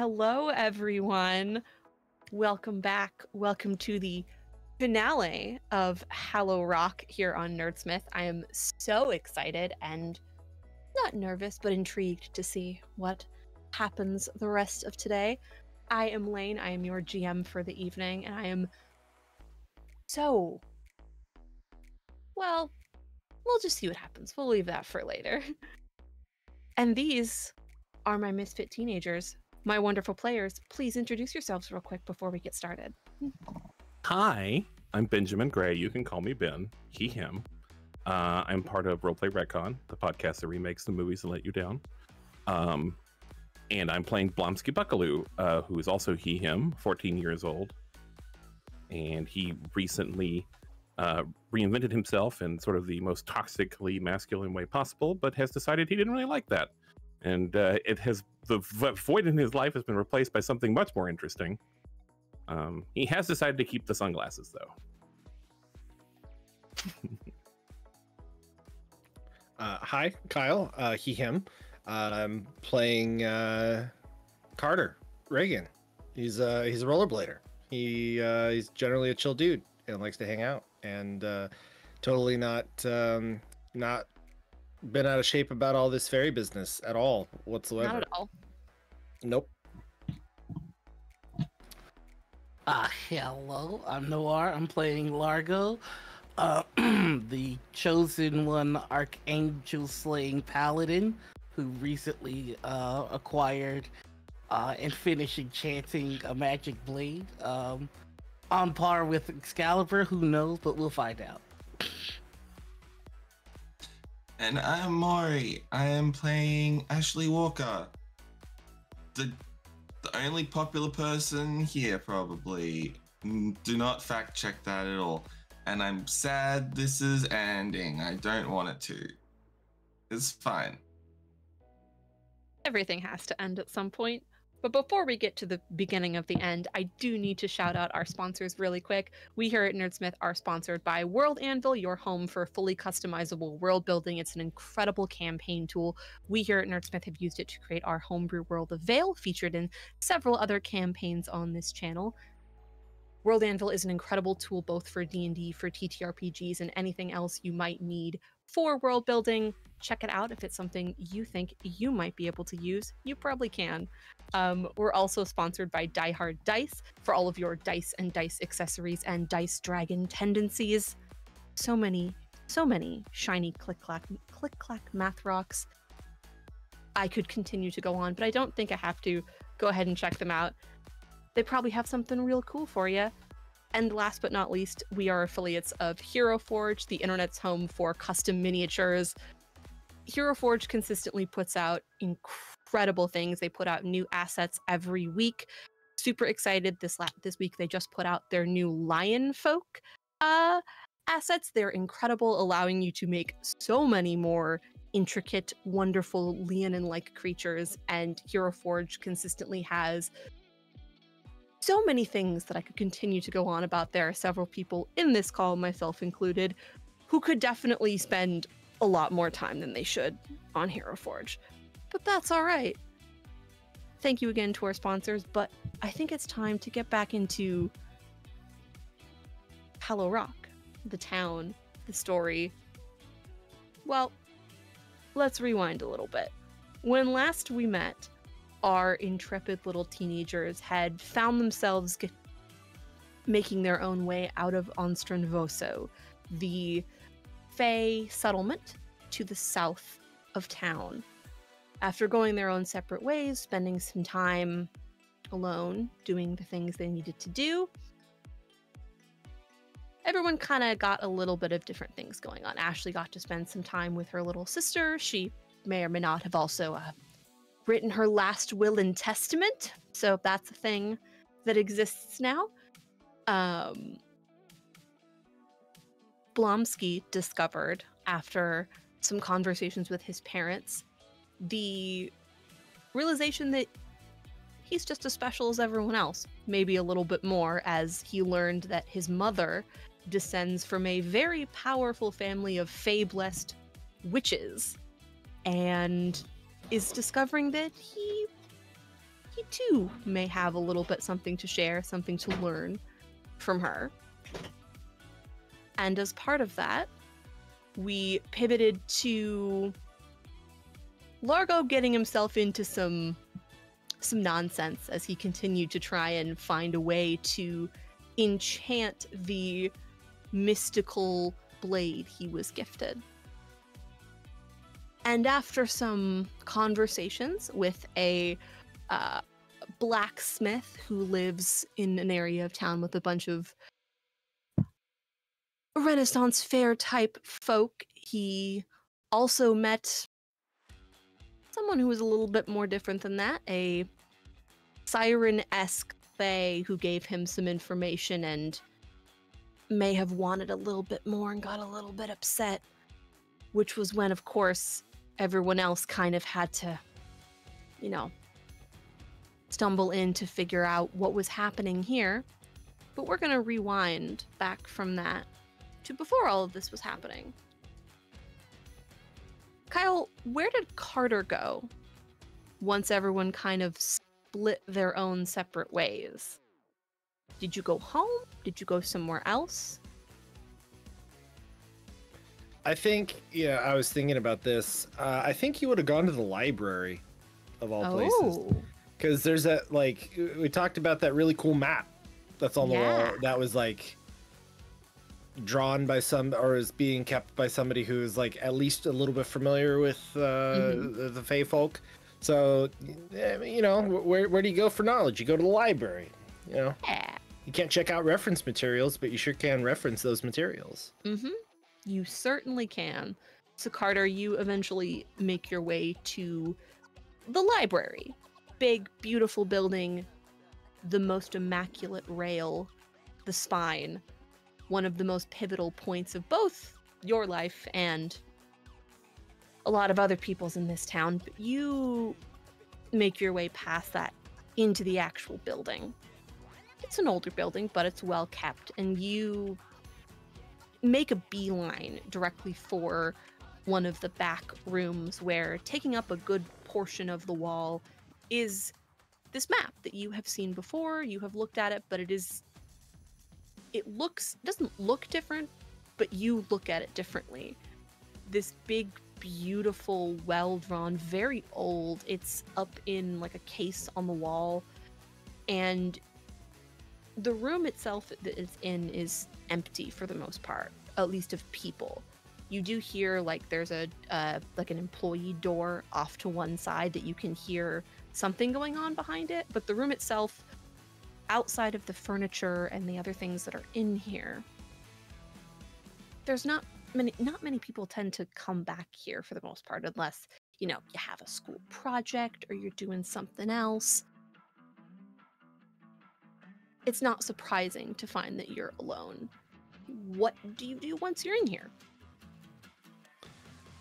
Hello, everyone. Welcome back. Welcome to the finale of Hallow Rock here on Nerdsmith. I am so excited and not nervous, but intrigued to see what happens the rest of today. I am Lane. I am your GM for the evening, and I am well, we'll just see what happens. We'll leave that for later. And these are my misfit teenagers. My wonderful players, please introduce yourselves real quick before we get started. Hi, I'm Benjamin Gray. You can call me Ben, he, him. I'm part of Roleplay Retcon, the podcast that remakes the movies that let you down. And I'm playing Blomsky Buckaloo, who is also he, him, 14 years old. And he recently reinvented himself in sort of the most toxically masculine way possible, but has decided he didn't really like that. And the void in his life has been replaced by something much more interesting. He has decided to keep the sunglasses, though. Hi, Kyle. He, him. I'm playing Carter Reagan. He's a rollerblader. He's generally a chill dude and likes to hang out, and totally not been out of shape about all this fairy business at all whatsoever. Not at all. Nope. Hello, I'm Noir. I'm playing Largo, the chosen one archangel slaying paladin who recently acquired and finished enchanting a magic blade. On par with Excalibur, who knows, but we'll find out. And I'm Maury. I am playing Ashley Walker, the only popular person here, probably. Do not fact check that at all. And I'm sad this is ending. I don't want it to. It's fine. Everything has to end at some point. But before we get to the beginning of the end, I do need to shout out our sponsors really quick. We here at Nerdsmith are sponsored by World Anvil, your home for fully customizable world building. It's an incredible campaign tool. We here at Nerdsmith have used it to create our homebrew world of Veil, featured in several other campaigns on this channel. World Anvil is an incredible tool both for D&D, for TTRPGs, and anything else you might need for world building. Check it out if it's something you think you might be able to use. You probably can. We're also sponsored by Die Hard Dice for all of your dice and dice accessories and dice dragon tendencies. So many shiny click-clack math rocks. I could continue to go on, but I don't think I have to. Go ahead and check them out. They probably have something real cool for you. And last but not least, we are affiliates of Hero Forge, the internet's home for custom miniatures. Hero Forge consistently puts out incredible things. They put out new assets every week. Super excited this week. They just put out their new Lion Folk assets. They're incredible, allowing you to make so many more intricate, wonderful Leonin-like creatures. And Hero Forge consistently has so many things that I could continue to go on about. There are several people in this call, myself included, who could definitely spend a lot more time than they should on Hero Forge. But that's all right. Thank you again to our sponsors, but I think it's time to get back into Hallow Rock, the town, the story. Well, let's rewind a little bit. When last we met, our intrepid little teenagers had found themselves making their own way out of Onstranvoso, the Fey settlement to the south of town. After going their own separate ways, spending some time alone, doing the things they needed to do, everyone kind of got a little bit of different things going on. Ashley got to spend some time with her little sister. She may or may not have also written her last will and testament, so that's a thing that exists now. Blomsky discovered, after some conversations with his parents, the realization that he's just as special as everyone else, maybe a little bit more, as he learned that his mother descends from a very powerful family of Fey-blessed witches, and is discovering that he he too may have a little bit something to share, something to learn from her. And as part of that, we pivoted to Largo getting himself into some nonsense as he continued to try and find a way to enchant the mystical blade he was gifted. And after some conversations with a blacksmith who lives in an area of town with a bunch of Renaissance fair type folk, he also met someone who was a little bit more different than that, a siren-esque fae who gave him some information and may have wanted a little bit more and got a little bit upset, which was when, of course, everyone else kind of had to, stumble in to figure out what was happening here. But we're going to rewind back from that to before all of this was happening. Kyle, where did Carter go once everyone kind of split their own separate ways? Did you go home? Did you go somewhere else? I think, I was thinking about this. I think he would have gone to the library, of all places. Because there's that, we talked about that really cool map that's on the wall that was, drawn by or is being kept by somebody who is, at least a little bit familiar with the Fae folk. So, where do you go for knowledge? You go to the library, Yeah. You can't check out reference materials, but you sure can reference those materials. Mm-hmm. You certainly can. So Carter, you eventually make your way to the library. Big, beautiful building, the most immaculate rail, the spine, one of the most pivotal points of both your life and a lot of other people's in this town. But you make your way past that into the actual building. It's an older building, but it's well kept, and you make a beeline directly for one of the back rooms where, taking up a good portion of the wall, is this map that you have seen before. You have looked at it, but it doesn't look different, but you look at it differently. This big, beautiful, well-drawn, very old, it's up in a case on the wall, and the room itself that it's in is empty for the most part, at least of people. You do hear there's an employee door off to one side that you can hear something going on behind it, but the room itself, outside of the furniture and the other things that are in here, there's not many people tend to come back here for the most part, unless you have a school project or you're doing something else. It's not surprising to find that you're alone. What do you do once you're in here?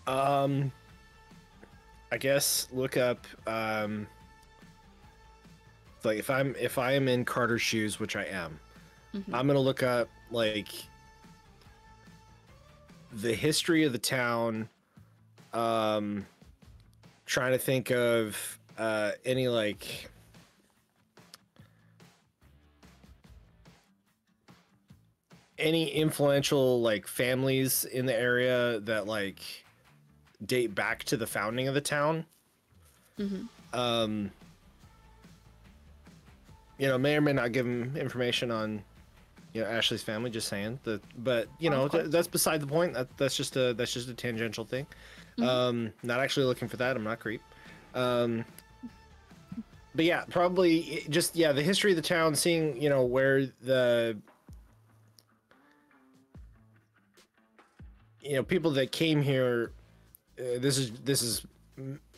I guess look up if I am in Carter's shoes, which I am, I'm gonna look up the history of the town, trying to think of any any influential families in the area that date back to the founding of the town. May or may not give him information on Ashley's family, just saying that, but that's beside the point. That's just a tangential thing. Not actually looking for that. I'm not creep. But yeah, probably just the history of the town, seeing where the people that came here. This is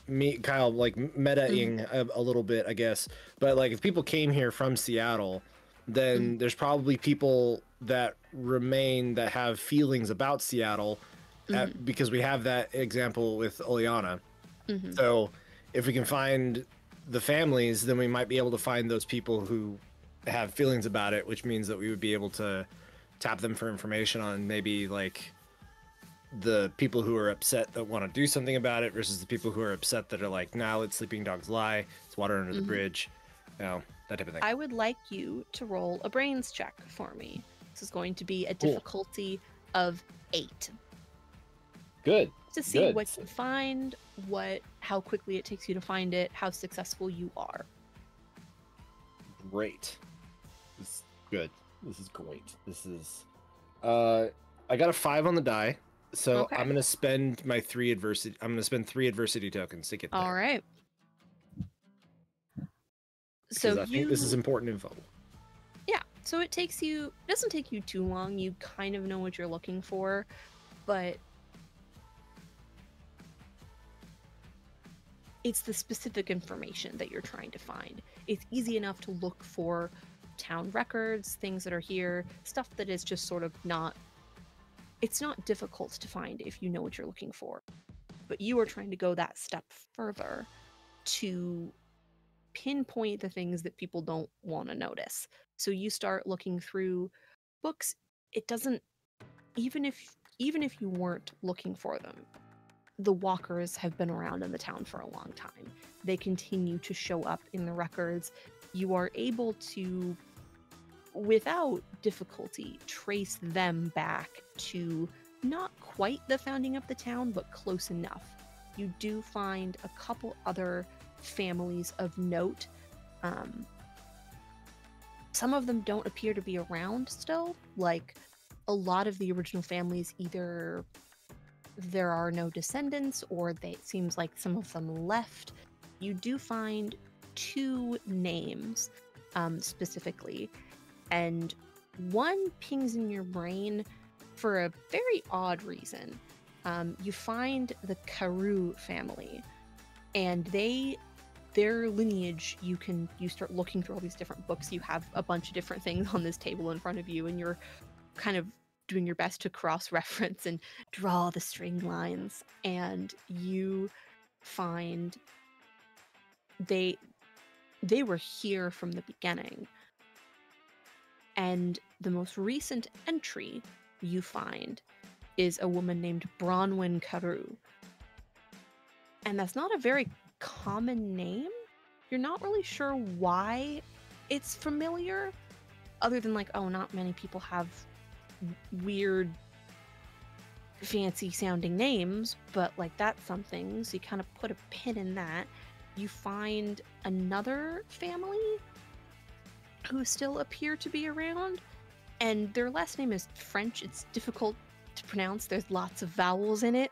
me, Kyle, metaing a little bit, I guess. But if people came here from Seattle, then there's probably people that remain that have feelings about Seattle, because we have that example with Oleana. So if we can find the families, then we might be able to find those people who have feelings about it, which means that we would be able to tap them for information on maybe the people who are upset that want to do something about it versus the people who are upset that are nah, let sleeping dogs lie, it's water under the bridge. that type of thing. I would like you to roll a brains check for me. This is going to be a Cool. difficulty of 8. Good. To see Good. what you find, how quickly it takes you to find it, how successful you are. Great. This is good. This is great. This is I got a 5 on the die, so Okay. I'm gonna spend my 3 adversity. I'm gonna spend 3 adversity tokens to get there. All right. Because So I think this is important info. Yeah, so it doesn't take you too long. You kind of know what you're looking for, but it's the specific information that you're trying to find. It's easy enough to look for town records, things that are here, stuff that is just sort of it's not difficult to find if you know what you're looking for. But you are trying to go that step further to pinpoint the things that people don't want to notice. So you start looking through books. It doesn't, even if you weren't looking for them, the walkers have been around in the town for a long time. They continue to show up in the records. You are able to, without difficulty, trace them back to not quite the founding of the town, but close enough. You do find a couple other families of note. Some of them don't appear to be around still. Like, a lot of the original families, either there are no descendants or it seems like some of them left. You do find 2 names specifically, and one pings in your brain for a very odd reason. You find the Carew family, and their lineage, you start looking through all these different books. You have a bunch of different things on this table in front of you, and you're kind of doing your best to cross-reference and draw the string lines, and you find they were here from the beginning. And the most recent entry you find is a woman named Bronwyn Carew. And that's not a very common name. You're not really sure why it's familiar, other than like, oh, not many people have weird, fancy sounding names, but like that's something. So you kind of put a pin in that. You find another family who still appear to be around, and their last name is French. It's difficult to pronounce. There's lots of vowels in it,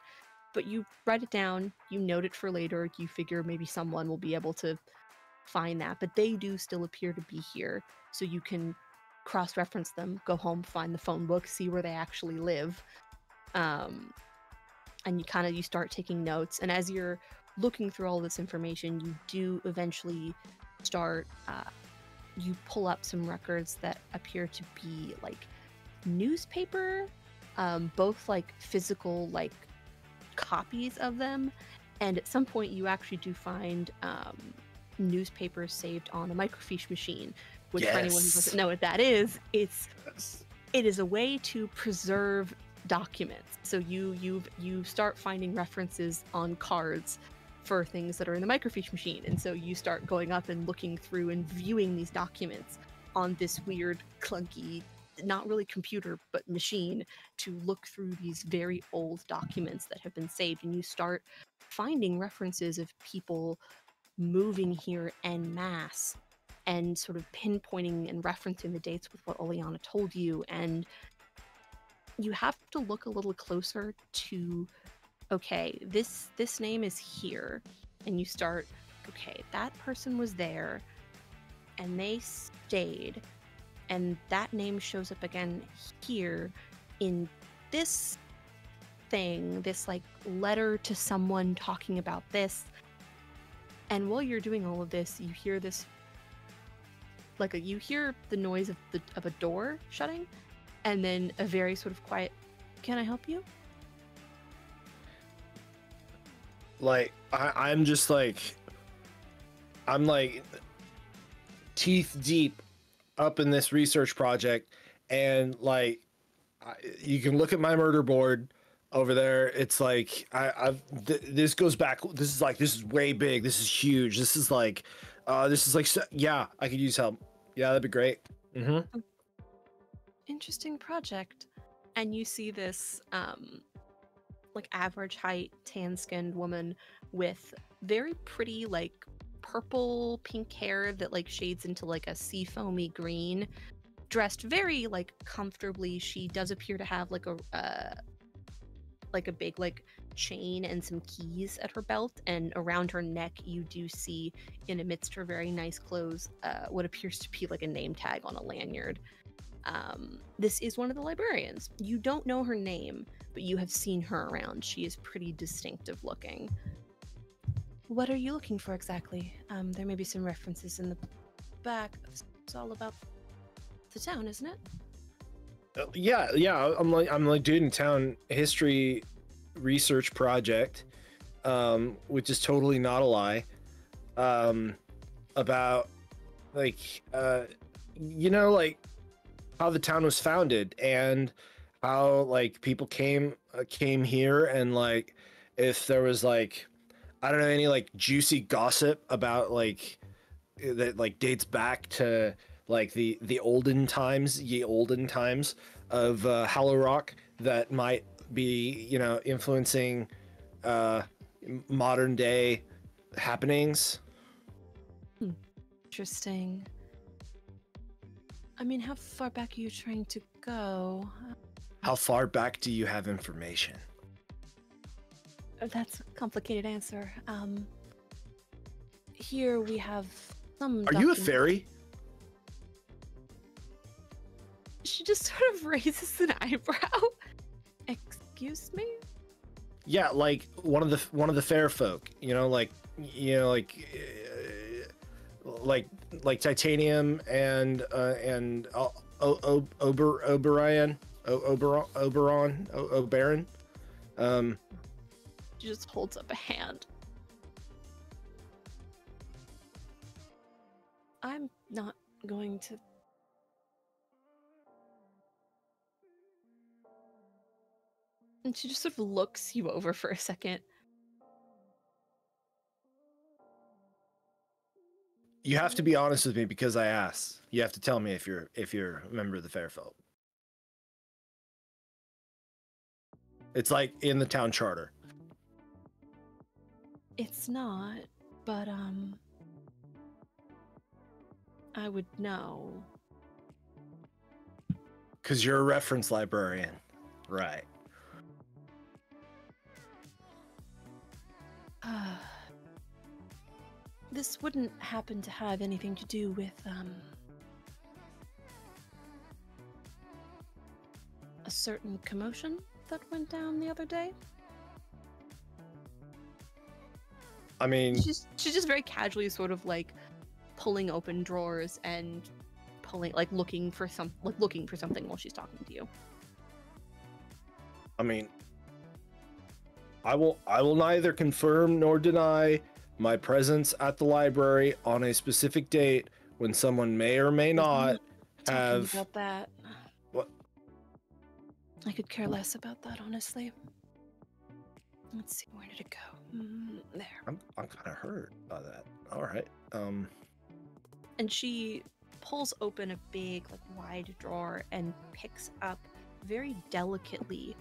but you write it down, you note it for later. You figure maybe someone will be able to find that, but they do still appear to be here, so you can cross-reference them, go home, find the phone book, see where they actually live, and you start taking notes. And as you're looking through all this information, you do eventually start you pull up some records that appear to be like newspaper, both like physical like copies of them, and at some point you actually do find newspapers saved on a microfiche machine, which for anyone who doesn't know what that is, it is a way to preserve documents. So you start finding references on cards for things that are in the microfiche machine, and so you start going up and looking through and viewing these documents on this weird, clunky, not really computer, but machine, to look through these very old documents that have been saved, and you start finding references of people moving here en masse, and sort of pinpointing and referencing the dates with what Oleana told you. And you have to look a little closer to, okay, this name is here, and you start, okay, that person was there and they stayed, and that name shows up again here in this thing, this like letter to someone talking about this. And while you're doing all of this, you hear this, like you hear the noise of a door shutting, and then a very sort of quiet, "Can I help you?" Like I'm just like, I'm like teeth deep up in this research project, and like you can look at my murder board over there. It's like this goes back. This is way big. This is huge. This is like This is like, yeah, I could use help. Yeah, that'd be great. Mm-hmm. Interesting project. And you see this like average height, tan-skinned woman with very pretty like purple pink hair that like shades into like a seafoamy green, dressed very like comfortably. She does appear to have like a big like chain and some keys at her belt, and around her neck you do see, in amidst her very nice clothes, what appears to be like a name tag on a lanyard. This is one of the librarians. You don't know her name, but you have seen her around. She is pretty distinctive looking. What are you looking for exactly? There may be some references in the back. It's all about the town, isn't it? Yeah. I'm like doing a town history research project, which is totally not a lie. About like like how the town was founded and how like people came here, and like if there was like, I don't know, any like juicy gossip about like that like dates back to like the olden times of Hallow Rock that might be, influencing modern day happenings. Interesting. I mean, how far back are you trying to go? How far back do you have information? That's a complicated answer. Here we have some. Are you a fairy? She just sort of raises an eyebrow. Excuse me? Yeah, like one of the fair folk. Like titanium and Oberon. She just holds up a hand. I'm not going to. And she just sort of looks you over for a second. You have to be honest with me because I asked. You have to tell me if you're a member of the Fairfolk. It's like in the town charter. It's not, but I would know. 'Cause you're a reference librarian, right? This wouldn't happen to have anything to do with a certain commotion that went down the other day? I mean, She's just very casually sort of like pulling open drawers and looking for something while she's talking to you. I mean, I will neither confirm nor deny my presence at the library on a specific date when someone may or may not have. About that. What? I could care less about that, honestly. Let's see, where did it go? There. I'm kind of hurt by that. All right. And she pulls open a big, like, wide drawer and picks up very delicately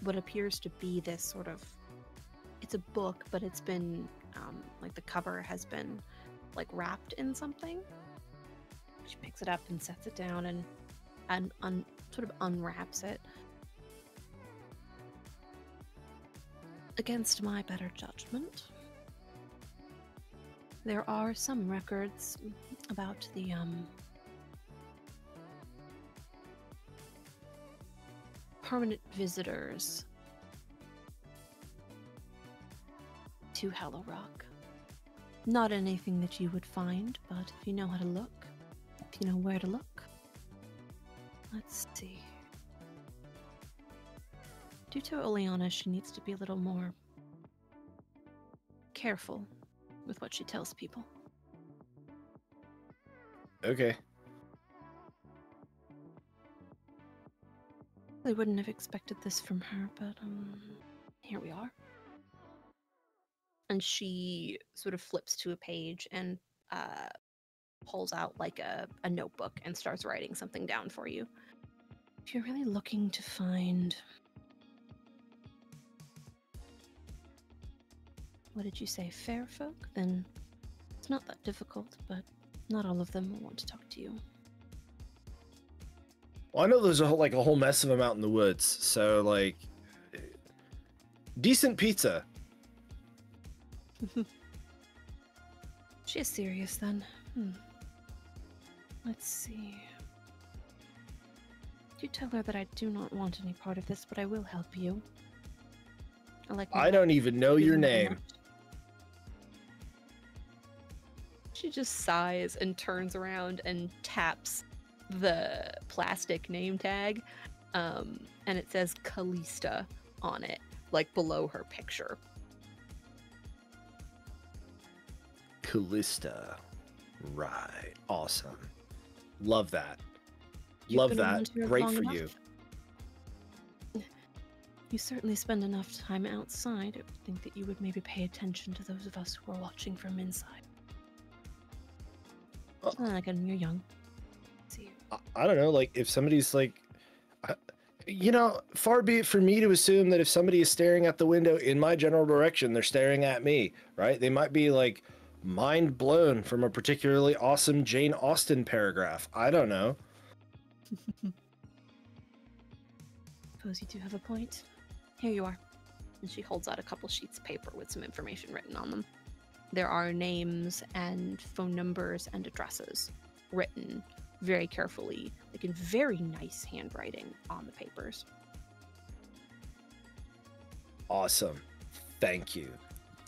what appears to be this sort of. It's a book, but it's been like the cover has been like wrapped in something. She picks it up and sets it down and sort of unwraps it. Against my better judgment, there are some records about the permanent visitors to Hallow Rock. Not anything that you would find, but if you know how to look, if you know where to look. Let's see. Due to Oleana, she needs to be a little more careful with what she tells people. Okay. I wouldn't have expected this from her, but here we are. And she sort of flips to a page and pulls out like a notebook and starts writing something down for you. If you're really looking to find... What did you say? Fair folk? Then it's not that difficult, but not all of them will want to talk to you. Well, I know there's a whole mess of them out in the woods, so like decent pizza. She is serious then. Let's see. You tell her that I do not want any part of this, but I will help you. I don't even know your name. She just sighs and turns around and taps the plastic name tag, and it says Callista on it, like below her picture. Callista. Right. Awesome. Love that. Love that. Great for you. You certainly spend enough time outside. I would think that you would maybe pay attention to those of us who are watching from inside. Again, you're young. See. I don't know, like, if somebody's like, you know, far be it for me to assume that if somebody is staring at the window in my general direction, they're staring at me, right? They might be like mind blown from a particularly awesome Jane Austen paragraph. I don't know. Suppose you do have a point. Here you are. And she holds out a couple sheets of paper with some information written on them. There are names and phone numbers and addresses written very carefully, like in very nice handwriting on the papers. Awesome. Thank you.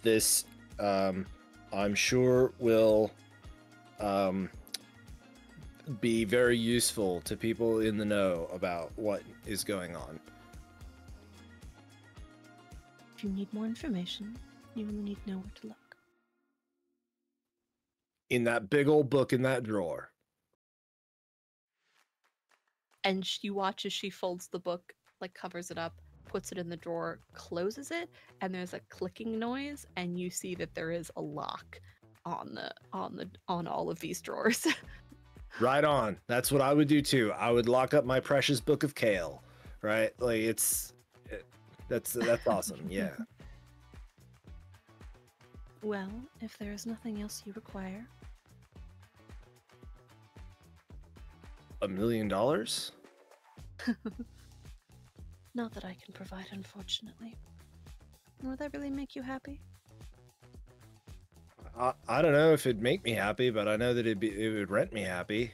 This, I'm sure will be very useful to people in the know about what is going on. If you need more information, you will need to know where to look. In that big old book in that drawer. And you watch as she folds the book, like covers it up, puts it in the drawer, closes it, and there's a clicking noise, and you see that there is a lock on all of these drawers. Right on. That's what I would do too. I would lock up my precious book of kale, right? Like that's awesome. Yeah. Well, if there is nothing else you require. $1 million? Not that I can provide, unfortunately. Would that really make you happy? I don't know if it'd make me happy, but I know that it would rent me happy.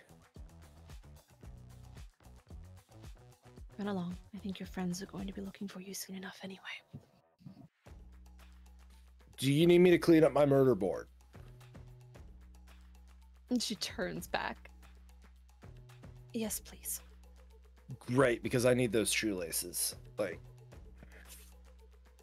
Run along. I think your friends are going to be looking for you soon enough anyway. Do you need me to clean up my murder board? And she turns back. Yes, please. Great, because I need those shoelaces. Like.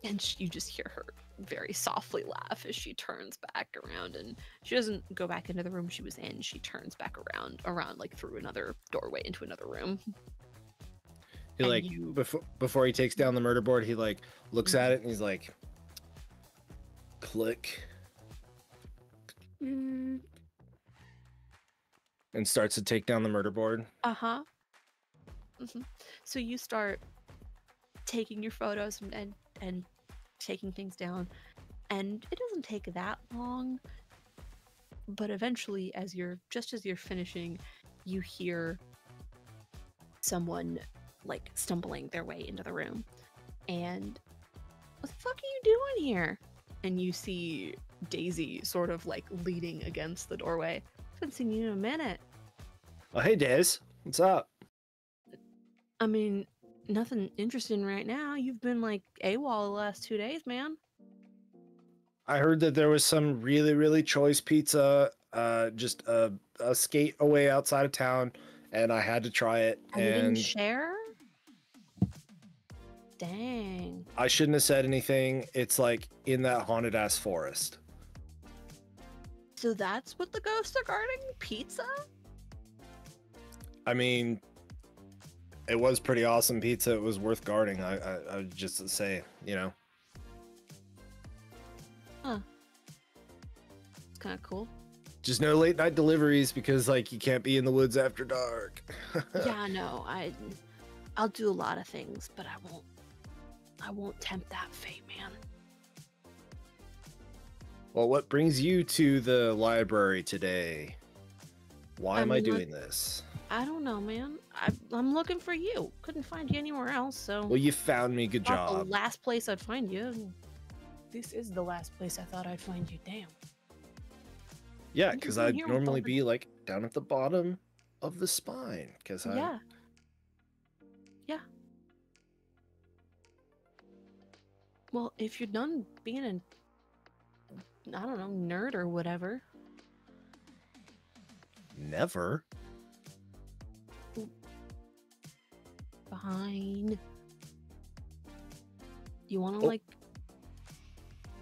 And you just hear her very softly laugh as she turns back around, and she doesn't go back into the room she was in. She turns back around like through another doorway into another room. He like before he takes down the murder board, he like looks at it and he's like, click, and starts to take down the murder board. Uh-huh. So you start taking your photos and taking things down, and it doesn't take that long, but eventually as you're finishing, you hear someone like stumbling their way into the room, and what the fuck are you doing here? And you see Daisy sort of like leaning against the doorway. Haven't seen you in a minute. Oh, hey Daze, what's up? I mean, nothing interesting right now. You've been like AWOL the last 2 days, man. I heard that there was some really, really choice pizza just a skate away outside of town, and I had to try it. And you didn't share? Dang. I shouldn't have said anything. It's like in that haunted ass forest. So that's what the ghosts are guarding? Pizza? I mean, it was pretty awesome pizza. It was worth guarding. I would just say, you know. Huh. kind of cool. Just no late night deliveries because like you can't be in the woods after dark. Yeah, no, I'll do a lot of things, but I won't tempt that fate, man. Well, what brings you to the library today? Why am I mean, doing this? I don't know, man. I'm looking for you. Couldn't find you anywhere else, so. Well, you found me. Good Not job. the last place I'd find you. This is the last place I thought I'd find you. Damn. Yeah, You've because been I'd here normally all be like down at the bottom of the spine. Because Yeah. Yeah. Well, if you're done being a, I don't know, nerd or whatever. Never. Fine. You want to Oh. like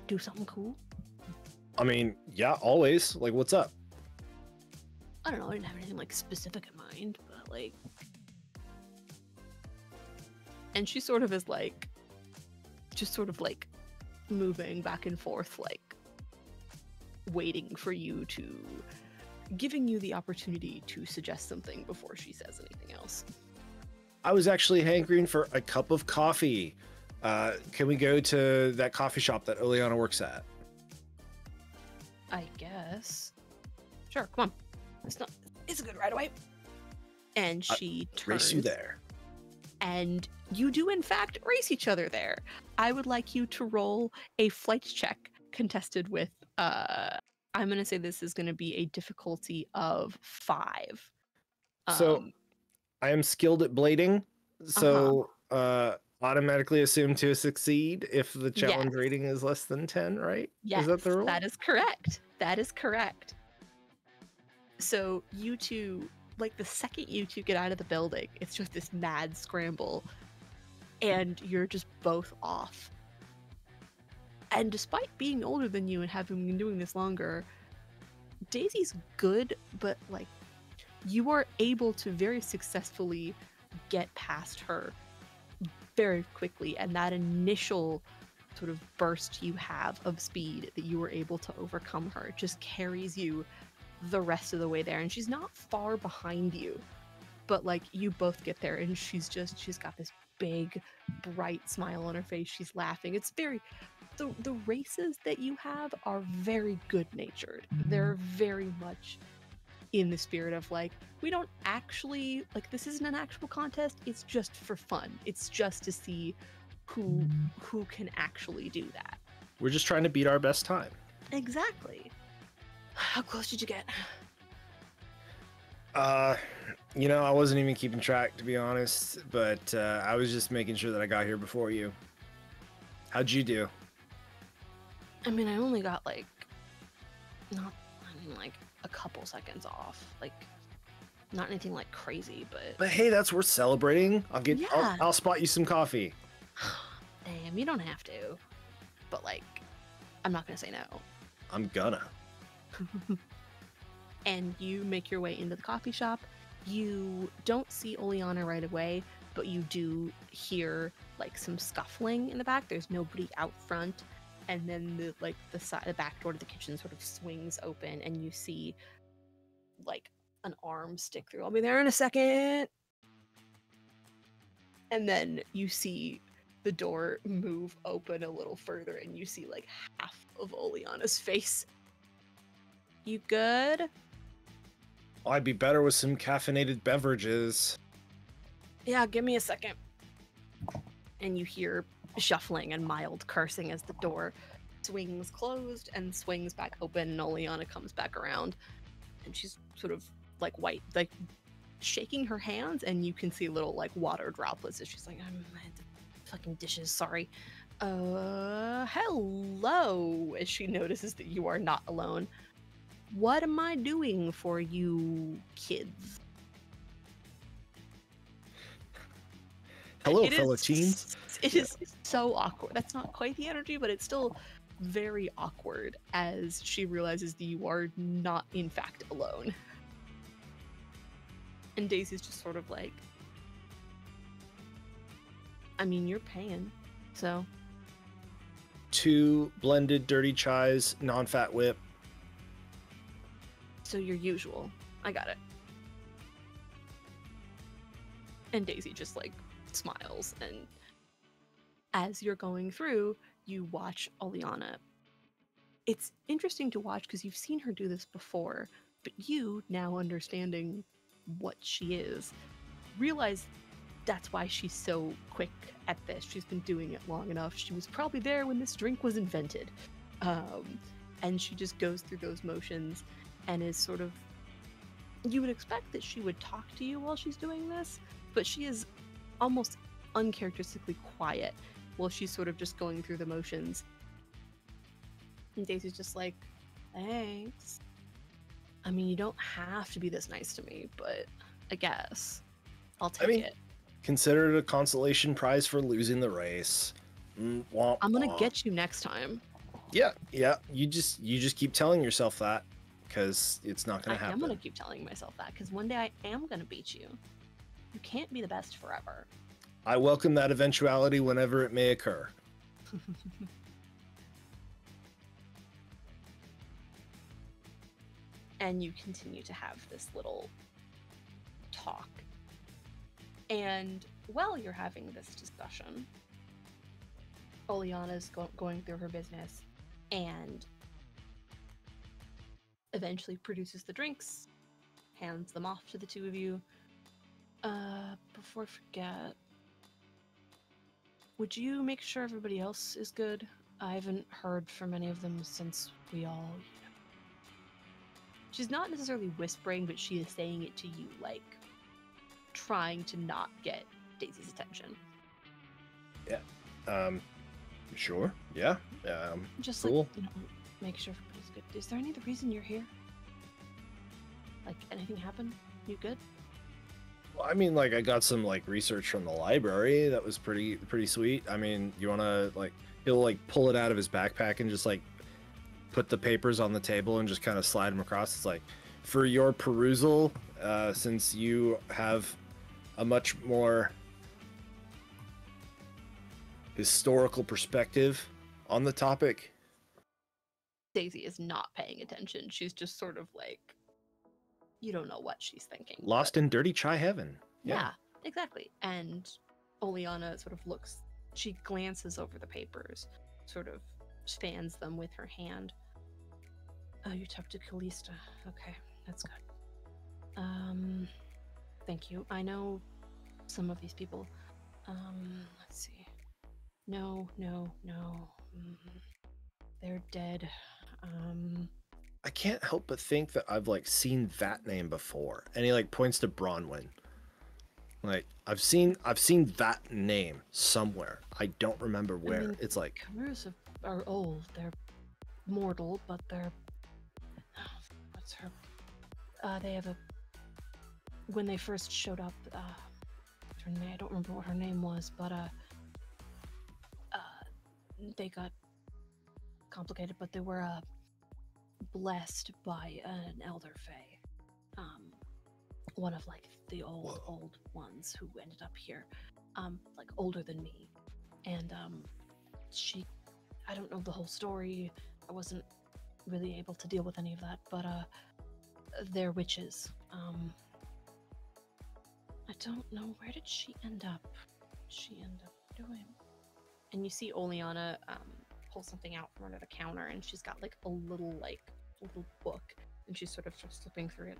do something cool? I mean, yeah, always. Like, what's up? I don't know. I didn't have anything like specific in mind, but like. And she sort of is like, just sort of like moving back and forth, like waiting for you to, giving you the opportunity to suggest something before she says anything else. I was actually hankering for a cup of coffee. Can we go to that coffee shop that Oleana works at? I guess. Sure, come on. It's a good ride away. And she turns. Race you there. And you do in fact race each other there. I would like you to roll a flight check contested with I'm gonna say this is gonna be a difficulty of 5. So I am skilled at blading, so automatically assume to succeed if the challenge Yes. rating is less than 10, right? Yes, Is that the rule? that is correct. That is correct. So you two, like the second you two get out of the building, it's just this mad scramble, and you're just both off. And despite being older than you and having been doing this longer, Daisy's good, but like you are able to very successfully get past her very quickly, and that initial sort of burst you have of speed that you were able to overcome her just carries you the rest of the way there. And she's not far behind you, but like you both get there and she's got this big bright smile on her face. She's laughing. It's very, the races that you have are very good natured. They're very much in the spirit of like, we don't actually, like, this isn't an actual contest, it's just for fun. It's just to see who can actually do that. We're just trying to beat our best time. Exactly. How close did you get? You know, I wasn't even keeping track, to be honest, but I was just making sure that I got here before you. How'd you do? I mean, I only got like, like a couple seconds off. Like, not anything like crazy, But hey, that's worth celebrating. Yeah. I'll spot you some coffee. Damn, you don't have to. But like, I'm not gonna say no. I'm gonna. And you make your way into the coffee shop. You don't see Oleana right away, but you do hear like some scuffling in the back. There's nobody out front, and then the back door to the kitchen sort of swings open, and you see like an arm stick through. I'll be there in a second. And then you see the door move open a little further, and you see like half of Oleana's face. You good? I'd be better with some caffeinated beverages. Yeah, give me a second. And you hear shuffling and mild cursing as the door swings closed and swings back open, and Oleana comes back around. And she's sort of like white, like shaking her hands, and you can see little like water droplets as she's like, fucking dishes, sorry. Hello, as she notices that you are not alone. What am I doing for you kids? Hello, fellow teens. It is so awkward. That's not quite the energy, but it's still very awkward as she realizes that you are not, in fact, alone. And Daisy's just sort of like, I mean, you're paying, so. 2 blended dirty chais, non-fat whip. So your usual. I got it. And Daisy just like smiles, and as you're going through, you watch Oleana. It's interesting to watch because you've seen her do this before, but you, now understanding what she is, realize that's why she's so quick at this. She's been doing it long enough. She was probably there when this drink was invented. And she just goes through those motions and is sort of... You would expect that she would talk to you while she's doing this, but she is almost uncharacteristically quiet while she's sort of just going through the motions. And Daisy's just like, thanks. I mean, you don't have to be this nice to me, but I guess I'll take it. Consider it a consolation prize for losing the race. Womp, I'm gonna womp. get you next time. Yeah. You just keep telling yourself that, because it's not gonna happen. I'm gonna keep telling myself that, because one day I am gonna beat you. You can't be the best forever. I welcome that eventuality whenever it may occur. And you continue to have this little talk. And while you're having this discussion, Oleana's going through her business and eventually produces the drinks, hands them off to the two of you. Before I forget, would you make sure everybody else is good? I haven't heard from any of them since we all... She's not necessarily whispering, but she is saying it to you, like, trying to not get Daisy's attention. Yeah. Sure. Yeah. Just cool. like, make sure everybody's good. Is there any other reason you're here? Like, anything happened? You good? Well, I mean, like, I got some like research from the library that was pretty sweet. I mean, you wanna like, he'll like pull it out of his backpack and just like put the papers on the table and just kind of slide them across. It's like, for your perusal, since you have a much more historical perspective on the topic. Daisy is not paying attention. She's just sort of like, you don't know what she's thinking. Lost in dirty chai heaven. Yeah, exactly. And Oleana sort of looks, she glances over the papers, sort of fans them with her hand. Oh, you talked to Callista. Okay, that's good. Thank you. I know some of these people. Let's see. No. They're dead. I can't help but think that I've like seen that name before. And he like points to Bronwyn. Like, I've seen that name somewhere. I don't remember where. I mean, it's like Careers are old. They're mortal, but they're... What's her... They have a... When they first showed up, I don't remember what her name was, but they got complicated, but they were blessed by an elder fae. One of like the old ones who ended up here, like older than me. And she... I don't know the whole story. I wasn't really able to deal with any of that, but they're witches. I don't know, where did she end up? What did she end up doing? And you see Oleana pull something out from under the counter, and she's got like a little book, and she's sort of just flipping through it.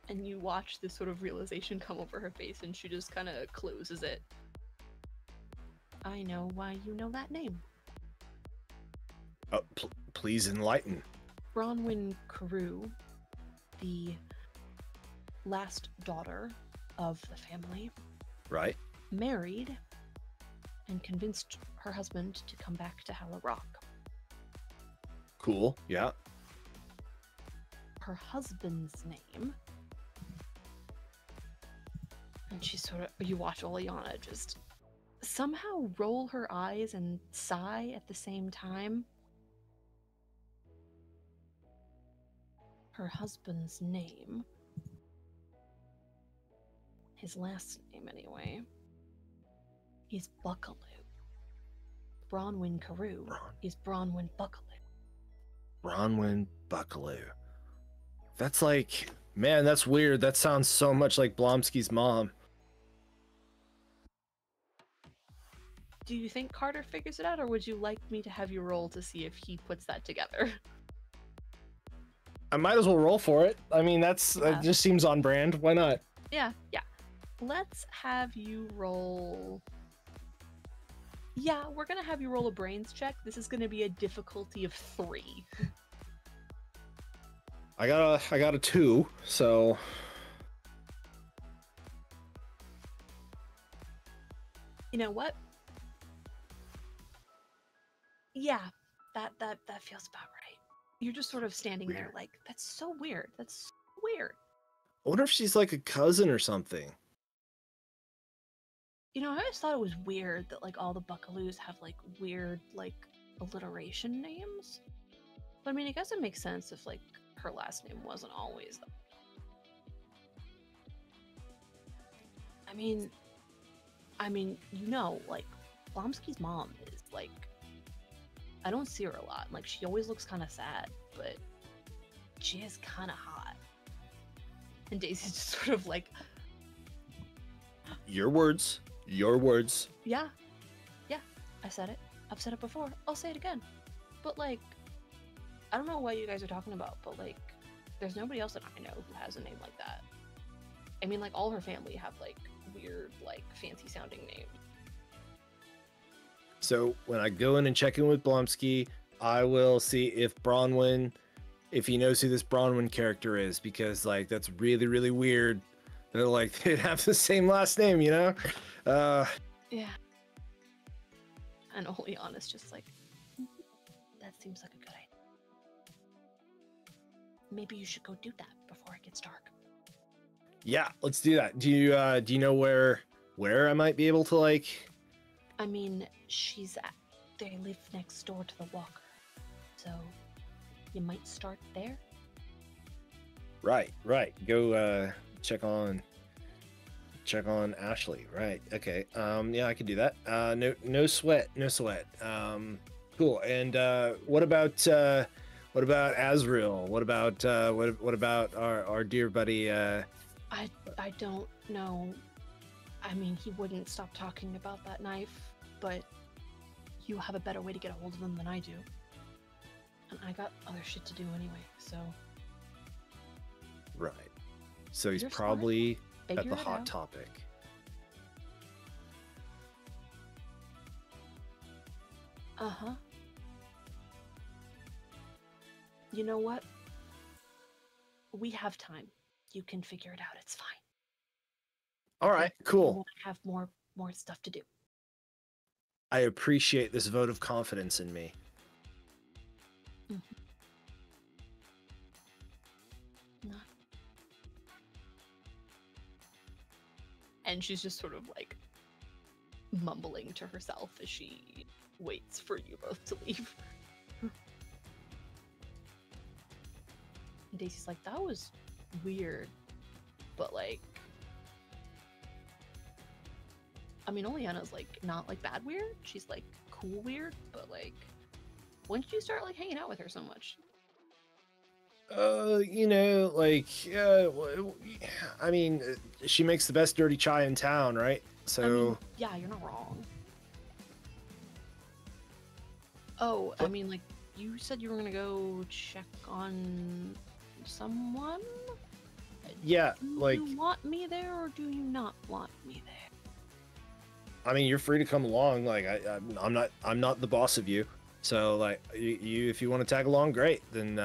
And you watch this sort of realization come over her face, and she just kind of closes it. I know why you know that name. Please enlighten. Bronwyn Carew, the last daughter of the family, right, married and convinced her husband to come back to Hallow Rock. Cool, yeah. Her husband's name, and she sort of, you watch Oleana just somehow roll her eyes and sigh at the same time. Her husband's name, his last name anyway, he's Buckaloo. Bronwyn Carew is Bronwyn Buckaloo. Bronwyn Buckaloo. That's like, man, that's weird. That sounds so much like Blomsky's mom. Do you think Carter figures it out, or would you like me to have you roll to see if he puts that together? I might as well roll for it. I mean, that just seems on brand. Why not? Yeah. Let's have you roll. Yeah, we're gonna have you roll a brains check. This is gonna be a difficulty of 3. I got a 2, so You know what? Yeah, that feels about right. You're just sort of standing there Weird. like, that's so weird. That's so weird. I wonder if she's like a cousin or something. You know, I always thought it was weird that like all the Buckaloos have like weird like alliteration names. But I mean, I guess it makes sense if like her last name wasn't always that. I mean, you know, like Blomsky's mom is like, I don't see her a lot. Like she always looks kind of sad, but she is kind of hot. And Daisy's just sort of like, Your words. Your words. yeah, I said it. I've said it before. I'll say it again. But like, I don't know what you guys are talking about, but like, there's nobody else that I know who has a name like that. I mean, like all her family have like weird, like fancy sounding names. So when I go in and check in with Blomsky, I will see if Bronwyn, if he knows who this Bronwyn character is, because like that's really, really weird. They're like they have the same last name, you know? Yeah. And Oleana's just like, that seems like a good idea. Maybe you should go do that before it gets dark. Yeah, let's do that. Do you know where I might be able to like? I mean, they live next door to the Walker, so you might start there. Right. Go check on Ashley. Right. Okay. Yeah, I can do that. No sweat. Cool. And what about Azrael? What about our dear buddy? I don't know. I mean, he wouldn't stop talking about that knife, but you have a better way to get a hold of him than I do. And I got other shit to do anyway, so. Right. So he's You're smart. probably at Figure the it hot out. topic. Uh-huh. You know what? We have time. You can figure it out. It's fine. All right. You Cool. won't have more stuff to do. I appreciate this vote of confidence in me. No. And she's just sort of like mumbling to herself as she waits for you both to leave. And Daisy's like, that was weird, but like, I mean, Oleana's like not like bad weird. She's like cool weird, but like, when did you start like hanging out with her so much? You know, like, I mean, she makes the best dirty chai in town, right? So, I mean, yeah, you're not wrong. Oh, I mean, like, you said you were gonna go check on someone? yeah, Do like, you want me there or do you not want me there? I mean, you're free to come along. Like, I'm not the boss of you. So, like, you if you want to tag along, great. Then,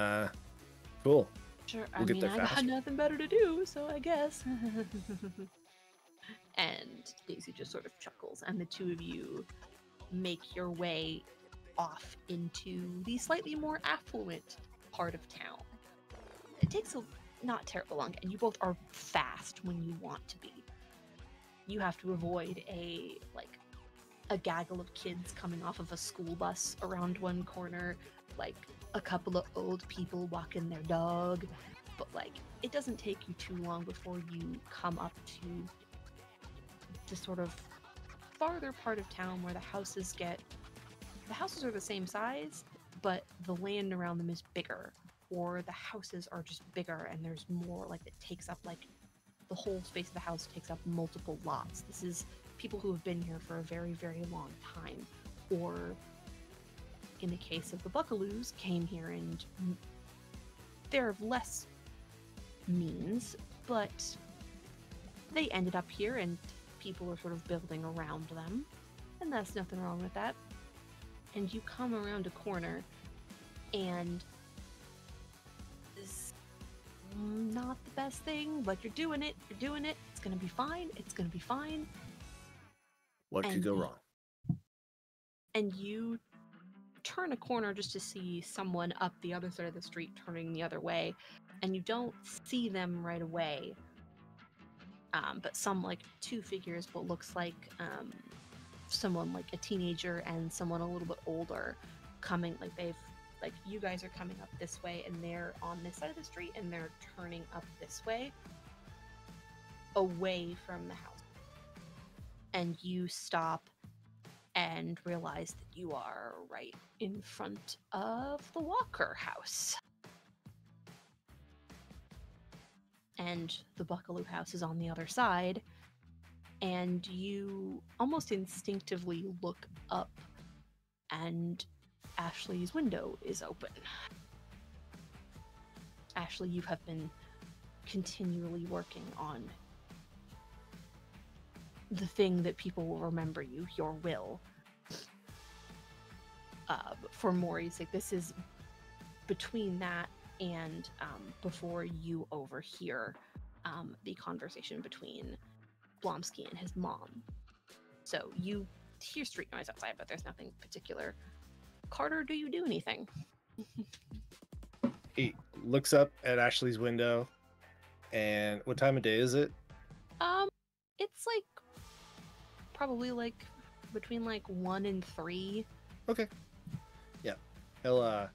cool. Sure, We'll I get mean, there I got faster. nothing better to do, so I guess. And Daisy just sort of chuckles, and the two of you make your way off into the slightly more affluent part of town. It takes not terribly long, and you both are fast when you want to be. You have to avoid a gaggle of kids coming off of a school bus around one corner, like a couple of old people walking their dog, but like it doesn't take you too long before you come up to the sort of farther part of town where the houses get the houses are the same size, but the land around them is bigger, or the houses are just bigger and there's more, like, it takes up, like, the whole space of the house takes up multiple lots. This is people who have been here for a very, very long time, or in the case of the Buckaloos, came here and they're of less means, but they ended up here and people are sort of building around them, and that's nothing wrong with that. And you come around a corner, and this is not the best thing, but you're doing it, it's gonna be fine, What could go wrong? And you turn a corner just to see someone up the other side of the street turning the other way, and you don't see them right away. But some, like, two figures, what looks like someone like a teenager and someone a little bit older coming, like you guys are coming up this way and they're on this side of the street and they're turning up this way away from the house. And you stop and realize that you are right in front of the Walker house. And the Buckaloo house is on the other side, and you almost instinctively look up, and Ashley's window is open. Ashley, you have been continually working on the thing that people will remember you, your will. For Maury's sake, this is between that and before you overhear the conversation between Blomsky and his mom. So you hear street noise outside, but there's nothing particular. Carter, do you do anything? He looks up at Ashley's window, and what time of day is it? It's like probably like between like 1 and 3. Okay. Yeah. He'll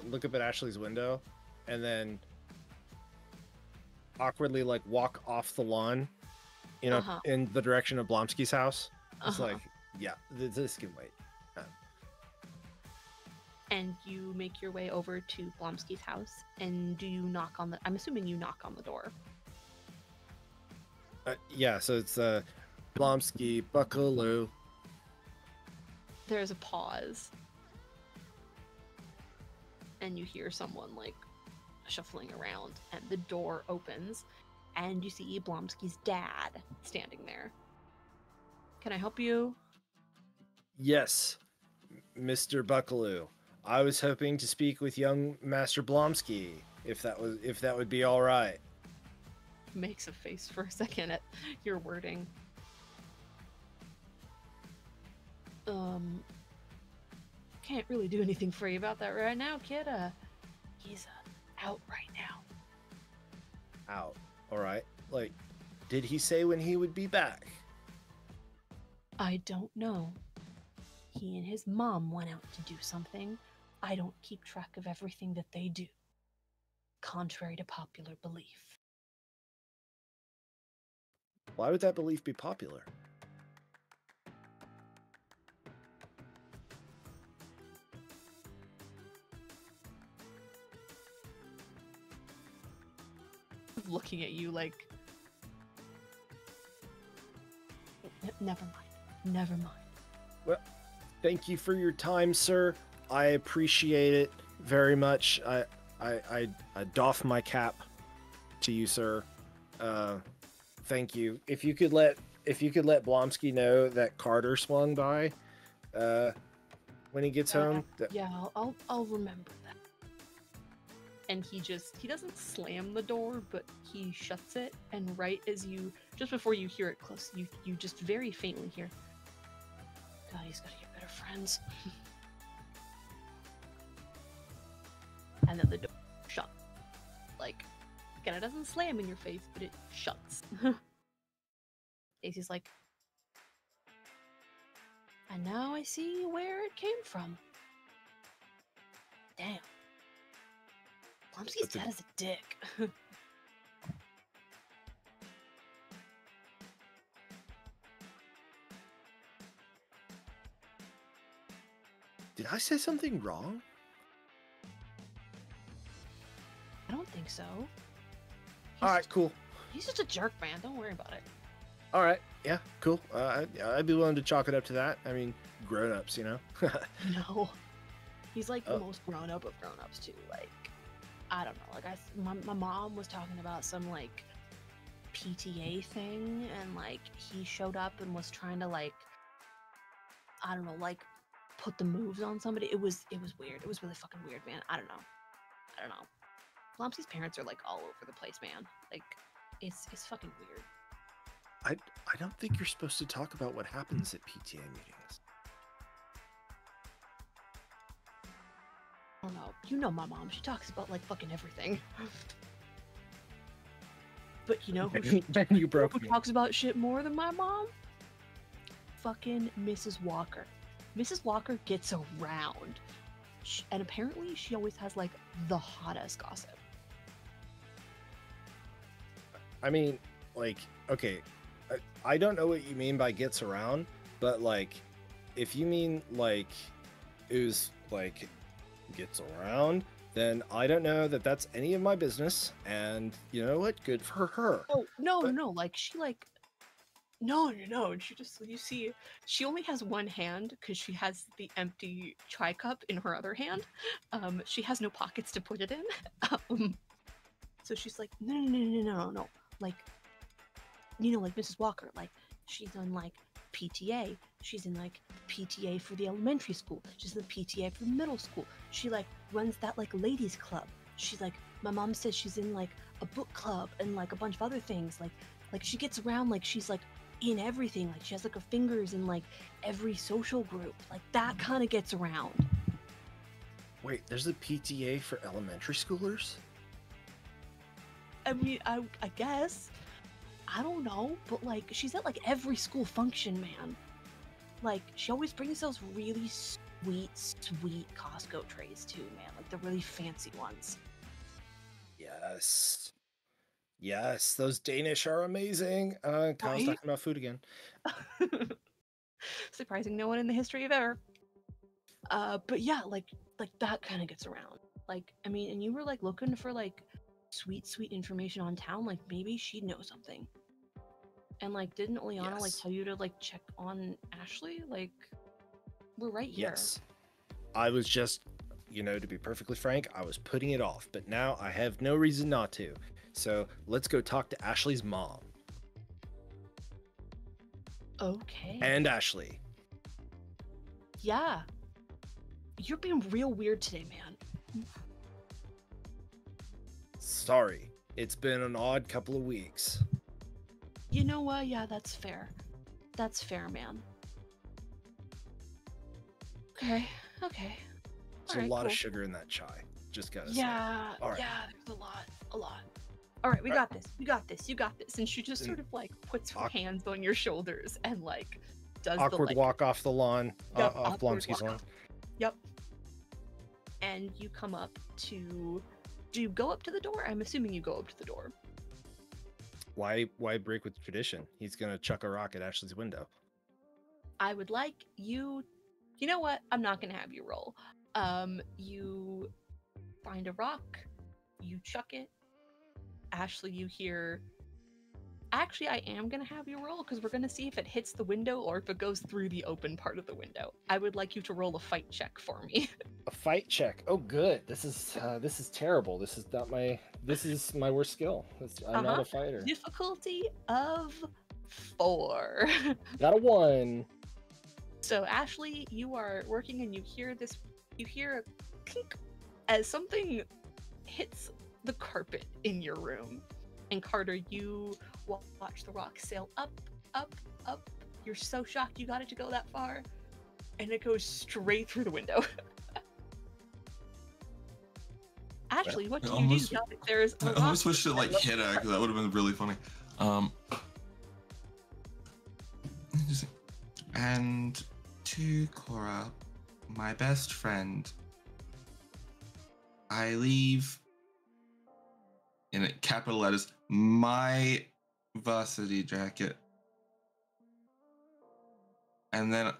look up at Ashley's window and then awkwardly like walk off the lawn, you know, in the direction of Blomsky's house. It's like, yeah, this can wait. And you make your way over to Blomsky's house, and do you knock on the... I'm assuming you knock on the door. Yeah, so it's Blomsky, Buckaloo. There's a pause. And you hear someone, like, shuffling around, and the door opens, and you see Blomsky's dad standing there. Can I help you? Yes, Mr. Buckaloo. I was hoping to speak with young Master Blomsky, if that would be all right. Makes a face for a second at your wording. Can't really do anything for you about that right now, kid. He's out right now. Out. All right. Like, did he say when he would be back? I don't know. He and his mom went out to do something. I don't keep track of everything that they do, contrary to popular belief. Why would that belief be popular? Looking at you like... Never mind. Well, thank you for your time, sir. I appreciate it very much. I doff my cap to you, sir. Thank you. If you could let Blomsky know that Carter swung by when he gets home. Yeah, I'll remember that. And he doesn't slam the door, but he shuts it, and right as just before you hear it close, you just very faintly hear, God, he's gotta get better friends. And then the door shuts. Like, again, it doesn't slam in your face, but it shuts. Daisy's like, and now I see where it came from. Damn. Blomsky's dad is a dick. Did I say something wrong? I don't think so. All right, cool. He's just a jerk, man. Don't worry about it. All right, yeah, cool. I'd be willing to chalk it up to that. I mean, grown-ups, you know. No. He's like the Oh. most grown up of grown ups too. Like, I don't know. Like my mom was talking about some like PTA thing, and like he showed up and was trying to like, I don't know, like put the moves on somebody. It was weird. It was really fucking weird, man. I don't know. Flomsky's parents are like all over the place, man. Like, it's fucking weird. I don't think you're supposed to talk about what happens at PTA meetings. I don't know. You know my mom. She talks about like fucking everything. But you know who Ben, you broke who me. talks about shit more than my mom? Fucking Mrs. Walker. Mrs. Walker gets around. And apparently she always has like the hottest gossip. I mean, like, okay, I don't know what you mean by gets around, but like, if you mean like it was like gets around, then I don't know that that's any of my business. And you know what? Good for her. Oh, no, But- no, like she like no. She just, you see, she only has one hand because she has the empty chai cup in her other hand. She has no pockets to put it in. So she's like, no. Like, you know, like Mrs. Walker, like she's on like PTA. She's in like PTA for the elementary school. She's in the PTA for middle school. She like runs that like ladies club. She's like, my mom says she's in like a book club and like a bunch of other things. Like she gets around, like she's like in everything. Like she has like her fingers in like every social group. Like that kind of gets around. Wait, there's a PTA for elementary schoolers? I mean, I guess. I don't know, but like she's at like every school function, man. Like she always brings those really sweet Costco trays too, man. Like the really fancy ones. Yes, those Danish are amazing. Kyle's Right? talking about food again. Surprising no one in the history of ever. But yeah, like that kind of gets around. Like, I mean, and you were like looking for like sweet information on town. Like maybe she'd know something. And like, didn't Oleana like Yes. tell you to like check on Ashley? Like, we're right here. Yes. I was just, you know, to be perfectly frank, I was putting it off, but now I have no reason not to. So let's go talk to Ashley's mom. Okay. And Ashley. Yeah. You're being real weird today, man. Sorry, it's been an odd couple of weeks. You know what? Yeah, that's fair. That's fair, man. Okay. There's Alright, a lot cool. of sugar in that chai. Just gotta say. Yeah, All right. yeah, there's a lot. All right, we got this. You got this. And she just sort of like puts her hands on your shoulders and like does Awkward the like, walk off the lawn, Yep, off awkward Blomsky's walk lawn. off. Yep. And you come up to. Do you go up to the door? I'm assuming you go up to the door. Why break with tradition? He's gonna chuck a rock at Ashley's window. I would like you. You know what? I'm not gonna have you roll. You find a rock, you chuck it. Ashley, you hear. Actually, I am gonna have you roll because we're gonna see if it hits the window or if it goes through the open part of the window. I would like you to roll a fight check for me. A fight check. Oh, good. This is terrible. This is my worst skill. I'm not a fighter. Difficulty of 4. Got a 1. So Ashley, you are working and you hear a clink as something hits the carpet in your room. And Carter, you watch the rock sail up. You're so shocked you got it to go that far. And it goes straight through the window. Ashley, what do you do? There's a I rock. almost wish to like hit her because that would have been really funny. And to Cora, my best friend, I leave in capital letters my varsity jacket, and then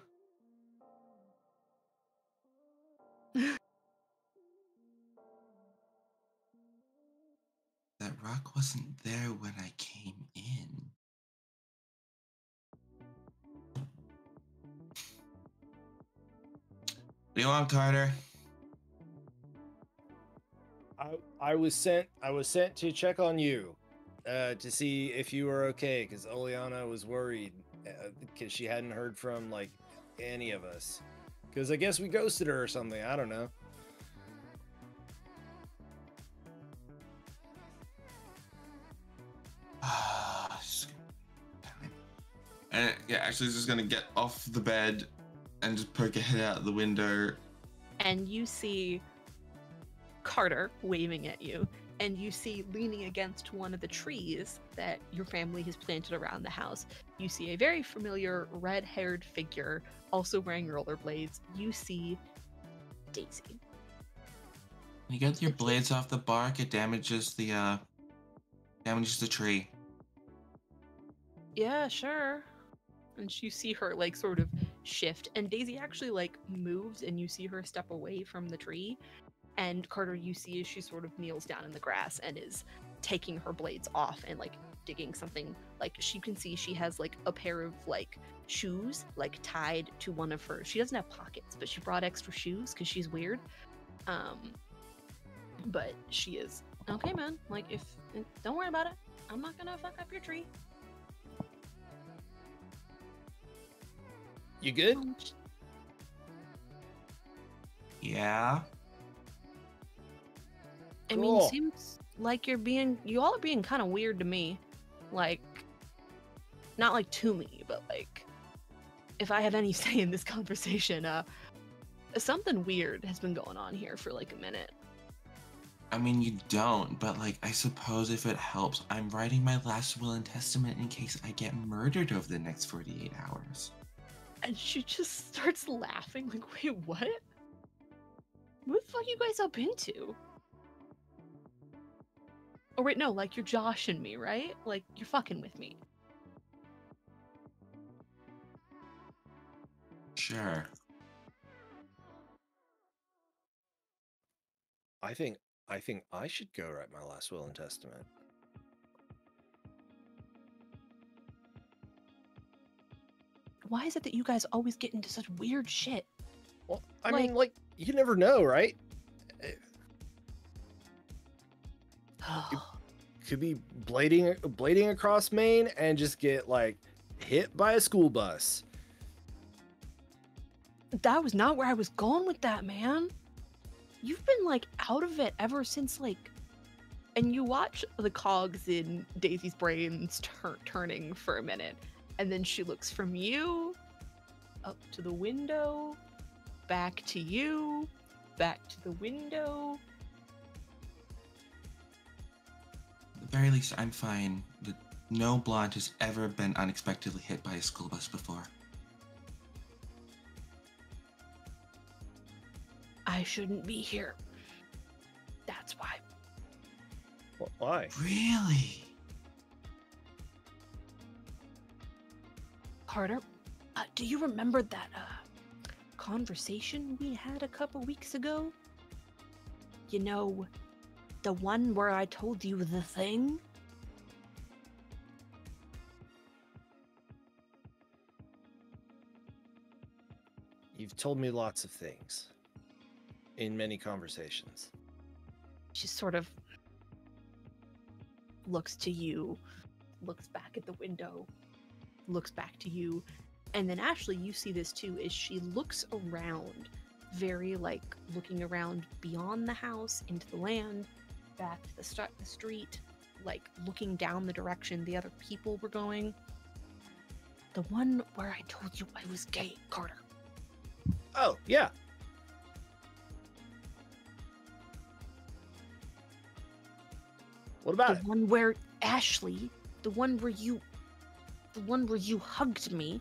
That rock wasn't there when I came in. What do you want, Carter? I was sent to check on you, to see if you were okay, because Oleana was worried, because she hadn't heard from like any of us, because I guess we ghosted her or something. I don't know. And yeah, Ashley's just gonna get off the bed and just poke her head out the window. And you see Carter waving at you, and you see leaning against one of the trees that your family has planted around the house. You see a very familiar red-haired figure, also wearing rollerblades. You see Daisy. When you get your blades off the bark, it damages the tree. Yeah, sure. And you see her like sort of shift, and Daisy actually like moves, and you see her step away from the tree. And Carter, you see as she sort of kneels down in the grass and is taking her blades off and like digging something. Like she can see she has like a pair of like shoes like tied to one of her. She doesn't have pockets, but she brought extra shoes because she's weird. But she is okay, man. Like if don't worry about it. I'm not gonna fuck up your tree. You good? Yeah. I Cool. mean, seems like you all are being kind of weird to me. Like, not like to me, but like, if I have any say in this conversation, something weird has been going on here for like a minute. I mean, you don't, but like, I suppose if it helps, I'm writing my last will and testament in case I get murdered over the next 48 hours. And she just starts laughing, like, wait, what? What the fuck are you guys up into? Oh, wait, no, like, you're joshing me, right? Like, you're fucking with me. Sure. I think I should go write my last will and testament. Why is it that you guys always get into such weird shit? Well, I mean, like, you never know, right? Could be blading across Maine and just get like hit by a school bus. That was not where I was going with that, man. You've been like out of it ever since like, and you watch the cogs in Daisy's brains turning for a minute, and then she looks from you up to the window, back to you, back to the window. At the very least, I'm fine. No blonde has ever been unexpectedly hit by a school bus before. I shouldn't be here. That's why. Why? Really? Carter, do you remember that conversation we had a couple weeks ago? You know, the one where I told you the thing? You've told me lots of things in many conversations. She sort of looks to you, looks back at the window, looks back to you, and then Ashley, you see this too, is she looks around, very like looking around beyond the house, into the land, back to the street, like looking down the direction the other people were going. The one where I told you I was gay, Carter. Oh, yeah. What about The it? one where Ashley, the one where you hugged me,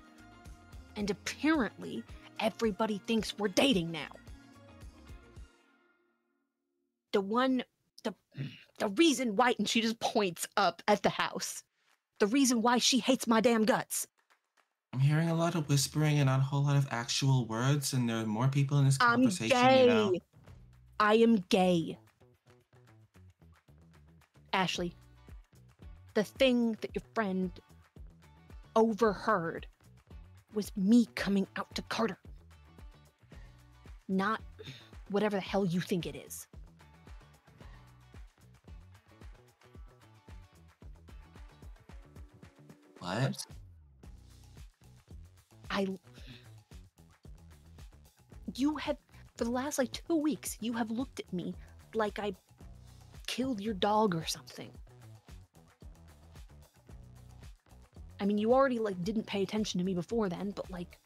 and apparently everybody thinks we're dating now. The reason why, and she just points up at the house. The reason why she hates my damn guts. I'm hearing a lot of whispering and not a whole lot of actual words, and there are more people in this I'm conversation, gay. you know. I am gay. Ashley, the thing that your friend overheard was me coming out to Carter. Not whatever the hell you think it is. What? You have, for the last like 2 weeks, you have looked at me like I killed your dog or something. I mean, you already like didn't pay attention to me before then, but like,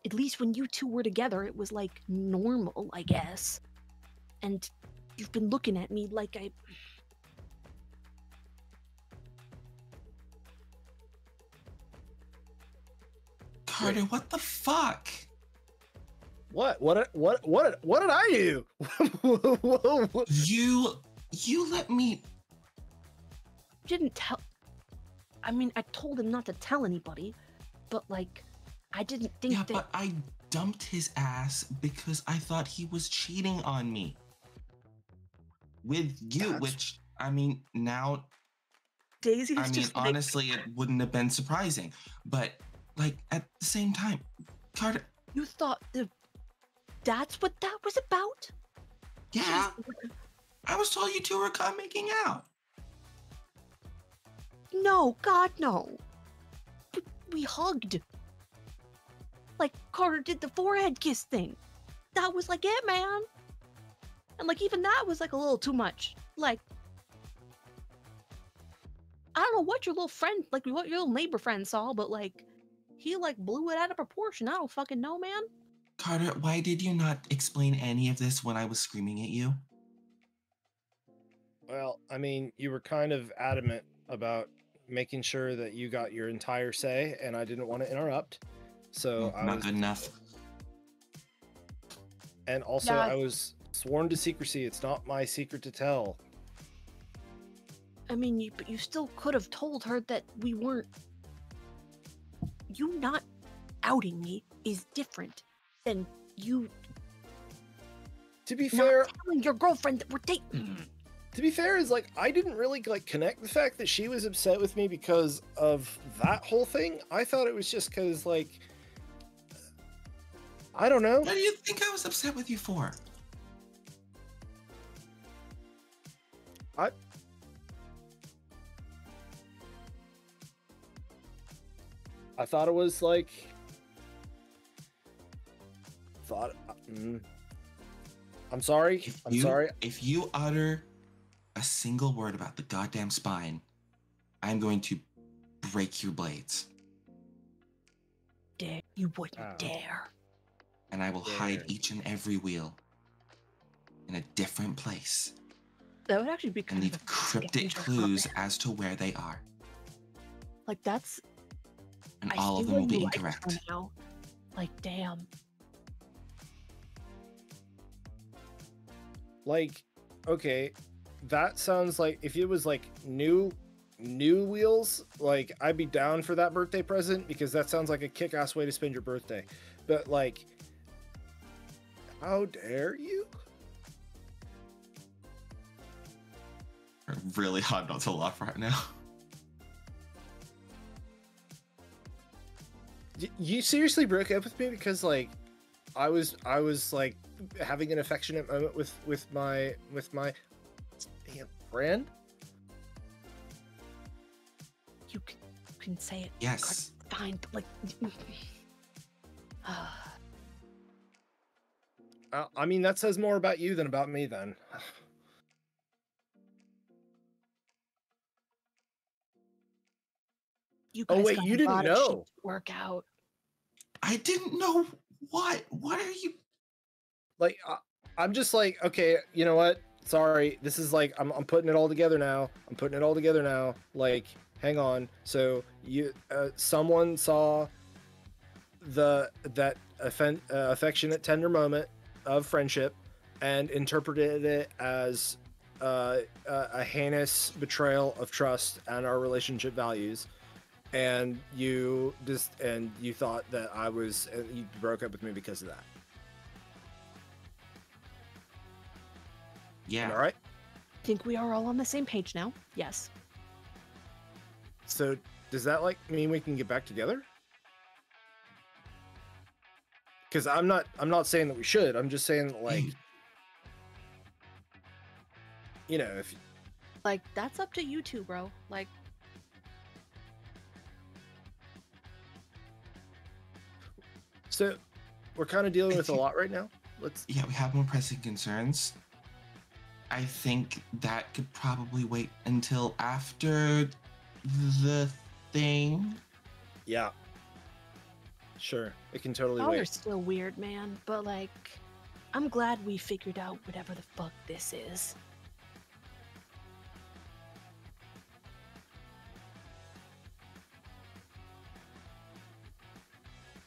at least when you two were together, it was like normal, I guess. And you've been looking at me like I... Carter, what the fuck? What did I do? You let me. Didn't tell... I mean, I told him not to tell anybody, but like, I didn't think Yeah, that... but I dumped his ass because I thought he was cheating on me. With you, which, I mean, now... Daisy's I mean, just like... honestly, it wouldn't have been surprising. But, like, at the same time, Carter... You thought that's what that was about? Yeah. I was told you two were caught making out. No, God, no. We hugged. Like, Carter did the forehead kiss thing. That was like it, man. And like, even that was like a little too much. Like, I don't know what your little friend, like what your little neighbor friend saw, but like, he like blew it out of proportion. I don't fucking know, man. Carter, why did you not explain any of this when I was screaming at you? Well, I mean, you were kind of adamant about making sure that you got your entire say, and I didn't want to interrupt. So I Not was, good enough. and also Yeah. I was sworn to secrecy. It's not my secret to tell. I mean, but you still could have told her that we weren't. You not outing me is different than you To be not fair, telling your girlfriend that we're dating. to be fair, is like I didn't really like connect the fact that she was upset with me because of that whole thing. I thought it was just because like I don't know. What do you think I was upset with you for? I thought it was like I'm sorry. I'm sorry. If you utter a single word about the goddamn spine, I'm going to break your blades. Dare you wouldn't Oh. dare. And I will Yeah. hide each and every wheel in a different place That would actually be and kind leave of a cryptic danger clues comment. as to where they are. Like that's. And I all see of them why will be you like her incorrect. now. Like damn. Like, okay, that sounds like if it was like new wheels, like I'd be down for that birthday present because that sounds like a kick-ass way to spend your birthday. But like, how dare you? Really hard not to laugh right now. You seriously broke up with me because like I was like having an affectionate moment with my damn friend. You can say it. Yes. God, fine, but like. I mean, that says more about you than about me then. You Oh, guys wait, got you a didn't lot of shit know. to work out. I didn't know what. What are you? Like I'm just like, okay, you know what? Sorry, this is like I'm putting it all together now. Like, hang on. So you someone saw that affectionate, tender moment of friendship and interpreted it as a heinous betrayal of trust and our relationship values. and you thought that I was, and you broke up with me because of that. Yeah. All right. I think we are all on the same page now. Yes. So does that like mean we can get back together? Because I'm not saying that we should. I'm just saying that, like, you know, if Like, that's up to you two, bro. Like, so we're kind of dealing with a lot right now. Let's. Yeah, we have more pressing concerns. I think that could probably wait until after the thing. Yeah. Sure, it can totally y'all are wait. still weird, man. But, like, I'm glad we figured out whatever the fuck this is.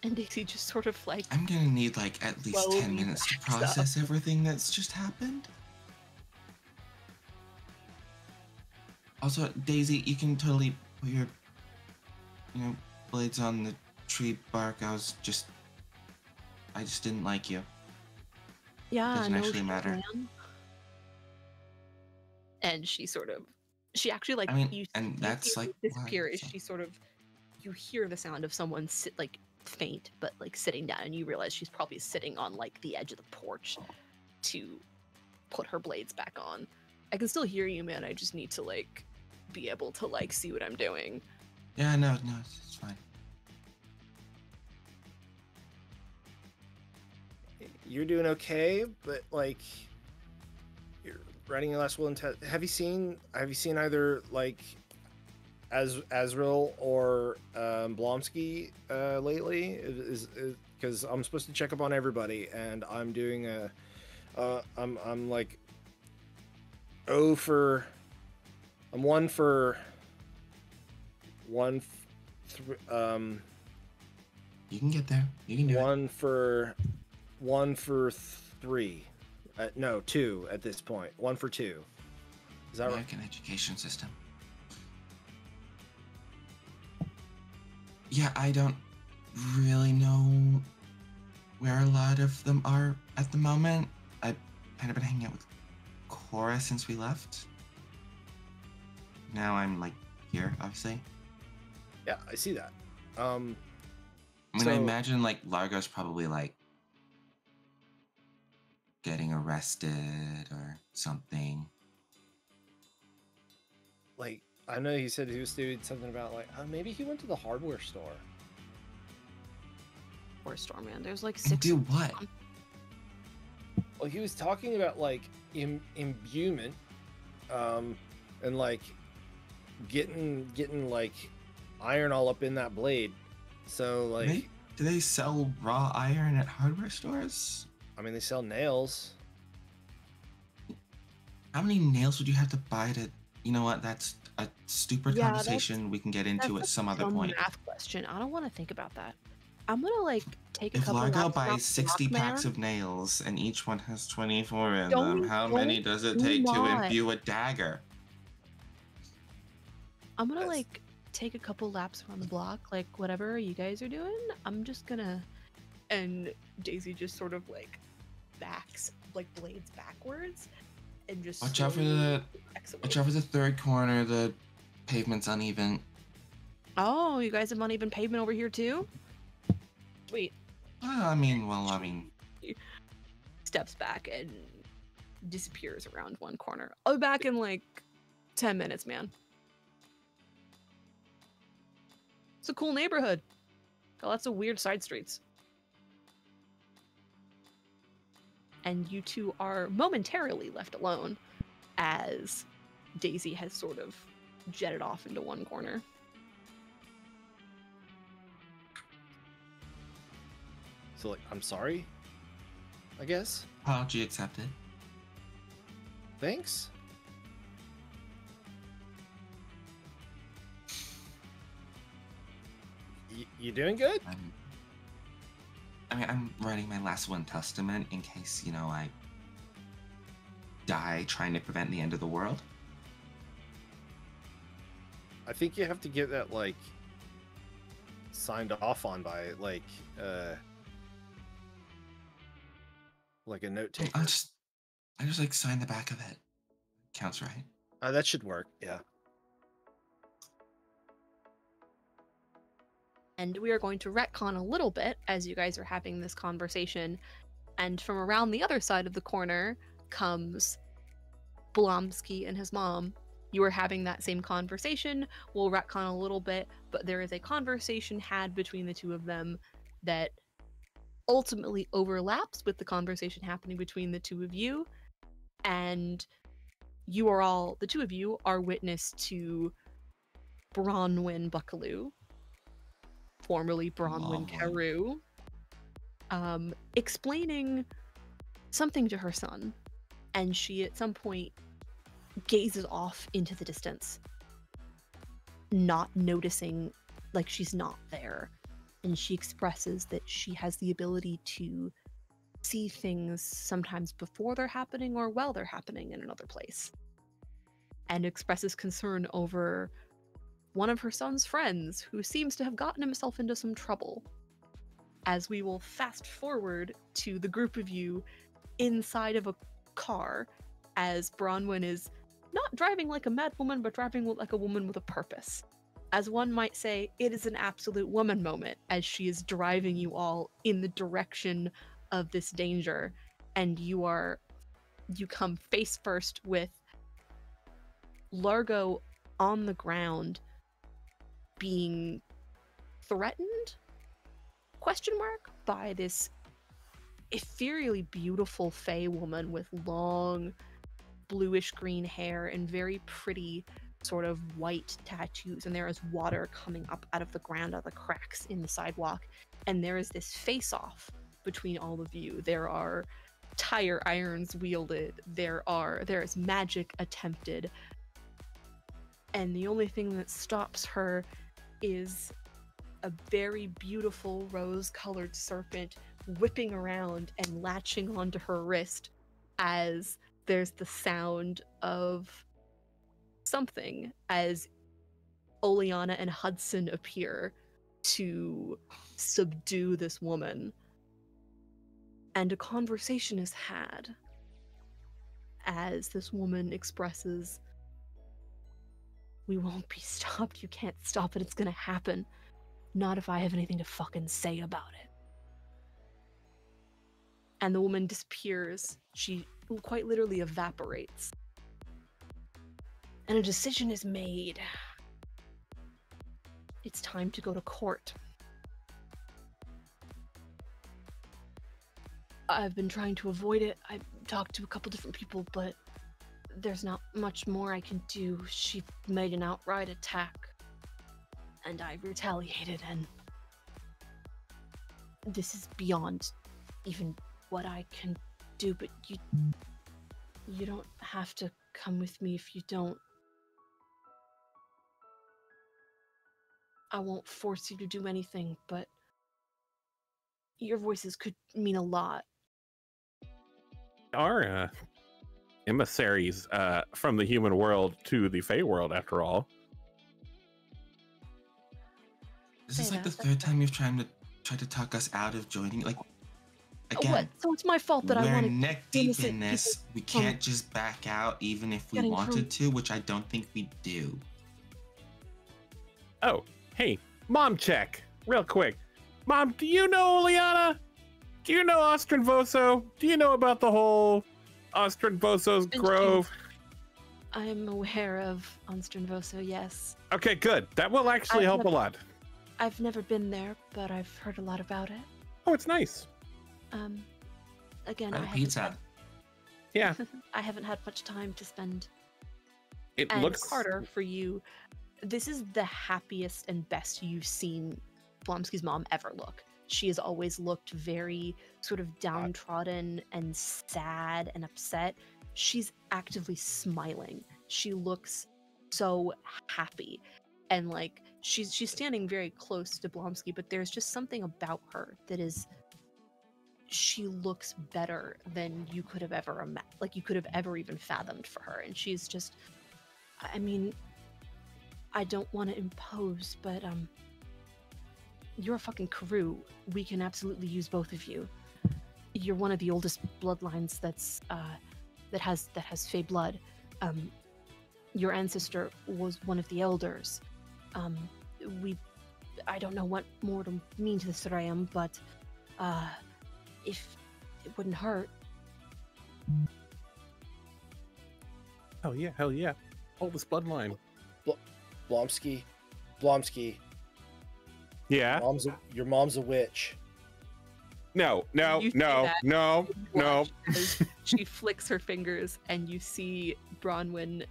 And Daisy just sort of like, I'm gonna need like at least slowly 10 minutes to backs up. process everything that's just happened. Also, Daisy, you can totally put your, blades on the tree bark. I just didn't like you. yeah, Doesn't no actually shit, matter. man. And she actually like, I mean, you and you that's see her like disappear why- as she sort of, you hear the sound of someone like faint, but like sitting down, and you realize she's probably sitting on like the edge of the porch to put her blades back on. I can still hear you, man. I just need to like be able to like see what I'm doing. Yeah, no, it's fine. You're doing okay, but like, you're writing your last will and have you seen either like Azrael or Blomsky lately? Is because I'm supposed to check up on everybody, and I'm doing I'm like I'm 1 for 1 You can get there. You can do it. 1 for 3. No, 2 at this point. 1 for 2. Is that right? American education system. Yeah, I don't really know where a lot of them are at the moment. I've kind of been hanging out with Cora since we left. Now I'm like here, obviously. Yeah, I see that. I mean, I So- imagine like Largo's probably like getting arrested or something. Like, I know he said he was doing something about like maybe he went to the hardware store. Or store, man. There's like 6. Do what? Well, he was talking about like imbuement, and like getting like iron all up in that blade. So like, Do they sell raw iron at hardware stores? I mean, they sell nails. How many nails would you have to buy to? You know what? That's a stupid Yeah, conversation we can get into at some other dumb point. math question. I don't want to think about that. I'm gonna like take a If couple Largo laps around buys the 60 block, packs man. of nails and each one has 24 in Don't- them, how many don't does it do take to not. imbue a dagger? I'm gonna That's- like take a couple laps around the block, like whatever you guys are doing. I'm just gonna, and Daisy just sort of like backs like blades backwards, and just Watch out for slowly the backs away. watch out for the third corner. The pavement's uneven. Oh, you guys have uneven pavement over here too. Sweet. I mean, Steps back and disappears around one corner. I'll be back in like 10 minutes, man. It's a cool neighborhood. Got lots of weird side streets. And you two are momentarily left alone as Daisy has sort of jetted off into one corner. So like, I'm sorry, I guess. apology accepted. Thanks. You doing good? I'm writing my last will and testament in case, I die trying to prevent the end of the world. I think you have to get that like signed off on by like a note taker. I just like sign the back of it. Counts, right? That should work. Yeah. And we are going to retcon a little bit as you guys are having this conversation. And from around the other side of the corner comes Blomsky and his mom. You are having that same conversation. We'll retcon a little bit, but there is a conversation had between the two of them that ultimately overlaps with the conversation happening between the two of you. And you are all, the two of you are witness to Bronwyn Buckaloo, formerly Bronwyn Carew, explaining something to her son, and she at some point gazes off into the distance, not noticing, like she's not there, and she expresses that she has the ability to see things sometimes before they're happening or while they're happening in another place, and expresses concern over one of her son's friends who seems to have gotten himself into some trouble. As we will fast forward to the group of you inside of a car, as Bronwyn is not driving like a madwoman, but driving like a woman with a purpose. As one might say, it is an absolute woman moment as she is driving you all in the direction of this danger, and you come face first with Largo on the ground being threatened, question mark, by this ethereally beautiful fae woman with long bluish green hair and very pretty sort of white tattoos, and there is water coming up out of the ground, out of the cracks in the sidewalk, and there is this face-off between all of you. There are tire irons wielded, there is magic attempted, and the only thing that stops her is a very beautiful rose-colored serpent whipping around and latching onto her wrist as there's the sound of something as Oleana and Hudson appear to subdue this woman. And a conversation is had as this woman expresses, "We won't be stopped. You can't stop it. It's gonna happen. Not if I have anything to fucking say about it." And the woman disappears. She quite literally evaporates. And a decision is made. It's time to go to court. I've been trying to avoid it. I've talked to a couple different people, but there's not much more I can do. She made an outright attack, and I retaliated, and this is beyond even what I can do, but you don't have to come with me if you don't. I won't force you to do anything, but your voices could mean a lot. Our emissaries from the human world to the Fey world, after all. Is this Say like the that, third time you've tried to talk us out of joining? Like, again, What? So it's my fault that I we're want to neck deep innocent in this. people We can't just back out, even if we getting wanted to, which I don't think we do. Oh, hey, mom check, real quick. Mom, do you know Oleana? Do you know Ostranvoso? Do you know about the whole Ostranvoso's Grove? I'm aware of Onsternvoso, yes. Okay, good. That will actually help a lot. I've never been there, but I've heard a lot about it. Oh, it's nice. Again, Right, I haven't pizza. Yeah, I haven't had much time to spend. it And looks. Carter, for you, this is the happiest and best you've seen Blomsky's mom ever look. She has always looked very sort of downtrodden and sad and upset. She's actively smiling. She looks so happy. And like she's standing very close to Blomsky, but there's just something about her that is, she looks better than you could have ever you could have ever even fathomed for her. And she's just, I mean, I don't want to impose, but you're a fucking crew. We can absolutely use both of you. You're one of the oldest bloodlines that has Fey blood. Your ancestor was one of the elders. I don't know what more to mean to the Sorayam, but if it wouldn't hurt. Hell yeah. Oldest bloodline. Blomsky. Yeah. Your mom's a witch. No. You say that, watch as she flicks her fingers, and you see Bronwyn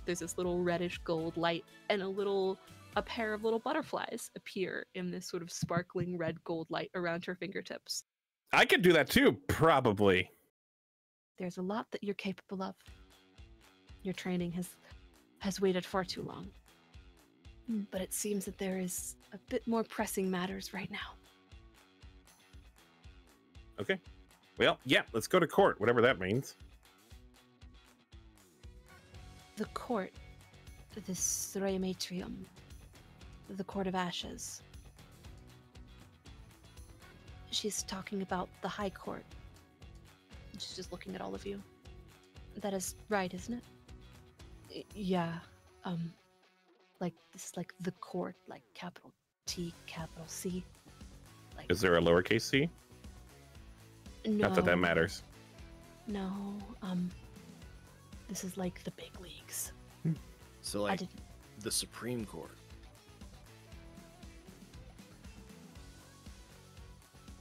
there's this little reddish gold light, and a pair of little butterflies appear in this sort of sparkling red gold light around her fingertips. I could do that too, probably. There's a lot that you're capable of. Your training has waited far too long. But it seems that there is a bit more pressing matters right now. Okay. Well, yeah, let's go to court, whatever that means. The court, the Srematrium, the Court of Ashes. She's talking about the High Court. She's just looking at all of you. That is right, isn't it? Yeah. Like the court, like capital T, capital C. Like, is there a lowercase c? No. Not that matters. No. This is like the big leagues. So like the Supreme Court.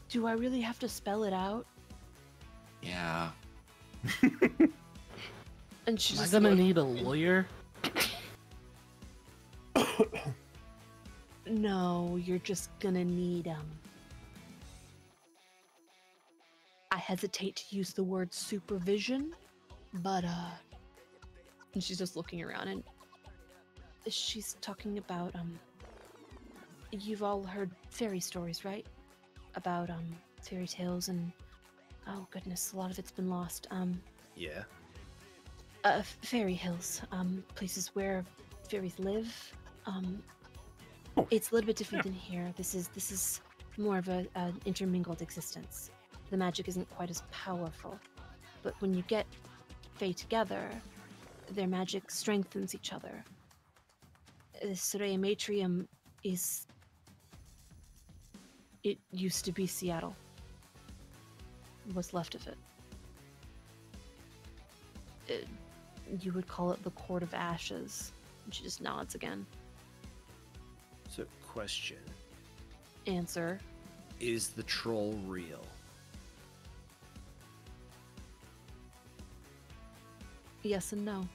Do I really have to spell it out? Yeah. And she's Am I just gonna like, need a lawyer? No, you're just gonna need I hesitate to use the word supervision, but and she's just looking around, and she's talking about you've all heard fairy stories, right? About fairy tales, and oh goodness, a lot of it's been lost. Yeah. Fairy hills, places where fairies live. It's a little bit different than here. This is more of an intermingled existence. The magic isn't quite as powerful, but when you get Fae together, their magic strengthens each other. The Srematrium it used to be Seattle. What's left of it. You would call it the Court of Ashes. And she just nods again. So, question. Answer. Is the troll real? Yes and no.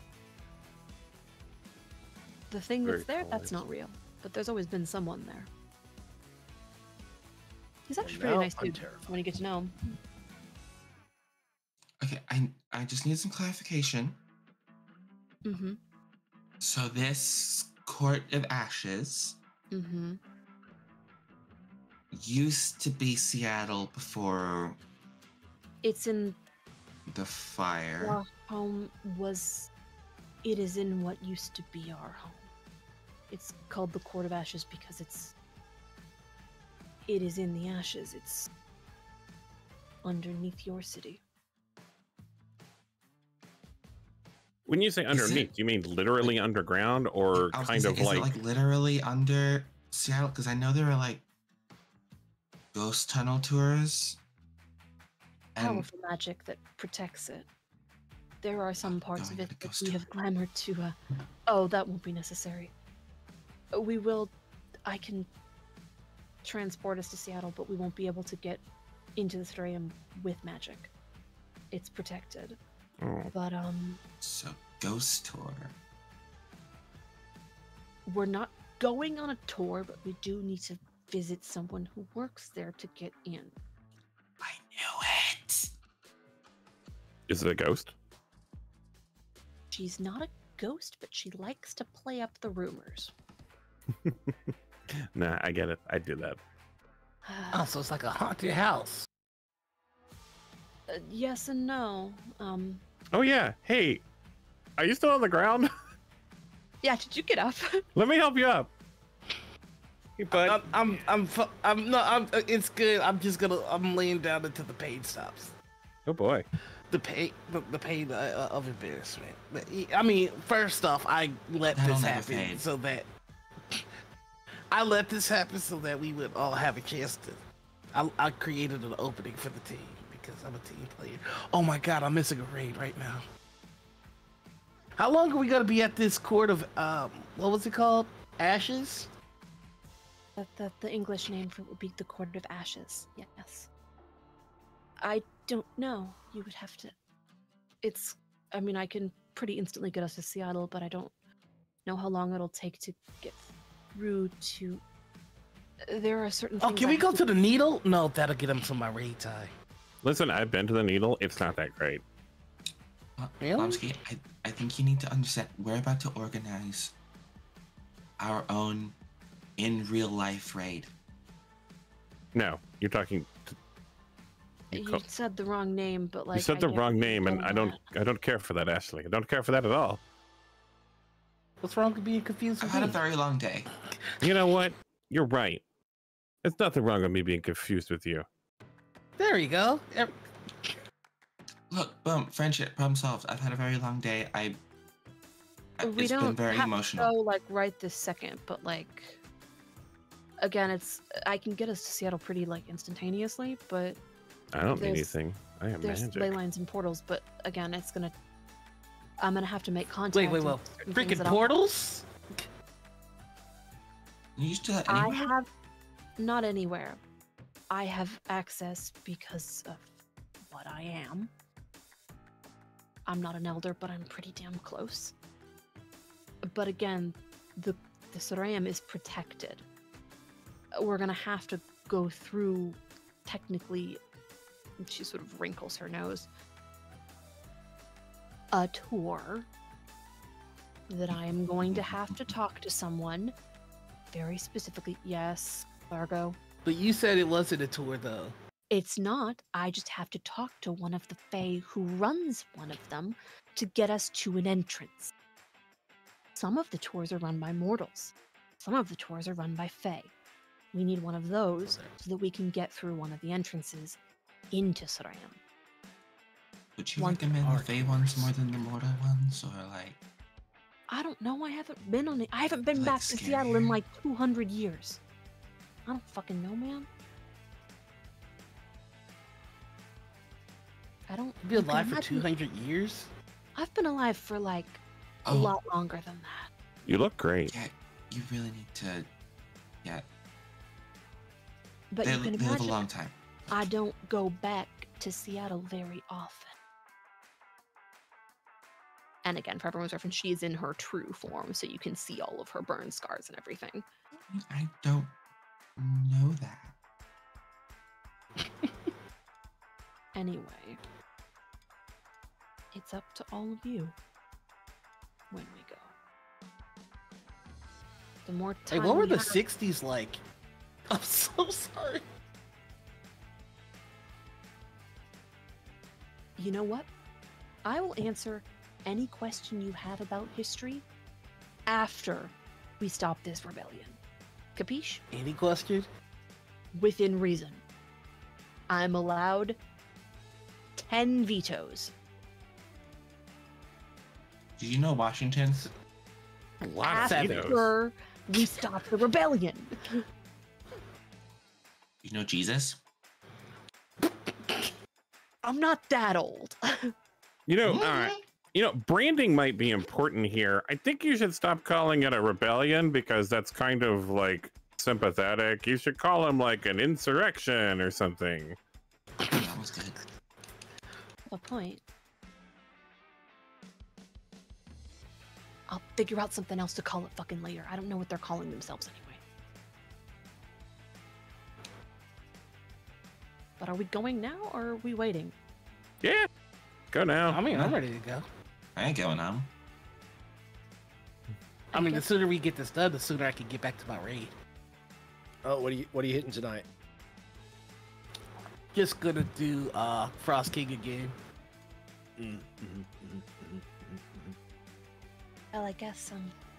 The thing Very that's there, cool that's not answer. real. But there's always been someone there. He's actually And pretty now nice I'm dude terrified. when you get to know him. Okay, I just need some clarification. Mm-hmm. So this Court of Ashes Mm-hmm. used to be Seattle before It's in the fire. our home it is in what used to be our home. It's called the Court of Ashes because it is in the ashes. It's underneath your city. When you say underneath, do you mean literally underground, or I was kind gonna of say, is like... it like literally under Seattle? Because I know there are like ghost tunnel tours. And Powerful magic that protects it. There are some parts of going it to that ghost we tour. have clamored to. That won't be necessary. I can transport us to Seattle, but we won't be able to get into the Therium with magic. It's protected. Oh. But So ghost tour. we're not going on a tour, but we do need to visit someone who works there to get in. I knew it. Is it a ghost? She's not a ghost, but she likes to play up the rumors. Nah, I get it. I do that. Oh, so it's like a haunted house. Yes and no. Oh yeah. Hey, are you still on the ground? Yeah, did you get up? Let me help you up. But it's good. I'm laying down until the pain stops. Oh boy. The pain of embarrassment. I mean, first off, I let That'll this never happen fade. so that we would all have a chance to. I created an opening for the team because I'm a team player. Oh my god, I'm missing a raid right now. How long are we gonna be at this court of what was it called? Ashes? The English name for it would be the Court of Ashes. Yes. I don't know. You would have to. I mean, I can pretty instantly get us to Seattle, but I don't know how long it'll take to get through to. There are certain. Oh, things can we I go have to the Needle? No, that'll get him to my raid tie. Listen, I've been to the Needle. It's not that great. Really? Lomsky, I think you need to understand. We're about to organize our own in real life raid. No, you're talking. You said the wrong name, but like You said I the get wrong where name, you're and I going don't. at. I don't care for that, Ashley. I don't care for that at all. What's wrong with being confused I've with had a me? very long day. You know what? You're right. There's nothing wrong with me being confused with you. There you go. Look, boom, friendship, problem solved. I've had a very long day. We It's don't been very have emotional. to go like right this second, but like again, I can get us to Seattle pretty like instantaneously, but I don't need There's- anything. I am there's magic. ley lines and portals. But again, I'm gonna have to make contact. Wait, and well, certain things freaking that I'll- portals? You used to that I anywhere? have not anywhere. I have access because of what I am. I'm not an elder, but I'm pretty damn close. But again, the Sorayam is protected. We're gonna have to go through, technically, and she sort of wrinkles her nose, a tour that I am going to have to talk to someone very specifically. Yes, Largo. But you said it wasn't a tour, though. It's not. I just have to talk to one of the Fae who runs one of them to get us to an entrance. Some of the tours are run by mortals. Some of the tours are run by Fae. We need one of those so that we can get through one of the entrances into Sorayam. Would you one recommend part. the Fey ones more than the mortal ones, or like? I don't know. I haven't been on it. I haven't been Like back to Seattle in scarier? like 200 years. I don't fucking know, man. I don't. You've been you can alive for imagine- 200 years? I've been alive for like a Oh, lot longer than that. You look great. yeah. You really need to. Yeah, But they, you can they live a imagine long time. I don't go back to Seattle very often. And again, for everyone's reference, she is in her true form, so you can see all of her burn scars and everything. I don't know that. Anyway, it's up to all of you when we go. The more Hey, time what were we the have- 60s like? I'm so sorry. You know what? I will answer any question you have about history after we stop this rebellion. Capiche? Any question? Within reason. I'm allowed 10 vetoes. Did you know Washington? A lot of vetoes. After we stop the rebellion. You know Jesus? I'm not that old. You know, all right. You know, branding might be important here. I think you should stop calling it a rebellion because that's kind of like sympathetic. You should call him like an insurrection or something. That was good. What point? I'll figure out something else to call it fucking later. I don't know what they're calling themselves anyway. But are we going now or are we waiting? Yeah, go now. I mean, I'm ready to go. I ain't going home. I mean, the guess- sooner we get this done, the sooner I can get back to my raid. Oh, what are you hitting tonight? Just gonna do Frost King again. Well, I guess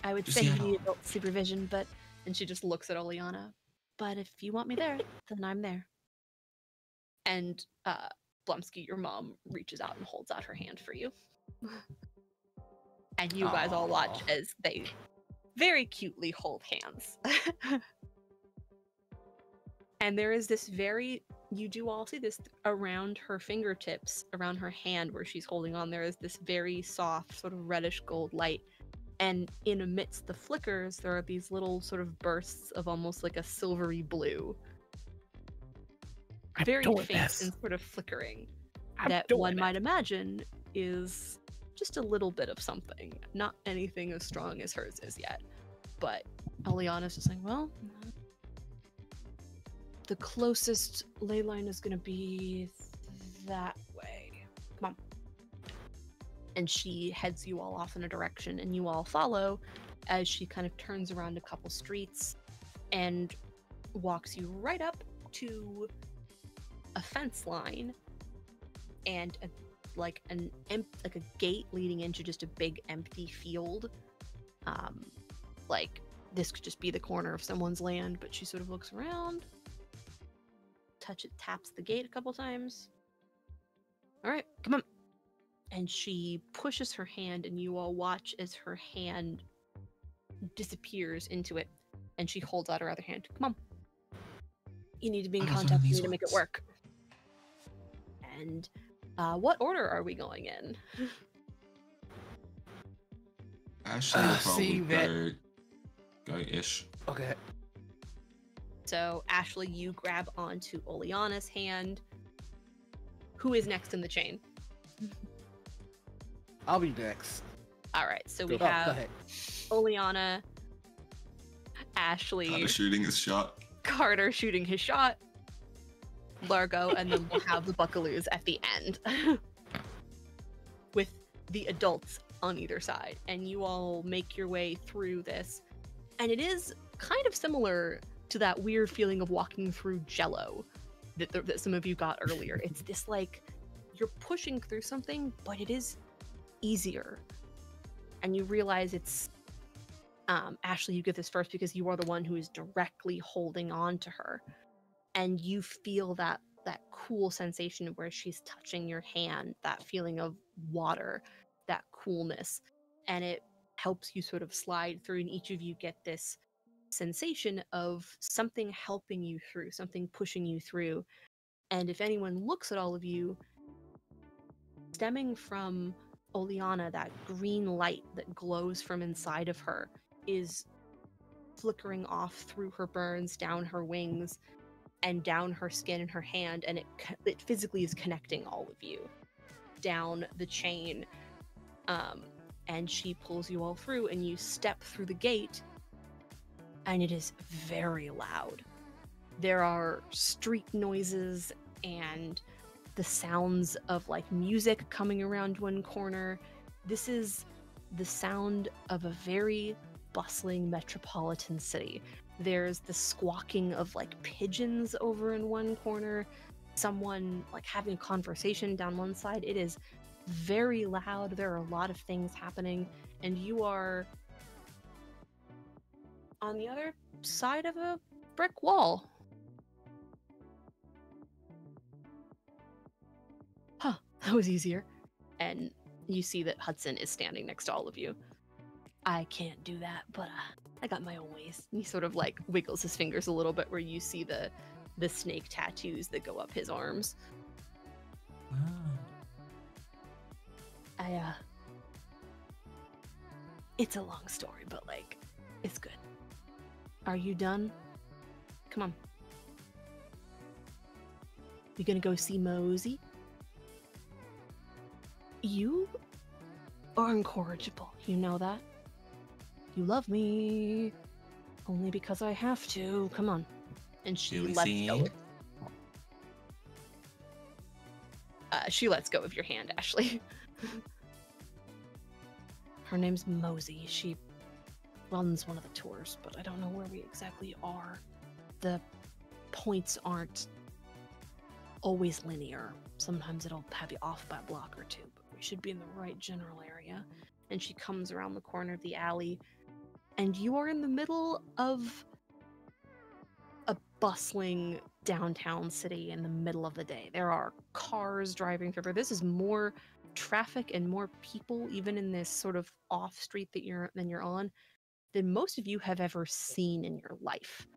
I would Just say you Seattle. need adult supervision, but And she just looks at Oleana. But if you want me there, then I'm there. And Blumsky, your mom, reaches out and holds out her hand for you. And you guys all watch as they very cutely hold hands. And there is this you do all see this around her fingertips, around her hand where she's holding on. There is this very soft, sort of reddish gold light. And in amidst the flickers, there are these little sort of bursts of almost like a silvery blue. Very faint and sort of flickering. That one might imagine is just a little bit of something. Not anything as strong as hers is yet. But Oleana's just like, well, the closest ley line is going to be that way. Come on. And she heads you all off in a direction, and you all follow as she kind of turns around a couple streets and walks you right up to a fence line and a gate leading into just a big empty field. Like this could just be the corner of someone's land, but she sort of looks around, taps the gate a couple times. All right, come on. And she pushes her hand, and you all watch as her hand disappears into it, and she holds out her other hand. Come on. You need to be in contact with me to make it work. And what order are we going in? Ashley will probably go-ish. Okay. So, Ashley, you grab onto Oleana's hand. Who is next in the chain? I'll be next. All right, so we have Oleana, Ashley, Carter shooting his shot, Largo, and then we'll have the Buckaloos at the end with the adults on either side. And you all make your way through this. And it is kind of similar to that weird feeling of walking through Jell-O that some of you got earlier. It's this like, you're pushing through something, but it is easier. And you realize it's Ashley, you get this first because you are the one who is directly holding on to her, and you feel that cool sensation where she's touching your hand, that feeling of water, that coolness, and it helps you sort of slide through, and each of you get this sensation of something helping you through, something pushing you through. And if anyone looks at all of you, stemming from Oleana, that green light that glows from inside of her is flickering off through her burns, down her wings, and down her skin and her hand, and it physically is connecting all of you down the chain. And she pulls you all through, and you step through the gate, and it is very loud. There are street noises and the sounds of like music coming around one corner. This is the sound of a very bustling metropolitan city. There's the squawking of like pigeons over in one corner, someone like having a conversation down one side. It is very loud. There are a lot of things happening, and you are on the other side of a brick wall. Huh, that was easier. And you see that Hudson is standing next to all of you. I can't do that, but I got my own ways. And he sort of like wiggles his fingers a little bit where you see the snake tattoos that go up his arms. It's a long story, but like, it's good. Are you done? Come on. You gonna go see Mosey? You are incorrigible, you know that? You love me only because I have to. Come on. And she lets go. She lets go of your hand, Ashley. Her name's Mosey. She runs one of the tours, but I don't know where we exactly are. The points aren't always linear. Sometimes it'll have you off by a block or two, but we should be in the right general area. And she comes around the corner of the alley, and you are in the middle of bustling downtown city in the middle of the day. There are cars driving through. This is more traffic and more people, even in this sort of off street that you're on, than most of you have ever seen in your life.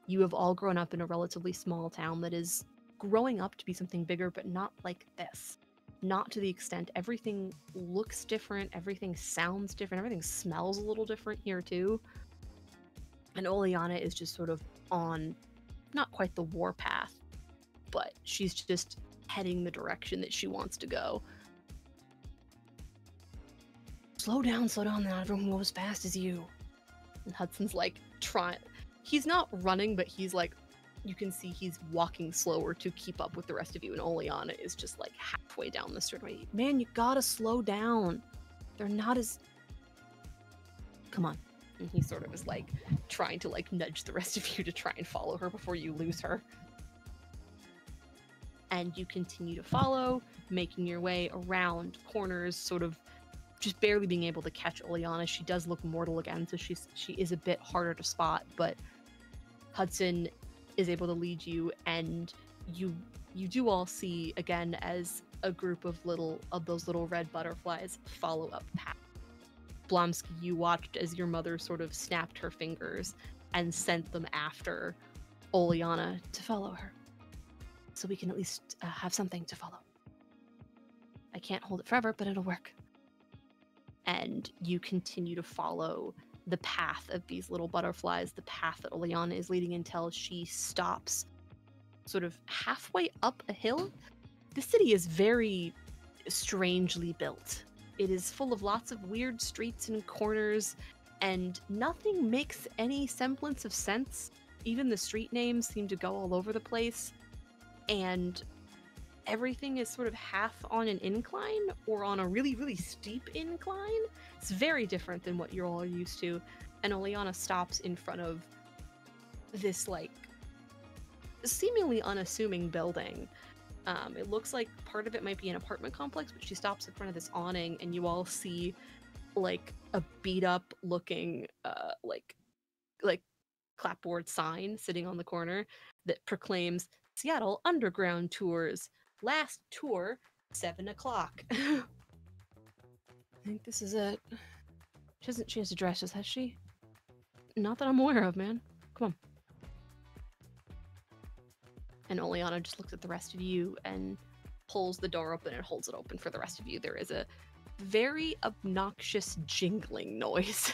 You have all grown up in a relatively small town that is growing up to be something bigger, but not like this. Not to the extent. Everything looks different, everything sounds different, everything smells a little different here too. And Oleana is just sort of on, not quite the warpath, but she's just heading the direction that she wants to go. Slow down, not everyone go as fast as you. And Hudson's like trying. He's not running, but he's like, you can see he's walking slower to keep up with the rest of you. And Oleana is just like halfway down the street. Man, you gotta slow down. They're not as. Come on. And he sort of is like trying to like nudge the rest of you to try and follow her before you lose her. And you continue to follow, making your way around corners, sort of just barely being able to catch Oleana. She does look mortal again, so she is a bit harder to spot, but Hudson is able to lead you, and you do all see again as a group of those little red butterflies follow up path. Blomsky, you watched as your mother sort of snapped her fingers and sent them after Oleana to follow her, so we can at least have something to follow. I can't hold it forever, but it'll work. And you continue to follow the path of these little butterflies, the path that Oleana is leading until she stops sort of halfway up a hill. The city is very strangely built. It is full of lots of weird streets and corners, and nothing makes any semblance of sense. Even the street names seem to go all over the place, and everything is sort of half on an incline or on a really, really steep incline. It's very different than what you're all used to. And Oleana stops in front of this, like, seemingly unassuming building. It looks like part of it might be an apartment complex, but she stops in front of this awning, and you all see, like, a beat-up looking, like clapboard sign sitting on the corner that proclaims Seattle Underground Tours. Last tour, 7 o'clock. I think this is it. She hasn't changed addresses, has she? Not that I'm aware of, man. Come on. And Oleana just looks at the rest of you and pulls the door open and holds it open for the rest of you. There is a very obnoxious jingling noise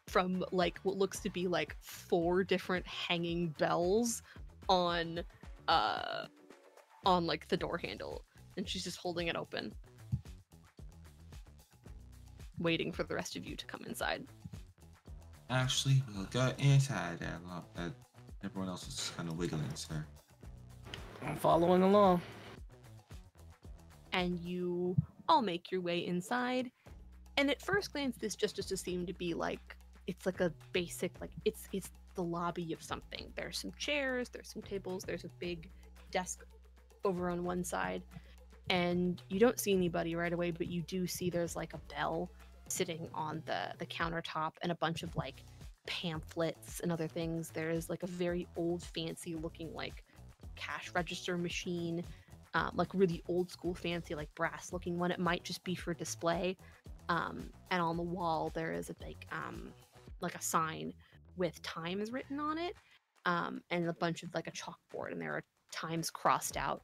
from like what looks to be like 4 different hanging bells on like the door handle, and she's just holding it open, waiting for the rest of you to come inside. Actually, we'll go inside there. Everyone else is just kind of wiggling, sir. I'm following along. And you all make your way inside, and at first glance this just to seem to be like it's like a basic, like it's the lobby of something. There's some chairs, there's some tables, there's a big desk over on one side, and you don't see anybody right away, but you do see there's like a bell sitting on the countertop and a bunch of like pamphlets and other things. There's like a very old fancy looking like cash register machine, like really old school fancy like brass looking one. It might just be for display, and on the wall there is a big like a sign with times written on it, and a bunch of like a chalkboard, and there are times crossed out,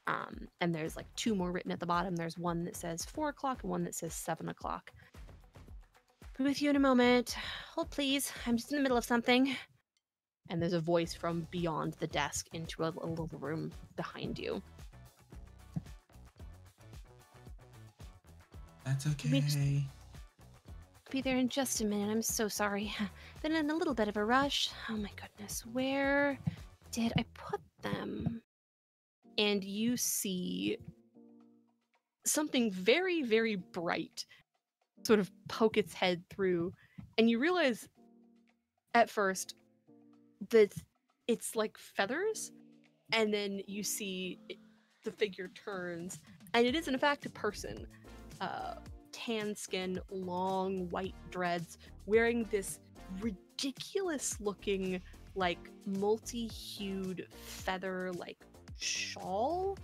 and there's like 2 more written at the bottom. There's one that says 4 o'clock and one that says 7 o'clock. Be with you in a moment. Hold please, I'm just in the middle of something. And there's a voice from beyond the desk into a little room behind you. That's okay. Be there in just a minute. I'm so sorry. Been in a little bit of a rush. Oh my goodness, where did I put them? And you see something very, very bright sort of poke its head through, and you realize at first that it's like feathers, and then you see the figure turns, and it is in fact a person. Tan skin, long white dreads, wearing this ridiculous looking like multi-hued feather like shawl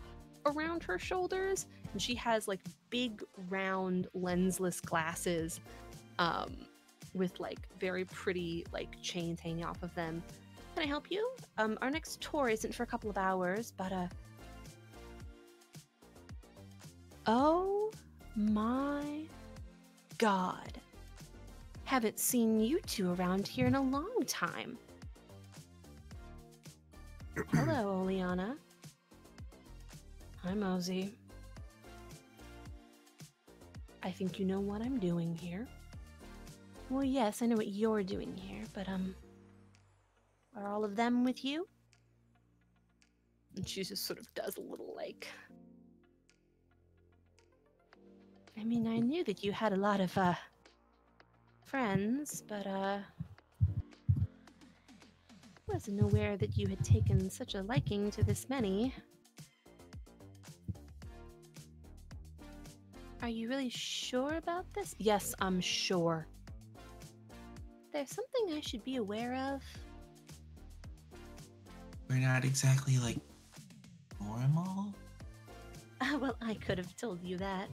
around her shoulders, and she has like big round lensless glasses with like very pretty like chains hanging off of them. Can I help you? Our next tour isn't for a couple of hours, but oh my god. Haven't seen you two around here in a long time. Hello, Oleana. Hi, Mosey. I think you know what I'm doing here. Well, yes, I know what you're doing here, but, are all of them with you? And she just sort of does a little, like... I mean, I knew that you had a lot of, friends, but, wasn't aware that you had taken such a liking to this many. Are you really sure about this? Yes, I'm sure. There's something I should be aware of. We're not exactly like normal. Well, I could have told you that.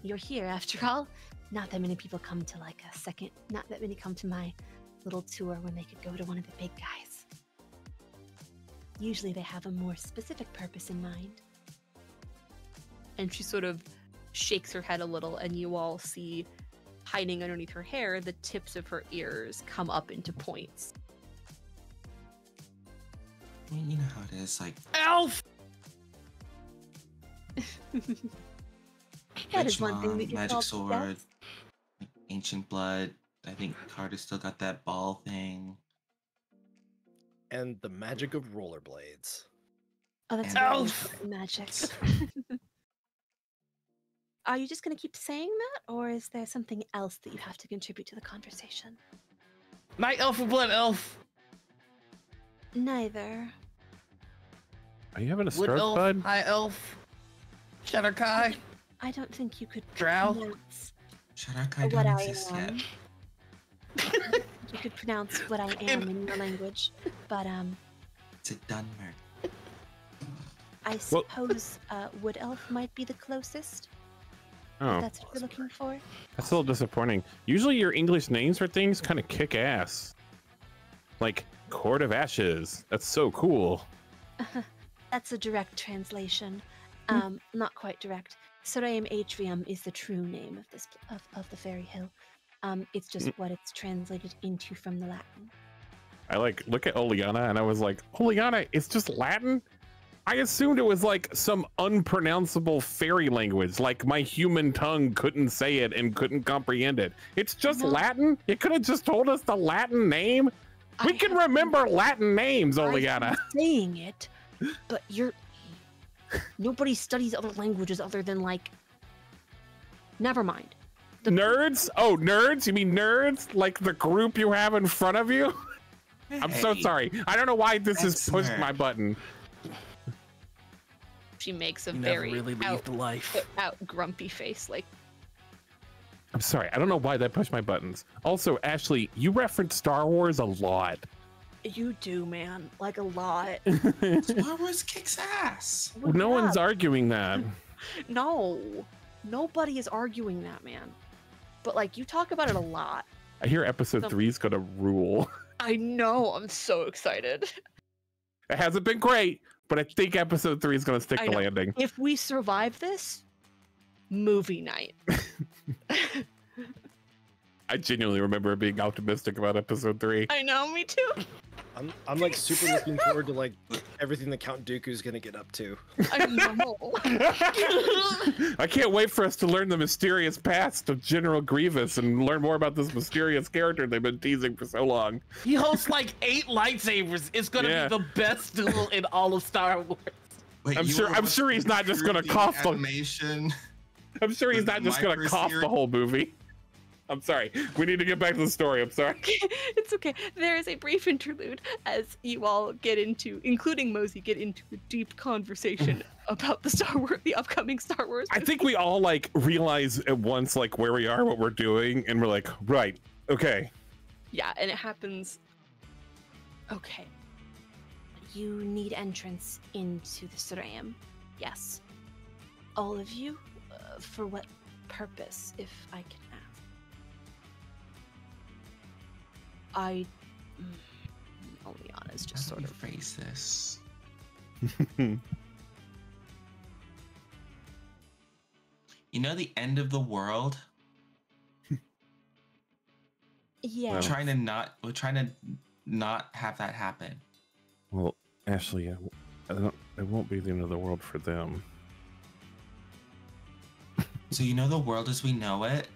You're here after all. Not that many people come to like a second, not that many come to my little tour when they could go to one of the big guys. Usually they have a more specific purpose in mind. And she sort of shakes her head a little, and you all see hiding underneath her hair, the tips of her ears come up into points. I mean, you know how it is, like Elf! That is one thing that you magic call sword, possessed. like, ancient blood. I think Carter's still got that ball thing. And the magic of rollerblades. Oh, that's And- very Elf! important magic. Are you just going to keep saying that, or is there something else that you have to contribute to the conversation? Night elf or blood elf? Neither. Are you having a Wood stroke, elf? bud? High elf? Shadow Kai? I don't think you could Drow? pronounce Shadowkai what don't I exist yet. am. You could pronounce what I am in your language, but It's a Dunmer. I suppose Wood Elf might be the closest. Oh, If that's what you're looking for. that's a little disappointing. Usually your English names for things kind of kick ass. Like Court of Ashes. That's so cool. That's a direct translation. Not quite direct. Sorayam Atrium is the true name of this of the Fairy Hill. It's just what it's translated into from the Latin. I like look at Oleana and I was like, Oleana, it's just Latin? I assumed it was like some unpronounceable fairy language, like my human tongue couldn't say it and couldn't comprehend it. It's just No. Latin? You could have just told us the Latin name? We I can have remember Latin names, I've Oleana. been saying it, but nobody studies other languages other than like. Never mind. Nerds? Oh, nerds? You mean nerds? Like the group you have in front of you? I'm so Hey, sorry. I don't know why this has that's pushed nerd. my button. She makes a You never very really leave the life. out grumpy face, like. I'm sorry. I don't know why that pushed my buttons. Also, Ashley, you reference Star Wars a lot. You do, man. Like a lot. Star Wars kicks ass. No one's arguing that. No. Nobody is arguing that, man. But like, you talk about it a lot. I hear episode So- 3 is gonna rule. I know. I'm so excited. It hasn't been great, but I think episode 3 is gonna stick I the know. landing. If we survive this, movie night. I genuinely remember being optimistic about episode 3. I know, me too. I'm like super looking forward to like everything that Count Dooku's gonna get up to. I know. I can't wait for us to learn the mysterious past of General Grievous and learn more about this mysterious character they've been teasing for so long. He hosts like 8 lightsabers. It's gonna Yeah. be the best duel in all of Star Wars. Wait, I'm you sure- wanna I'm watch sure he's the not just gonna creepy cough the- animation. I'm sure he's With not just gonna micro cough the series? whole movie. I'm sorry. We need to get back to the story. I'm sorry. It's okay. There is a brief interlude as you all get into, including Mosey, get into a deep conversation about the Star Wars, the upcoming Star Wars. I think we all like realize at once like where we are, what we're doing, and we're like, right, okay. Yeah, and it happens. Okay, You need entrance into the Suram. Yes. All of you? For what purpose, if I can ask? Oleana's just How sort do of... we phrase this? You know the end of the world? Yeah. Well- We're trying to not have that happen. Well, Ashley, it won't be the end of the world for them. So you know the world as we know it?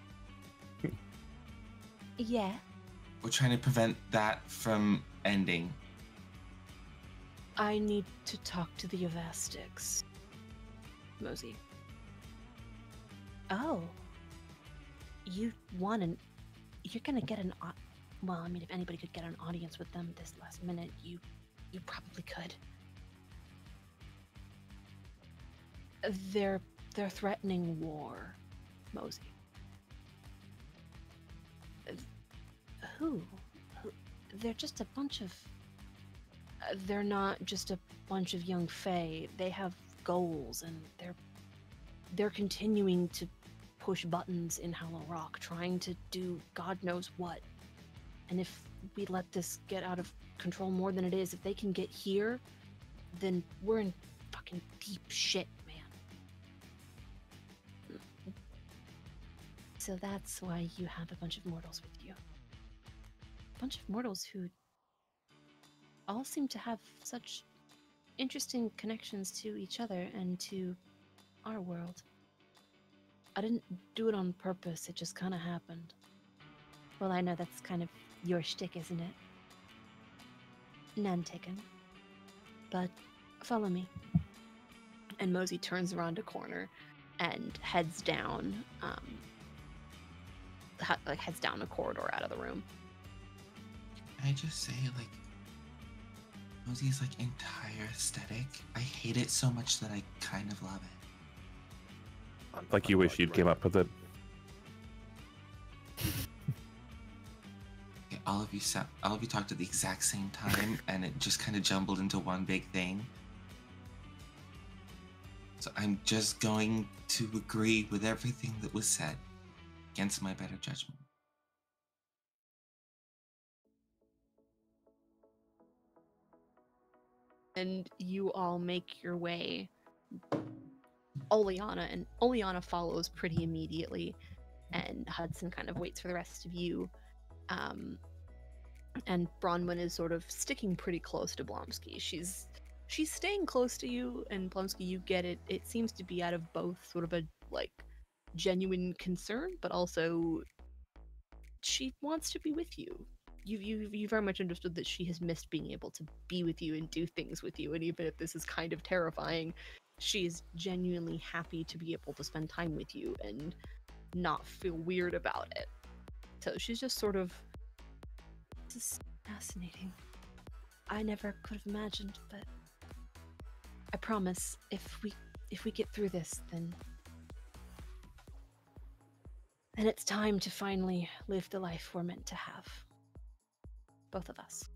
Yeah. We're trying to prevent that from ending. I need to talk to the Avastics. Mosey. Oh. You're gonna get well, I mean, if anybody could get an audience with them this last minute, you probably could. They're threatening war, Mosey. Who? They're just a bunch of... They're not just a bunch of young fae. They have goals, and they're continuing to push buttons in Hallow Rock, trying to do God knows what. And if we let this get out of control more than it is, if they can get here, then we're in fucking deep shit, man. So that's why you have a bunch of mortals with you. A bunch of mortals who all seem to have such interesting connections to each other and to our world. I didn't do it on purpose, it just kind of happened. Well, I know that's kind of your shtick, isn't it? None taken. But follow me. And Mosey turns around a corner and heads down, heads down a corridor out of the room. Can I just say, like, Mosey's like entire aesthetic, I hate it so much that I kind of love it. Like you wish you'd came up with it. Okay, all of you talked at the exact same time, and it just kind of jumbled into one big thing. So I'm just going to agree with everything that was said, against my better judgment. And you all make your way. Oleana follows pretty immediately, and Hudson kind of waits for the rest of you. And Bronwyn is sort of sticking pretty close to Blomsky. She's staying close to you, and Blomsky, you get it. It seems to be out of both sort of a like genuine concern, but also she wants to be with you. You very much understood that she has missed being able to be with you and do things with you, and even if this is kind of terrifying, she is genuinely happy to be able to spend time with you and not feel weird about it. So she's just sort of... This is fascinating. I never could have imagined, but I promise, if we get through this, then it's time to finally live the life we're meant to have. Both of us.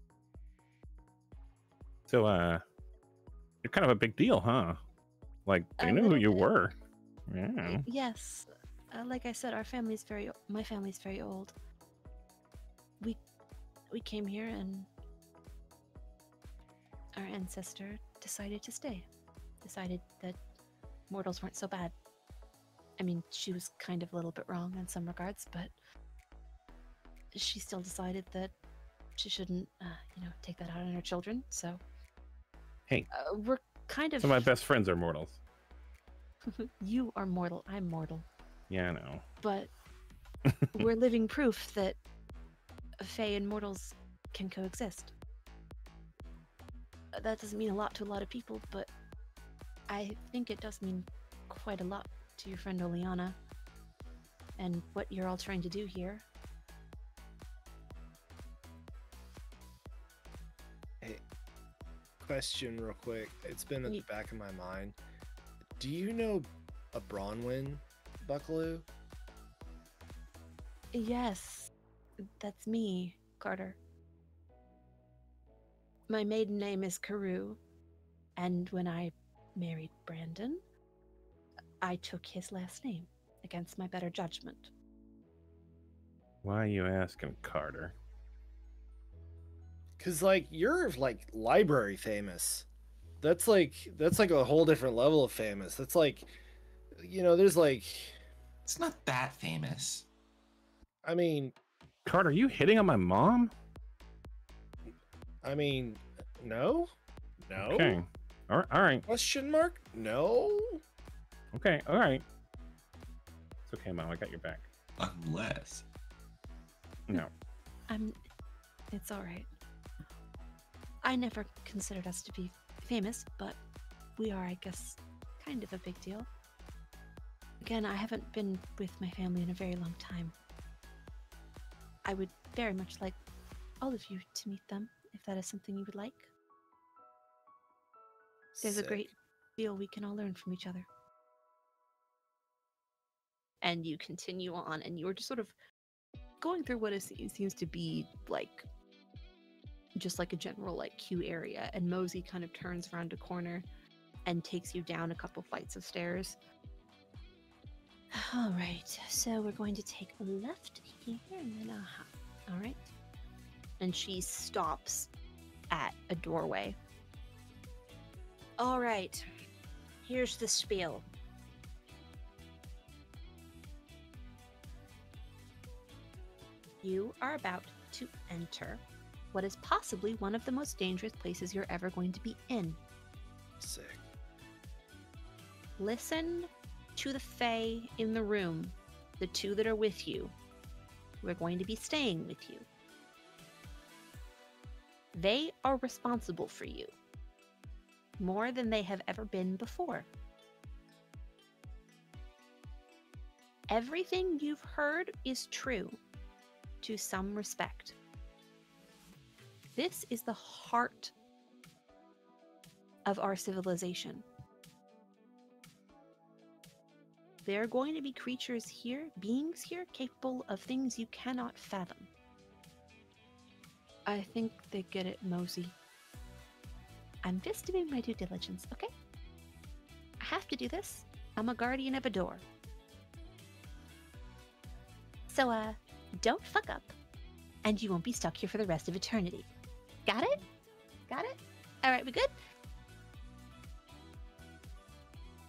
So, you're kind of a big deal, huh? Like, they A knew who little you bit. were. Yeah. Yes. Like I said, my family's very old. We came here, and our ancestor decided to stay. Decided that mortals weren't so bad. I mean, she was kind of a little bit wrong in some regards, but she still decided that she shouldn't, take that out on her children. So, Hey, we're kind of... some of my best friends are mortals. You are mortal. I'm mortal. Yeah, I know. But we're living proof that Fae and mortals can coexist. That doesn't mean a lot to a lot of people, but I think it does mean quite a lot to your friend Oleana and what you're all trying to do here. Hey, question real quick. It's been at the back of my mind. Do you know a Bronwyn, Buckaloo? Yes, that's me, Carter. My maiden name is Carew, and when I married Brandon, I took his last name against my better judgment. Why are you asking, Carter? Cause like you're like library famous. That's like a whole different level of famous. That's like, there's like, It's not that famous. I mean, Carter, are you hitting on my mom? no, no. Okay. All right. Question mark? No. Okay. All right. It's okay, Mom. I got your back. Unless. No. It's all right. I never considered us to be famous, but we are, I guess, kind of a big deal. Again, I haven't been with my family in a very long time. I would very much like all of you to meet them, if that is something you would like. There's a Sick. great deal we can all learn from each other. And you continue on, and you're just sort of going through what seems to be like just like a general like queue area, and Mosey kind of turns around a corner and takes you down a couple flights of stairs. All right, so we're going to take a left here and then all right. And she stops at a doorway. All right, here's the spiel. You are about to enter what is possibly one of the most dangerous places you're ever going to be in. Sick. Listen to the Fae in the room, the two that are with you. We're going to be staying with you. They are responsible for you, more than they have ever been before. Everything you've heard is true, to some respect. This is the heart of our civilization. There are going to be creatures here, beings here, capable of things you cannot fathom. I think they get it, Mosey. I'm just doing my due diligence, okay? I have to do this. I'm a guardian of a door. So, don't fuck up, and you won't be stuck here for the rest of eternity. Got it? Got it? All right, we good?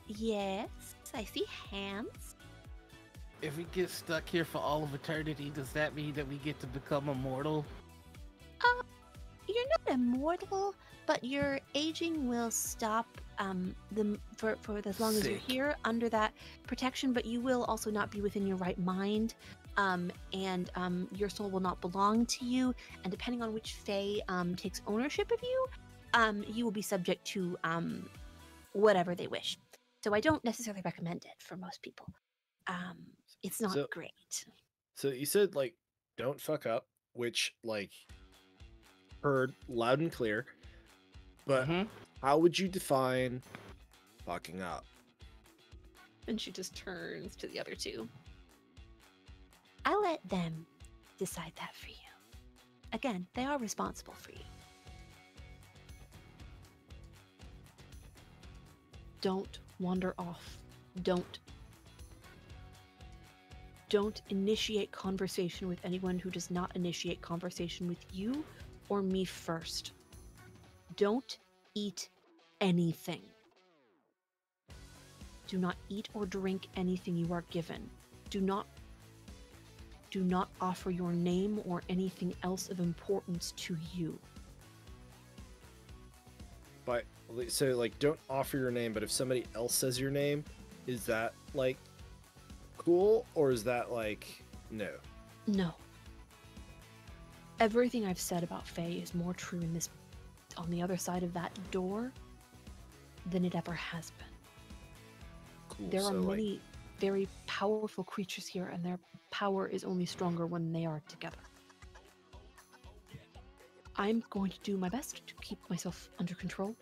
Yes, I see hands. If we get stuck here for all of eternity, does that mean that we get to become immortal? You're not immortal, but your aging will stop for as long as you're Sick. here under that protection, but you will also not be within your right mind. And your soul will not belong to you, and depending on which Fae takes ownership of you, you will be subject to whatever they wish. So I don't necessarily recommend it for most people. It's not great. So you said like don't fuck up, which like heard loud and clear. But how would you define fucking up? And she just turns to the other two. I'll let them decide that for you. Again, they are responsible for you. Don't wander off. Don't initiate conversation with anyone who does not initiate conversation with you or me first. Don't eat anything. Do not eat or drink anything you are given. Do not offer your name or anything else of importance to you. But so like don't offer your name, but if somebody else says your name, is that like cool, or is that like no? No. Everything I've said about Faye is more true on the other side of that door than it ever has been. Cool. There are so, many very powerful creatures here, and their power is only stronger when they are together. I'm going to do my best to keep myself under control.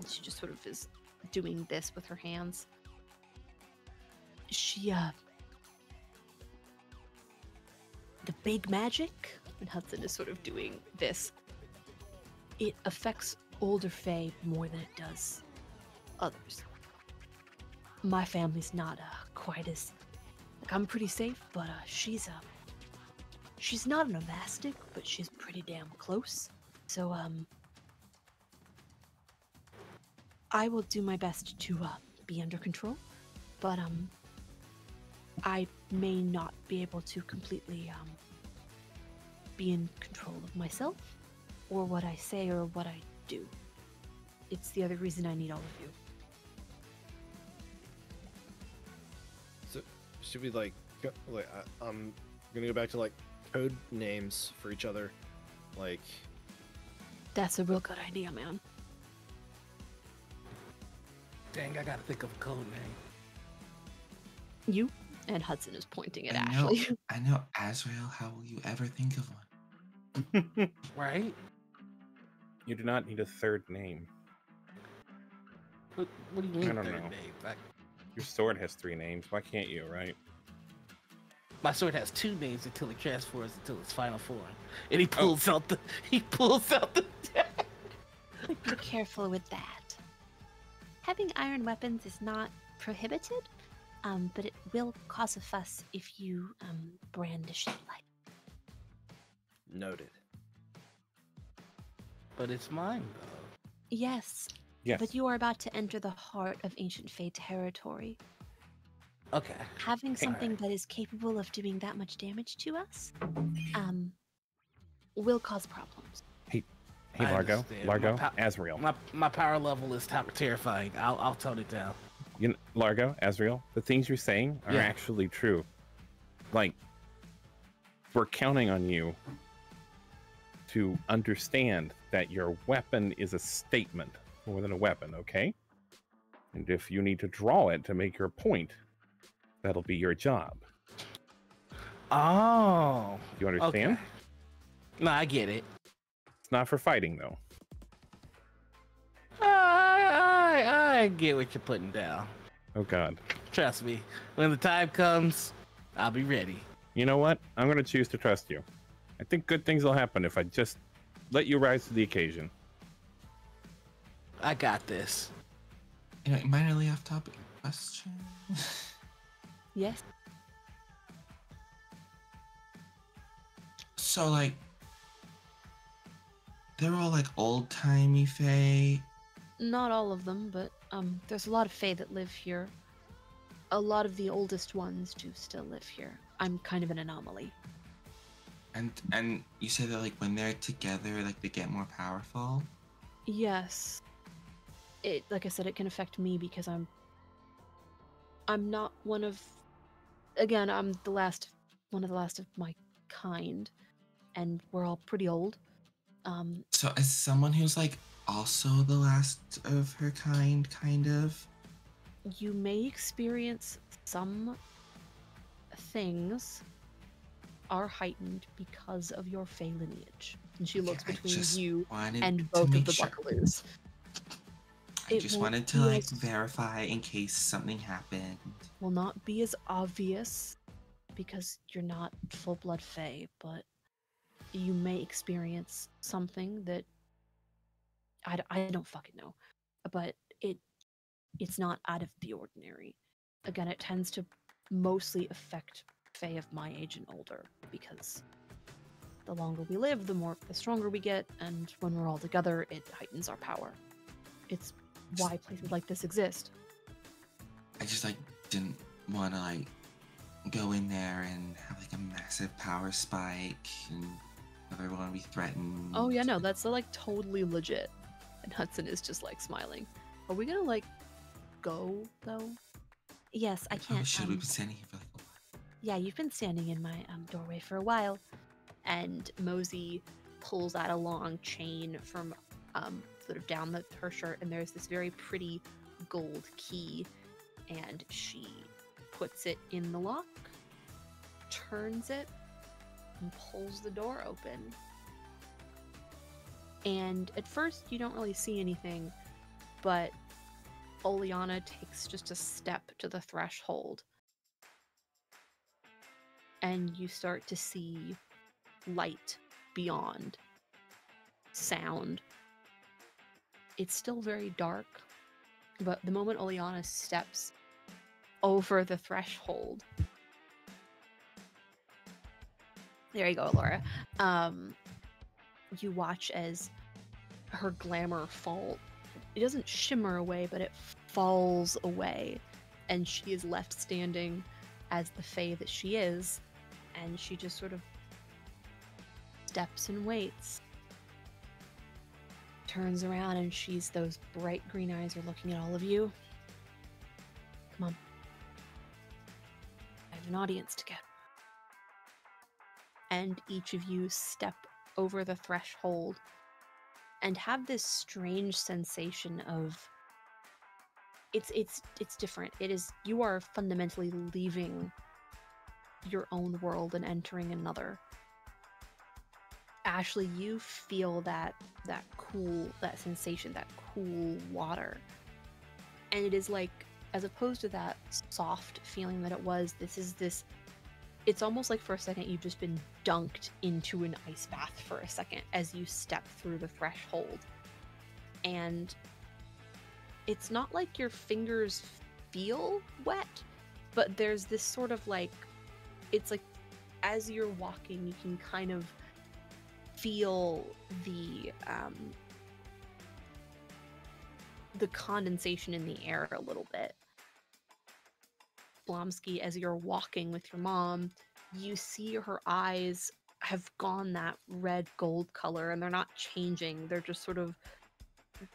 She just sort of is doing this with her hands. The big magic and Hudson is sort of doing this. It affects older Fae more than it does others. My family's not quite as... Like, I'm pretty safe, but she's not an Avastic, but she's pretty damn close. So, I will do my best to be under control, but I may not be able to completely be in control of myself, or what I say, or what I do. It's the other reason I need all of you. So, should we like I'm gonna go back to like code names for each other, like. That's a real good idea, man. Dang, I gotta think of a code name. You and Hudson is pointing at I know, Ashley. I know, Azrael. How will you ever think of one? Right? You do not need a third name. What do you mean I don't third know. name? Your sword has 3 names. Why can't you, right? My sword has 2 names until it transforms into its final form, and he pulls out the deck. Be careful with that. Having iron weapons is not prohibited, but it will cause a fuss if you brandish it like. Noted. But it's mine, though. Yes, Yes. but you are about to enter the heart of ancient Fae territory. Okay. Having something Alright. that is capable of doing that much damage to us, will cause problems. Hey, I Largo. understand. Largo. My Azrael. My power level is terrifying. I'll tone it down. Largo, Azrael, the things you're saying are Yeah. actually true. Like, we're counting on you to understand that your weapon is a statement more than a weapon, okay? And if you need to draw it to make your point, that'll be your job. Oh. You understand? Okay. No, I get it. It's not for fighting, though. I get what you're putting down. Oh, God. Trust me. When the time comes, I'll be ready. You know what? I'm going to choose to trust you. I think good things will happen if I just let you rise to the occasion. I got this. You know, minorly off topic question. Yes. So, like, they're all like old-timey Fae. Not all of them, but there's a lot of Fae that live here. A lot of the oldest ones do still live here. I'm kind of an anomaly. And you say that like when they're together, like they get more powerful. Yes. It, like I said, it can affect me because I'm not one of... Again, I'm one of the last of my kind, and we're all pretty old. So as someone who's like also the last of her kind of. You may experience some things are heightened because of your Fae lineage. And she looks I between just you wanted and to both of make the sure. buckaroos. I It just won't wanted to be like as- verify in case something happened. Will not be as obvious because you're not full-blood Fae, but you may experience something that I don't fucking know, but it's not out of the ordinary. Again, it tends to mostly affect Fae of my age and older because the longer we live, the stronger we get, and when we're all together, it heightens our power. It's why places like this exist. I just like didn't want to like go in there and have like a massive power spike and everyone be threatened. Oh yeah, no, that's like totally legit. And Hudson is just like smiling. Are we gonna like go though? Yes, I Oh, can't. should we be standing here for like a while? Yeah, you've been standing in my doorway for a while. And Mosey pulls out a long chain from sort of down her shirt, and there's this very pretty gold key, and she puts it in the lock, turns it, and pulls the door open. And at first you don't really see anything, but Oleana takes just a step to the threshold, and you start to see light beyond sound. It's still very dark, but the moment Oleana steps over the threshold, there you go, Laura. You watch as her glamour it doesn't shimmer away, but it falls away, and she is left standing as the fae that she is, and she just sort of steps and waits, turns around, and those bright green eyes are looking at all of you. Come on. I have an audience to get. And each of you step over the threshold and have this strange sensation of it's different. You are fundamentally leaving your own world and entering another. Ashley, you feel that sensation, that cool water. And it is like, as opposed to that soft feeling that it was, it's almost like for a second you've just been dunked into an ice bath for a second as you step through the threshold. And it's not like your fingers feel wet, but there's this sort of like, it's like as you're walking, you can kind of feel the condensation in the air a little bit. Blomsky, as you're walking with your mom, you see her eyes have gone that red gold color, and they're not changing. They're just sort of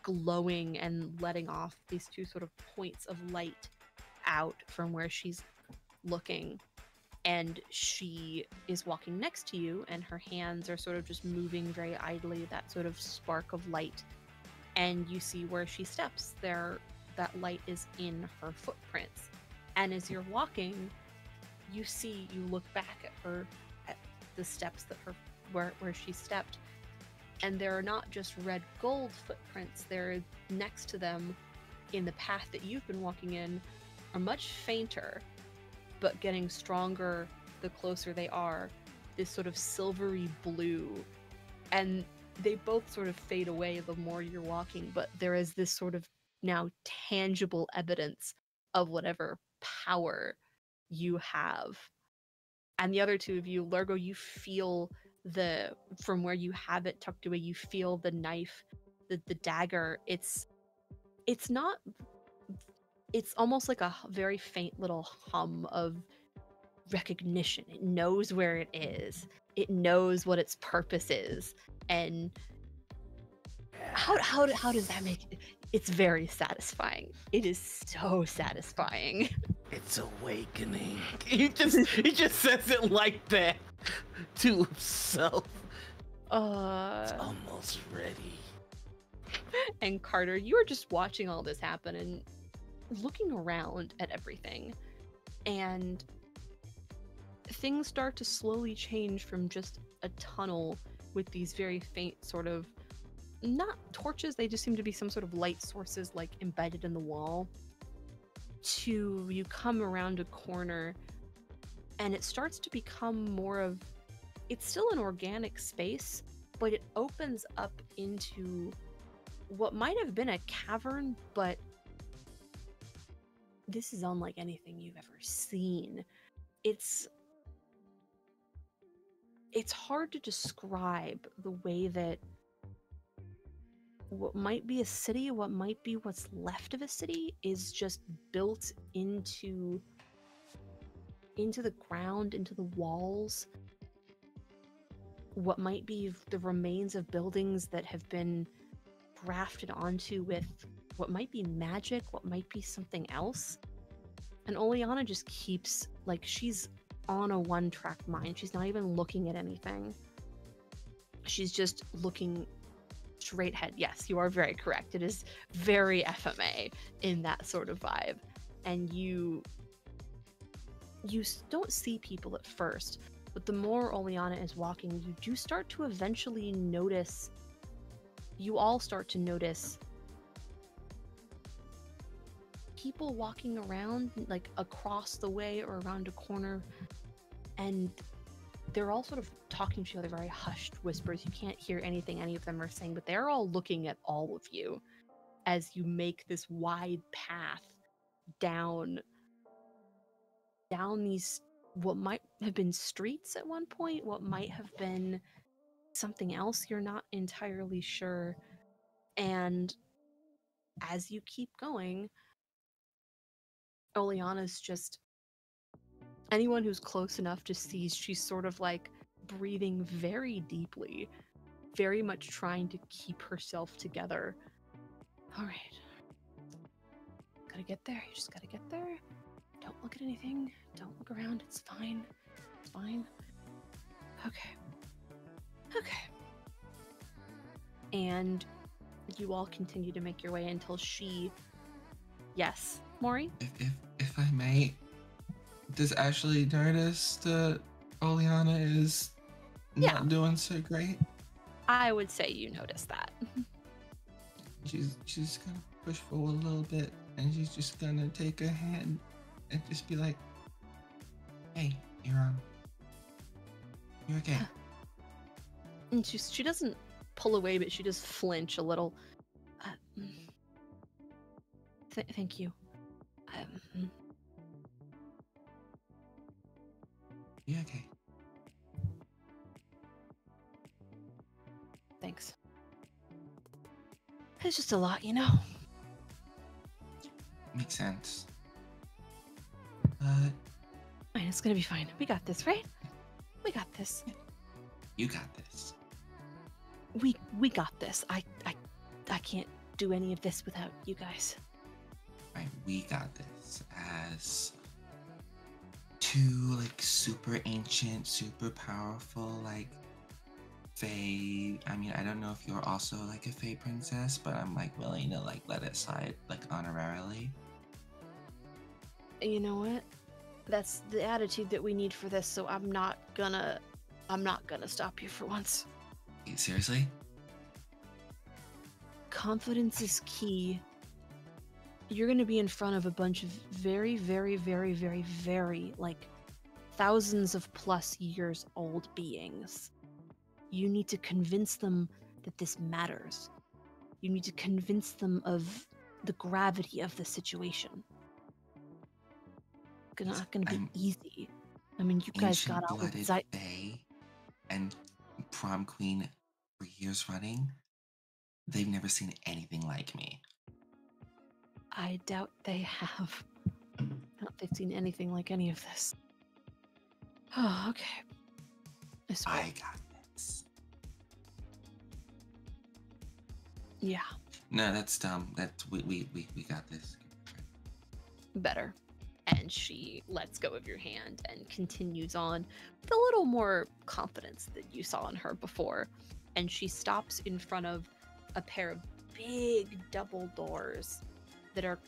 glowing and letting off these two sort of points of light out from where she's looking. And she is walking next to you, and her hands are sort of just moving very idly, that sort of spark of light. And you see where she steps there, that light is in her footprints. And as you're walking, you look back at her, at the steps that where she stepped, and there are not just red gold footprints. They're next to them in the path that you've been walking in are much fainter, but getting stronger the closer they are. This sort of silvery blue, and they both sort of fade away the more you're walking, but there is this sort of now tangible evidence of whatever power you have. And the other two of you, Largo, you feel from where you have it tucked away, you feel the knife, the dagger. It's almost like a very faint little hum of recognition. It knows where it is. It knows what its purpose is. And how does that make it? It's very satisfying. It is so satisfying. It's awakening. He just says it like that to himself. It's almost ready. And Carter, you are just watching all this happen and looking around at everything. And things start to slowly change from just a tunnel with these very faint sort of, not torches, they just seem to be some sort of light sources like embedded in the wall, to you come around a corner and it starts to become more of, it's still an organic space, but it opens up into what might have been a cavern, but this is unlike anything you've ever seen. It's hard to describe the way that what might be a city, what might be what's left of a city, is just built into the ground, into the walls. What might be the remains of buildings that have been grafted onto with what might be magic, what might be something else. And Oleana just keeps, like, she's on a one-track mind. She's not even looking at anything. She's just looking straight ahead. Yes, you are very correct. It is very FMA in that sort of vibe. And you don't see people at first, but the more Oleana is walking, you do start to eventually notice, you all start to notice people walking around, like across the way or around a corner, and they're all sort of talking to each other, very hushed whispers. You can't hear anything any of them are saying, but they're all looking at all of you as you make this wide path down these what might have been streets at one point, what might have been something else, you're not entirely sure. And as you keep going, Oleana's just, anyone who's close enough to see, she's sort of like breathing very deeply, very much trying to keep herself together. All right. Gotta get there. You just gotta get there. Don't look at anything. Don't look around. It's fine. It's fine. Okay. Okay. And you all continue to make your way until she... Yes, Maury? If I may, does Ashley notice that Oleana is not doing so great? I would say you notice that. She's gonna push forward a little bit, and she's just gonna take her hand and just be like, "Hey, you're okay." And she doesn't pull away, but she does flinch a little. Thank you. You okay? Thanks. It's just a lot, you know. Makes sense. Fine, it's gonna be fine. We got this, right? We got this. You got this. We got this. I can't do any of this without you guys. Right, we got this as two like super ancient, super powerful like Fae. I mean, I don't know if you're also like a Fae princess, but I'm like willing to like let it slide like honorarily. You know what? That's the attitude that we need for this, so I'm not gonna stop you for once. Seriously? Confidence is key. You're gonna be in front of a bunch of very, very, very, very, very, like, thousands of plus years old beings. You need to convince them that this matters. You need to convince them of the gravity of the situation. It's not gonna be easy. I mean, you guys got out with Fae and prom queen for years running. They've never seen anything like me. I doubt they have. I doubt they've seen anything like any of this. Oh, okay. I got this. Yeah. No, that's dumb. That's we got this. Better. And she lets go of your hand and continues on with a little more confidence than you saw in her before. And she stops in front of a pair of big double doors that are,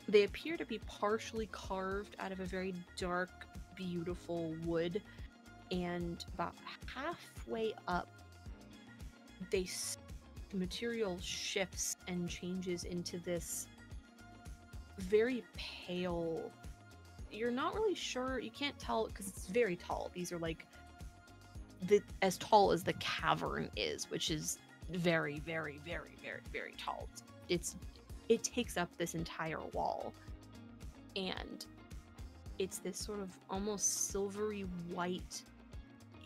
they appear to be partially carved out of a very dark, beautiful wood. And about halfway up, the material shifts and changes into this very pale, you're not really sure, you can't tell because it's very tall. These are like as tall as the cavern is, which is very, very, very, very, very tall. It takes up this entire wall, and it's this sort of almost silvery white.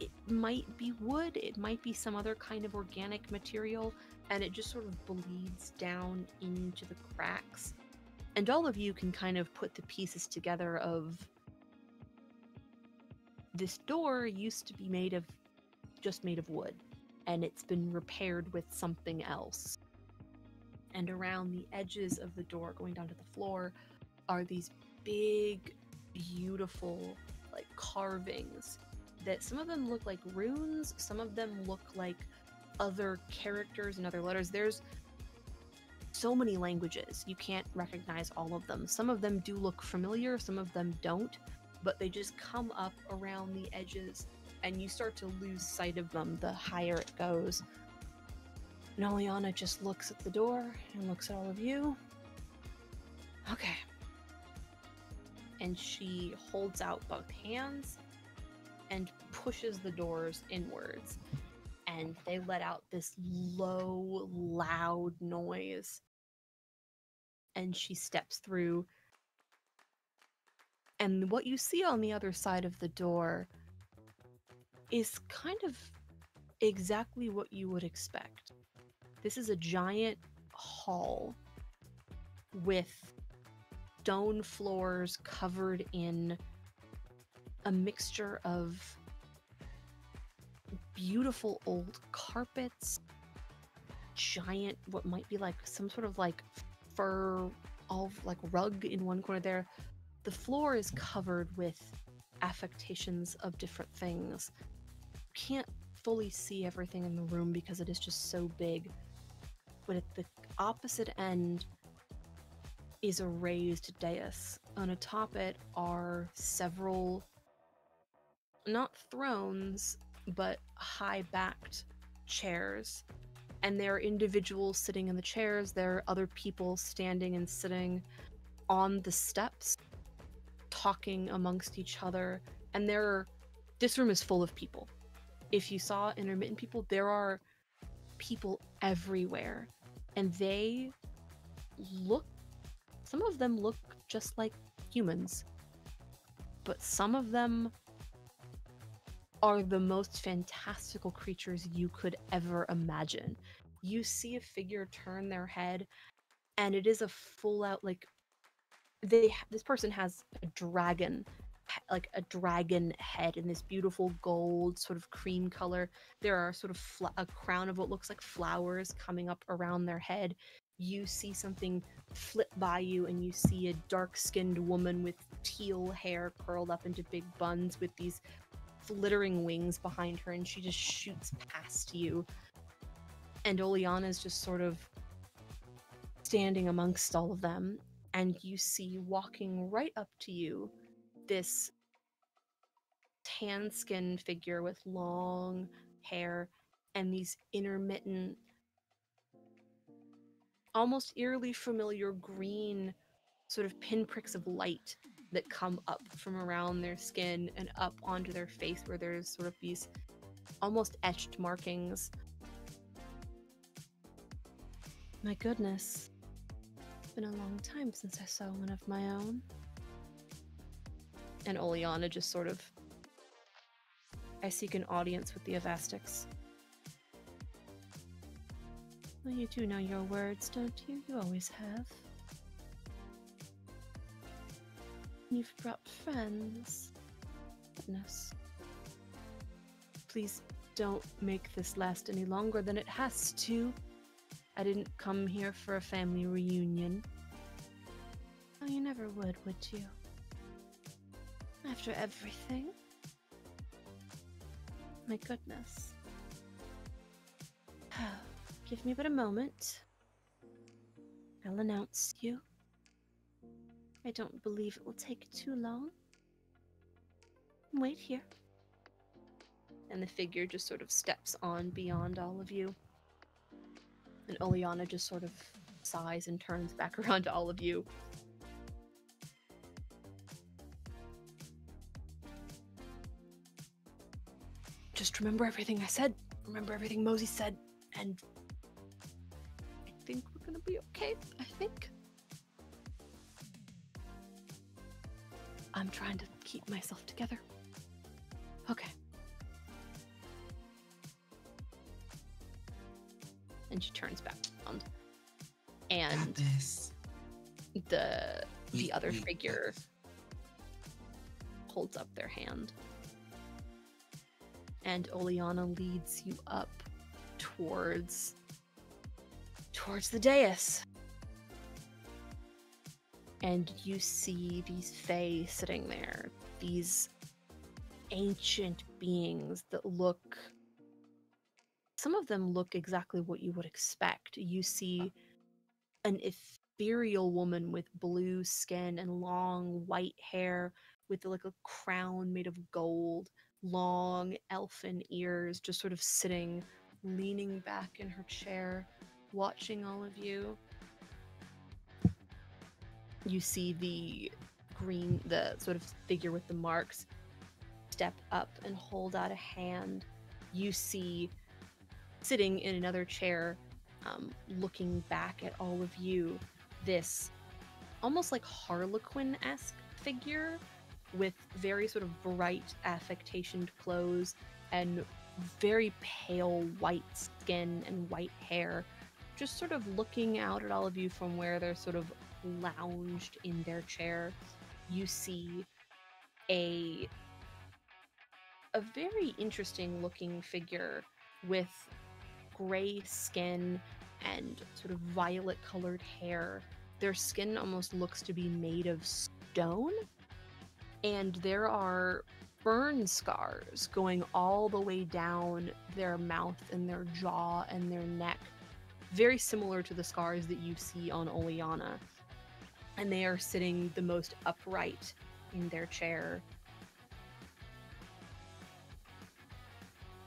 It might be wood, it might be some other kind of organic material, and it just sort of bleeds down into the cracks. And all of you can kind of put the pieces together of this door used to be just made of wood, and it's been repaired with something else. And around the edges of the door going down to the floor are these big, beautiful, like, carvings that some of them look like runes, some of them look like other characters and other letters. There's so many languages, you can't recognize all of them. Some of them do look familiar, some of them don't, but they just come up around the edges and you start to lose sight of them the higher it goes. And Oleana just looks at the door and looks at all of you. Okay. And she holds out both hands and pushes the doors inwards. And they let out this low, loud noise. And she steps through. And what you see on the other side of the door is kind of exactly what you would expect. This is a giant hall with stone floors covered in a mixture of beautiful old carpets, giant, what might be like some sort of like fur, all like rug in one corner there. The floor is covered with affectations of different things. You can't fully see everything in the room because it is just so big. But at the opposite end is a raised dais. On atop it are several, not thrones, but high-backed chairs. And there are individuals sitting in the chairs. There are other people standing and sitting on the steps, talking amongst each other. And this room is full of people. If you saw intermittent people, there are people everywhere. And some of them look just like humans. But some of them are the most fantastical creatures you could ever imagine. You see a figure turn their head, and it is a full-out, like, this person has a dragon, like a dragon head in this beautiful gold sort of cream color. There are sort of a crown of what looks like flowers coming up around their head. You see something flip by you, and you see a dark-skinned woman with teal hair curled up into big buns with these flittering wings behind her, and she just shoots past you. And Oleana's just sort of standing amongst all of them, and you see walking right up to you this tan-skinned figure with long hair and these intermittent, almost eerily familiar green sort of pinpricks of light that come up from around their skin and up onto their face, where there's sort of these almost etched markings. My goodness. It's been a long time since I saw one of my own. And Oleana just sort of... I seek an audience with the Avastics. Well, you do know your words, don't you? You always have. You've brought friends. Goodness. Please don't make this last any longer than it has to. I didn't come here for a family reunion. Oh, you never would you? After everything? My goodness. Give me but a moment. I'll announce you. I don't believe it will take too long. Wait here. And the figure just sort of steps on beyond all of you. And Oleana just sort of sighs and turns back around to all of you. Just remember everything I said. Remember everything Mosey said. And I think we're gonna be okay. I think. I'm trying to keep myself together. Okay. And she turns back around. And the other figure holds up their hand. And Oleana leads you up towards the dais. And you see these fae sitting there, these ancient beings that look... Some of them look exactly what you would expect. You see an ethereal woman with blue skin and long white hair with like a crown made of gold, long elfin ears, just sort of sitting, leaning back in her chair, watching all of you. You see the sort of figure with the marks step up and hold out a hand, you see sitting in another chair, looking back at all of you, this almost like Harlequin-esque figure with very sort of bright affectationed clothes and very pale white skin and white hair, just sort of looking out at all of you from where they're sort of lounged in their chair. You see a very interesting looking figure with gray skin and sort of violet colored hair. Their skin almost looks to be made of stone, and there are burn scars going all the way down their mouth and their jaw and their neck, very similar to the scars that you see on Oleana. And they are sitting the most upright in their chair.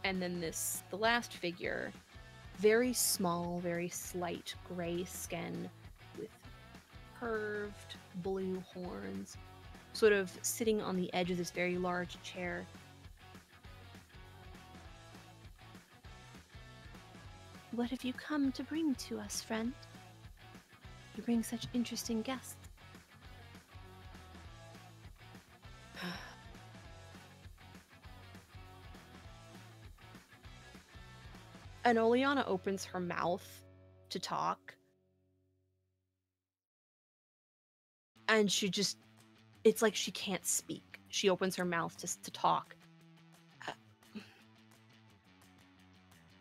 And then the last figure, very small, very slight gray skin with curved blue horns, sort of sitting on the edge of this very large chair. What have you come to bring to us, friend? You bring such interesting guests. And Oleana opens her mouth to talk. And it's like she can't speak. She opens her mouth to talk.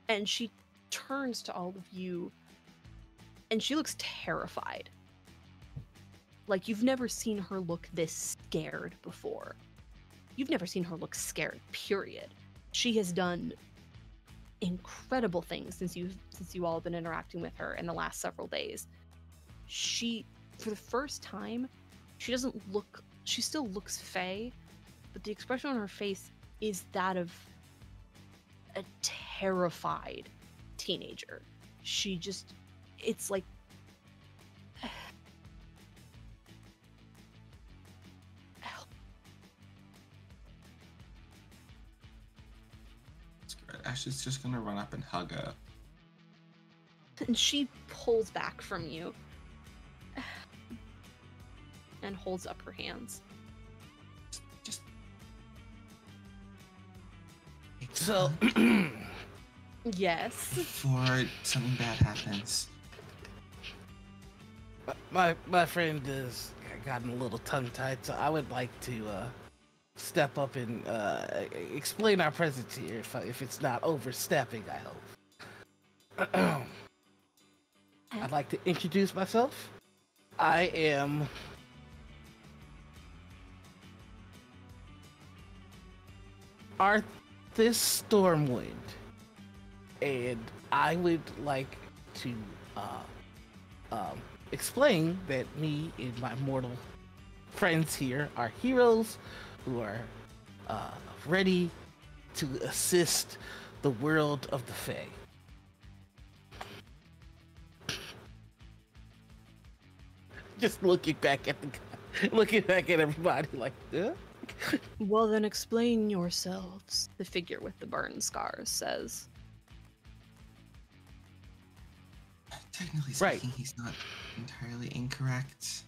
And she turns to all of you, and she looks terrified. Like, you've never seen her look this scared before. You've never seen her look scared, period. She has done incredible things since you all have been interacting with her in the last several days. She, for the first time, she still looks fey, but the expression on her face is that of a terrified teenager. It's like Ashley's just gonna run up and hug her. And she pulls back from you and holds up her hands. Just So, Yes. before something bad happens. my friend has gotten a little tongue-tied, so I would like to step up and explain our presence here, if it's not overstepping, I hope. I'd like to introduce myself. I am Arthas Stormwind, and I would like to explain that me and my mortal friends here are heroes who are ready to assist the world of the Fae. Just looking back at everybody like, Well, then explain yourselves, the figure with the burn scars says. Technically Right. speaking, he's not entirely incorrect.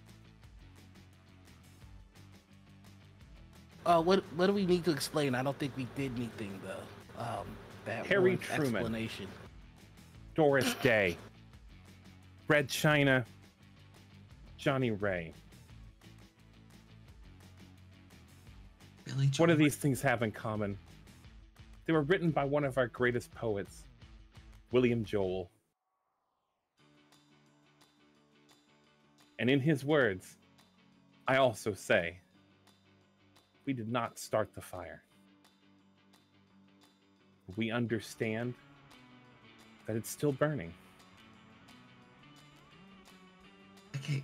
What do we need to explain? I don't think we did anything though. That Harry one Truman. explanation. Doris Day, Red China, Johnny Ray. Billy What do Joel. these things have in common? They were written by one of our greatest poets, William Joel. And in his words, I also say, we did not start the fire. We understand that it's still burning. Okay,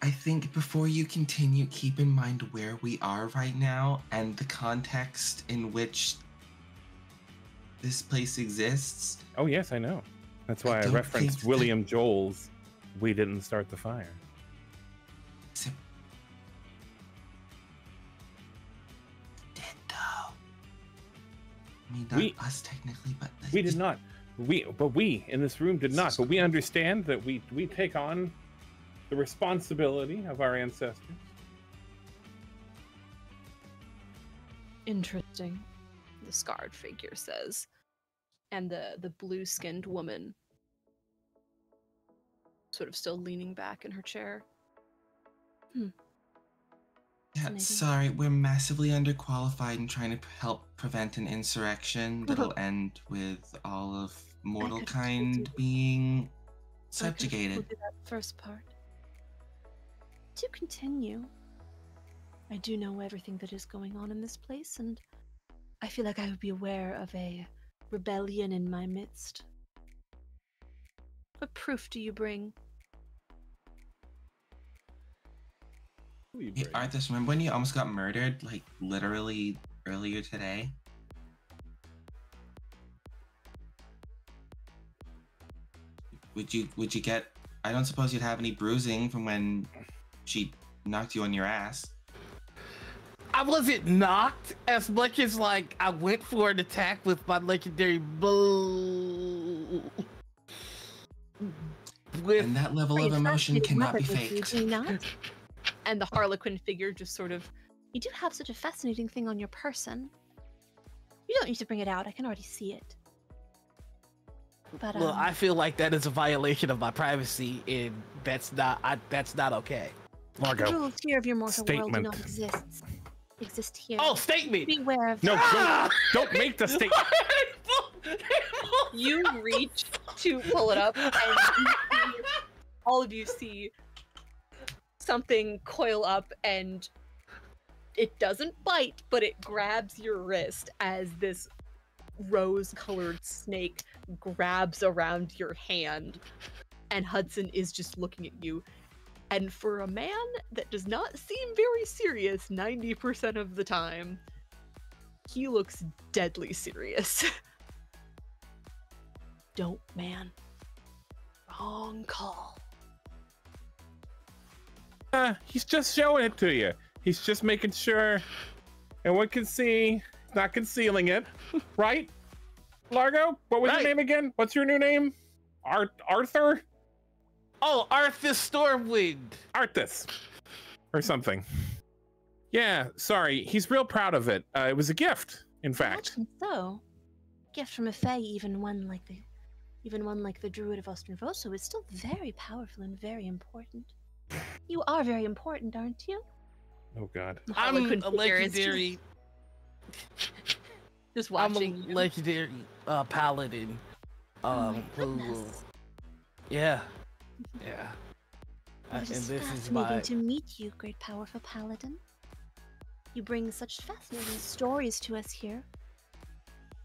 I think before you continue, keep in mind where we are right now and the context in which this place exists. Oh yes, I know. That's why I don't referenced think that- William Joel's "We Didn't Start the Fire." So- Did though. I mean, not us technically, but We did not. We in this room did not. But we understand that we take on the responsibility of our ancestors. Interesting, the scarred figure says. And the blue-skinned woman, sort of still leaning back in her chair. Yeah, Fascinating. sorry, we're massively underqualified in trying to help prevent an insurrection that'll end with all of mortal could have told kind you. being I could have subjugated. told you that first part. To continue, I do know everything that is going on in this place, and I feel like I would be aware of a rebellion in my midst. What proof do you bring? Hey, Arthas, remember when you almost got murdered, like literally earlier today? Would you get? I don't suppose you'd have any bruising from when she knocked you on your ass. I wasn't knocked as much as like I went for an attack with my legendary blow. And that level of emotion cannot be faked. Do you not? And the Harlequin figure just sort of, You do have such a fascinating thing on your person. You don't need to bring it out. I can already see it. But Well, I feel like that is a violation of my privacy, and that's not okay. the Largo. rules here of your mortal world do Statement. not exist here. Oh, statement! Beware of No, Ah! don't make the statement. you reach to pull it up, and all of you see something coil up, and it doesn't bite, but it grabs your wrist as this rose-colored snake grabs around your hand, and Hudson is just looking at you. And for a man that does not seem very serious 90% of the time, he looks deadly serious. Don't, man. Wrong call. He's just showing it to you. He's just making sure everyone can see. He's not concealing it, right? Largo, what was Right. your name again? What's your new name? Arthur? Oh, Arthur Stormwind. Arthas. Or something. Yeah, sorry. He's real proud of it. It was a gift, in fact. Imagine so. Gift from a fae, even one like the Druid of Ostrenvoso, is still very powerful and very important. You are very important, aren't you? Oh, God. The I'm Harlequin a figure is legendary. just I'm a watching you. legendary paladin. Oh my Who? goodness. Yeah. Yeah. It And is this is fascinating my. to meet you, great powerful paladin. You bring such fascinating stories to us here.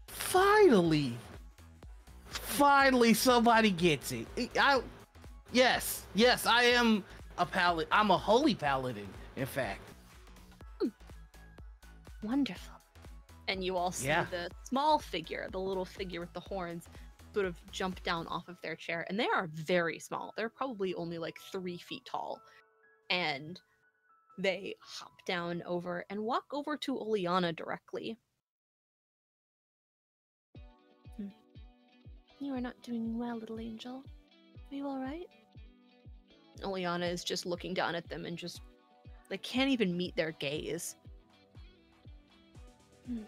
Finally somebody gets it. Yes, I am a paladin. I'm a holy paladin, in fact. Wonderful. And you all see Yeah. the small figure, the little figure with the horns, sort of jump down off of their chair. And they are very small. They're probably only like 3 feet tall. And they hop down over and walk over to Oleana directly. You are not doing well, little angel. Are you alright? Oleana is just looking down at them and just, they can't even meet their gaze. I'm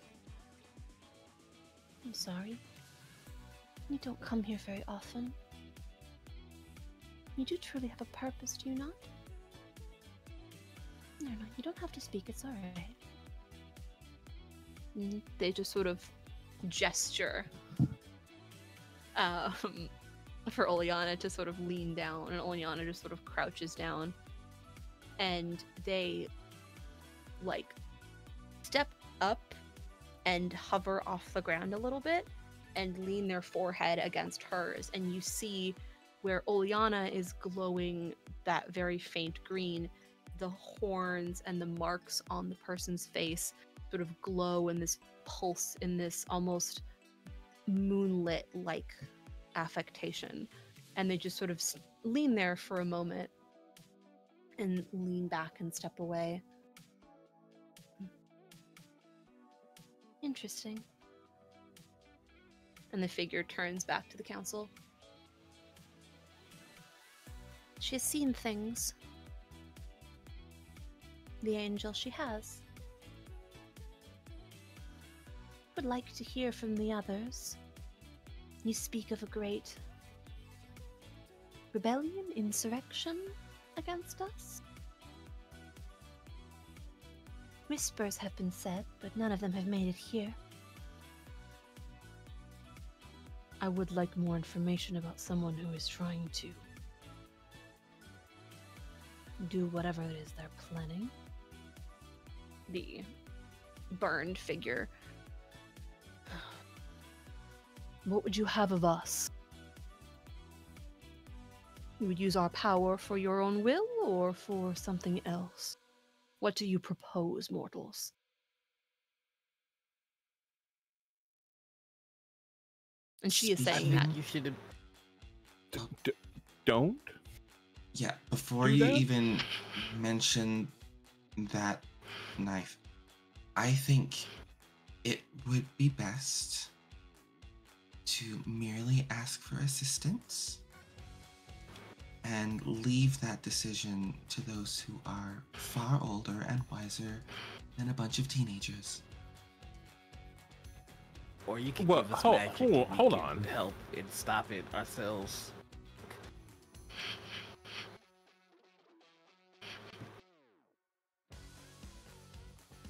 sorry. You don't come here very often. You do truly have a purpose, do you not? No, you don't have to speak, it's alright. They just sort of gesture for Oleana to sort of lean down, and Oleana just sort of crouches down, and they like step up and hover off the ground a little bit and lean their forehead against hers, and you see where Oleana is glowing that very faint green, the horns and the marks on the person's face sort of glow in this pulse, in this almost moonlit like affectation, and they just sort of lean there for a moment and lean back and step away. Interesting. And the figure turns back to the council. She has seen things. The angel she has. Would like to hear from the others. You speak of a great rebellion, insurrection against us? Whispers have been said, but none of them have made it here. I would like more information about someone who is trying to do whatever it is they're planning. The burned figure. What would you have of us? You would use our power for your own will or for something else? What do you propose, mortals? And she is saying that. You should have. Don't? Yeah, before Do you that? even mention that knife, I think it would be best to merely ask for assistance and leave that decision to those who are far older and wiser than a bunch of teenagers. Or you can Well, give us hold- magic. hold- and we hold can on. Help and stop it ourselves.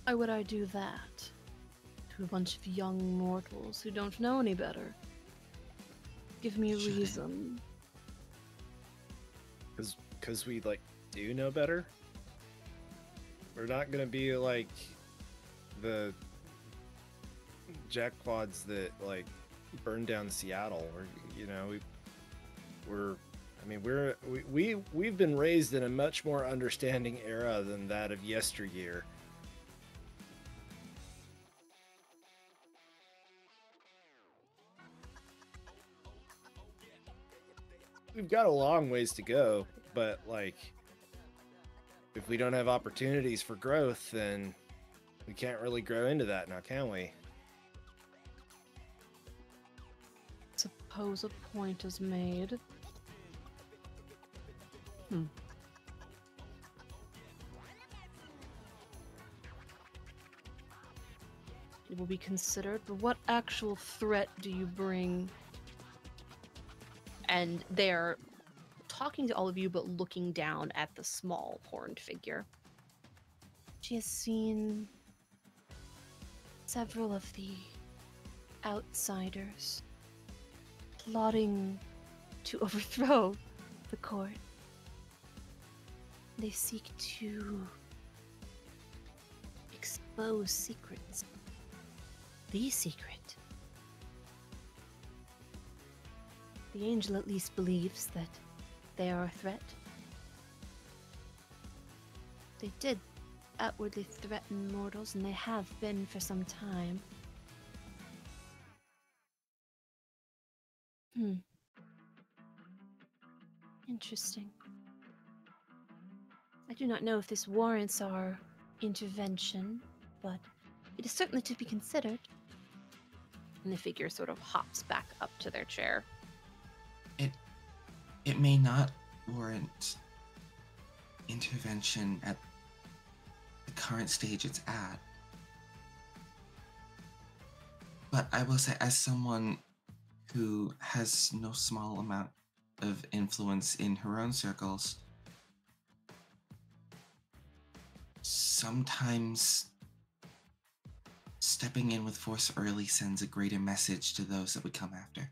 Why would I do that to a bunch of young mortals who don't know any better? Give me a Shouldn't. reason. Because we like do know better. We're not gonna be like the jackwads that like burned down Seattle. We've been raised in a much more understanding era than that of yesteryear. We've got a long ways to go, but like if we don't have opportunities for growth, then we can't really grow into that now, can we? Suppose a point is made. It will be considered, but what actual threat do you bring? And they're talking to all of you, but looking down at the small horned figure. She has seen several of the outsiders plotting to overthrow the court. They seek to expose secrets. The secret. The angel at least believes that they are a threat. They did outwardly threaten mortals, and they have been for some time. Interesting. I do not know if this warrants our intervention, but it is certainly to be considered. And the figure sort of hops back up to their chair. It may not warrant intervention at the current stage it's at. But I will say, as someone who has no small amount of influence in her own circles, sometimes stepping in with force early sends a greater message to those that would come after.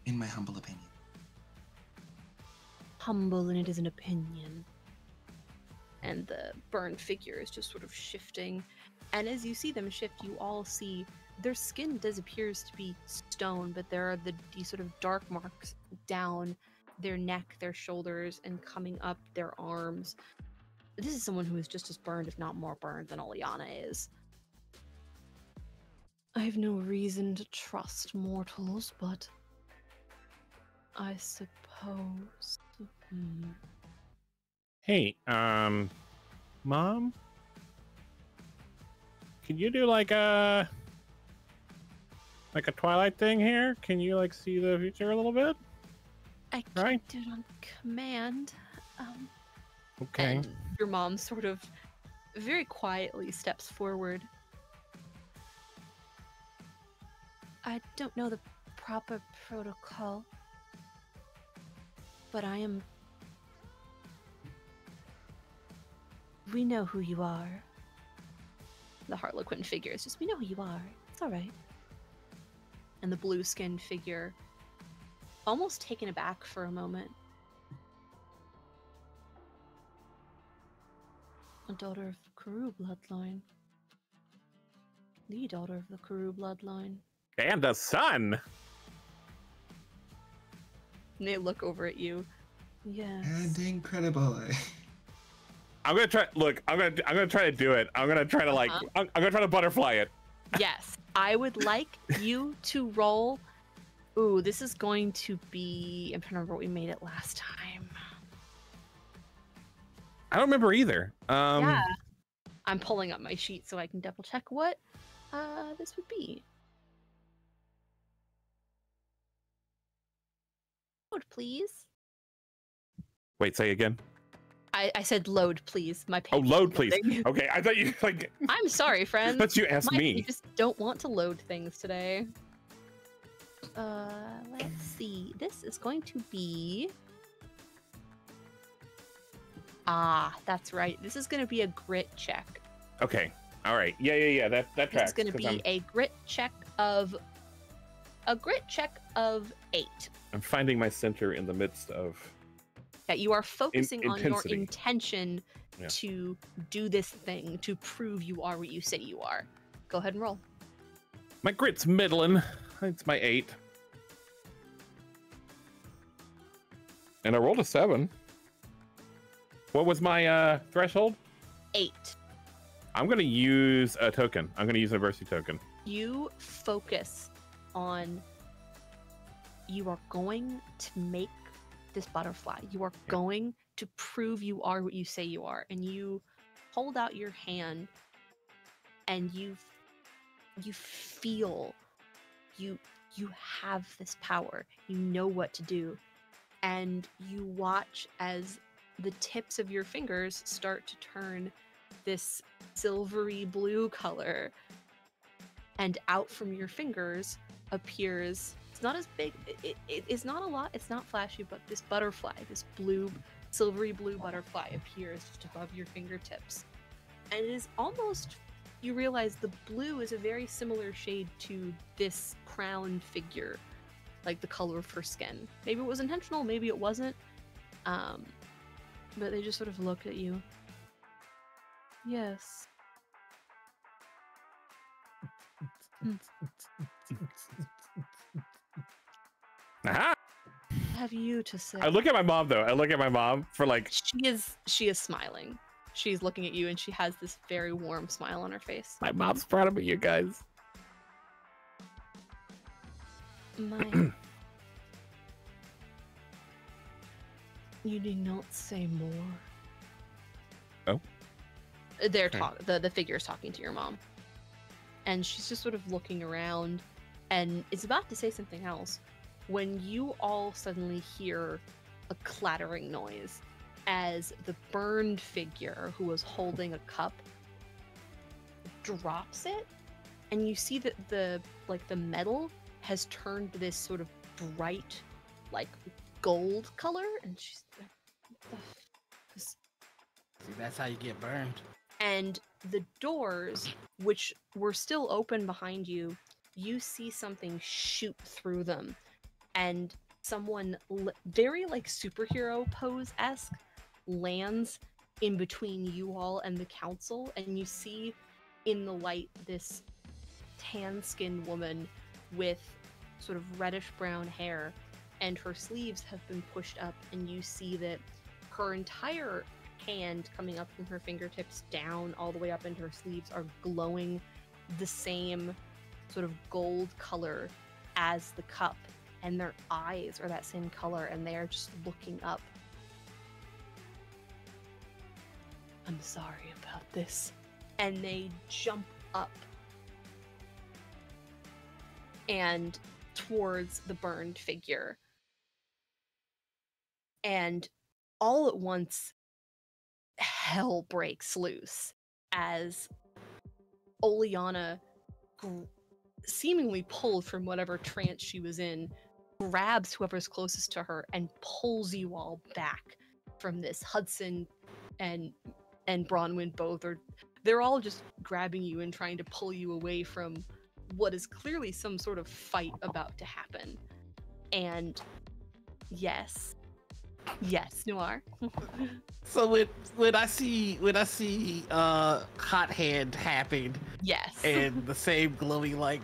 In my humble opinion. Humble, and it is an opinion. And the burned figure is just sort of shifting. And as you see them shift, you all see their skin appears to be stone, but there are these sort of dark marks down their neck, their shoulders, and coming up their arms. This is someone who is just as burned, if not more burned, than Oleana is. I have no reason to trust mortals, but I suppose. Hey, Mom? can you do like a Twilight thing here? Can you like see the future a little bit? I Right. can't do it on command. Okay. And your mom sort of very quietly steps forward. I don't know the proper protocol, but we know who you are. The Harlequin figure is just, we know who you are. It's all right. And the blue-skinned figure, almost taken aback for a moment. A daughter of the Karoo bloodline. The daughter of the Karoo bloodline. And a son. And they look over at you. Yes. And incredible. I'm gonna try. Look, I'm gonna try to do it. I'm gonna try to like. I'm gonna try to butterfly it. Yes, I would like you to roll. Ooh, this is going to be. I'm trying to remember what we made it last time. I don't remember either. Yeah. I'm pulling up my sheet so I can double check what this would be. Load, please. Wait, say again. I said load, please. My Oh, page load, is please. loading. Okay, I thought you like. I'm sorry, friends. But you asked My me. pages don't want to load things today. Let's see. This is going to be. Ah, that's right. This is going to be a grit check. Okay. All right. Yeah. That This tracks. is going to 'cause be a grit check of 8. I'm finding my center in the midst of. That you are focusing on your intensity. intention Yeah. to do this thing, to prove you are what you say you are. Go ahead and roll. My grit's middling. It's my 8. And I rolled a 7. What was my threshold? 8. I'm gonna use a token. I'm gonna use an adversity token. You focus on. You are going to make this butterfly. You are going to prove you are what you say you are. And you hold out your hand and you feel you have this power. You know what to do. And you watch as the tips of your fingers start to turn this silvery blue color. And out from your fingers appears, it's not as big, it's not a lot, it's not flashy, but this butterfly, this blue, silvery blue butterfly appears just above your fingertips. And it is almost, you realize the blue is a very similar shade to this crowned figure, like the color of her skin. Maybe it was intentional, maybe it wasn't. But they just sort of looked at you. Yes. Aha! Have you to say? I look at my mom though. I look at my mom for like. She is smiling. She's looking at you and she has this very warm smile on her face. My mom's proud of me, you guys. My. You did not say more. Oh. They're Okay. the figure's talking to your mom. And she's just sort of looking around and is about to say something else when you all suddenly hear a clattering noise as the burned figure who was holding a cup drops it, and you see that the metal has turned this sort of bright like gold color, and she's like, what the f- See, that's how you get burned. and the doors, which were still open behind you, you see something shoot through them, and someone very like superhero pose-esque lands in between you all and the council, and you see in the light this tan-skinned woman with sort of reddish brown hair, and her sleeves have been pushed up, and you see that her entire hand coming up from her fingertips down all the way up into her sleeves are glowing the same sort of gold color as the cup, and their eyes are that same color, and they are just looking up. I'm sorry about this. And they jump up and towards the burned figure. And all at once, hell breaks loose as Oleana, seemingly pulled from whatever trance she was in, grabs whoever's closest to her and pulls you all back from this. Hudson and Bronwyn both they're all just grabbing you and trying to pull you away from what is clearly some sort of fight about to happen. And yes, Noir. So when I see hot hand happen, Yes. and the same glowing light,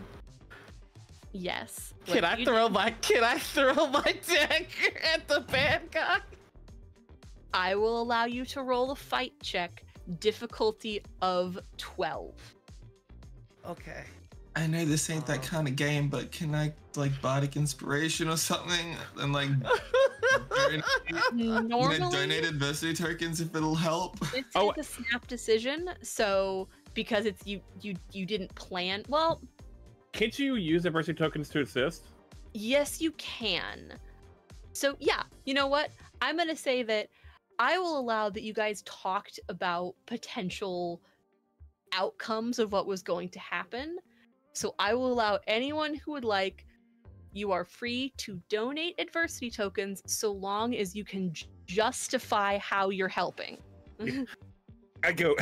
Yes. can I throw my dagger at the bad guy? I will allow you to roll a fight check, difficulty of 12. Okay. I know this ain't that kind of game, but can I like bardic inspiration or something and like Normally, donate adversity tokens if it'll help? it's a snap decision, so because it's you didn't plan. Well, Can't you use adversity tokens to assist? yes, you can. So yeah, you know what? I'm gonna say that I will allow that you guys talked about potential outcomes of what was going to happen. So I will allow anyone who would like, you are free to donate adversity tokens so long as you can justify how you're helping. I go,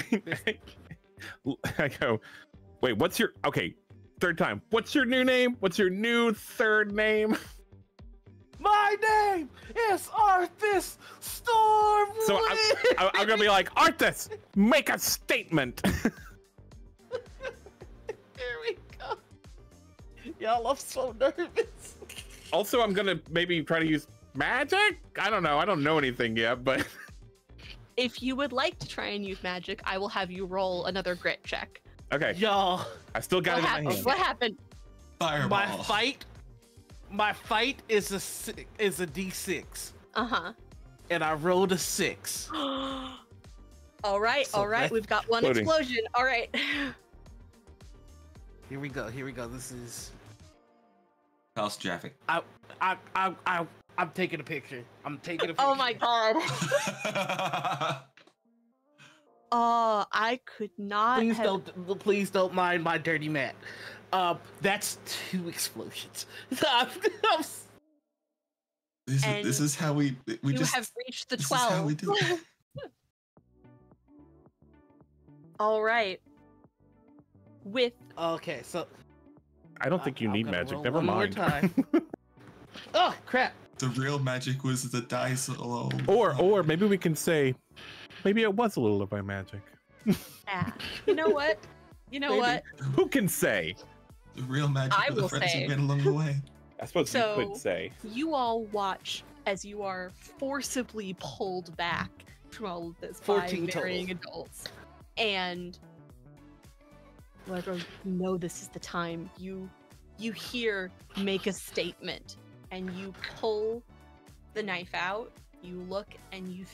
wait, what's your, okay, third time. What's your new name? What's your new third name? My name is Arthas Stormwind. So I'm gonna be like, Arthas, make a statement. Here we go. Y'all, I'm so nervous. Also, I'm gonna maybe try to use magic? I don't know. I don't know anything yet, but If you would like to try and use magic, I will have you roll another grit check. okay. Y'all, I still got it in my hand. What happened? Fireball. my fight is a D6, Uh-huh. and I rolled a 6. All right, So all right. that- We've got one Loading. explosion. All right. Here we go. This is. House traffic. I'm taking a picture. I'm taking a picture. Oh my god. Oh, I could not Please don't mind my dirty mat. That's 2 explosions. This is how we you just have reached the this is how we 12. do it. All right. With Okay, so I don't think you I'm need gonna magic. roll Never one more mind. time. Oh crap! The real magic was the dice alone. Or maybe we can say, maybe it was a little of my magic. you know what? You know Maybe. what? Who can say? The real magic I of the will friends say- you made along the way. I suppose So- you could say. You all watch as you are forcibly pulled back from all of this by 14 varying adults. And like, you know this is the time. You hear make a statement and you pull the knife out, you look and you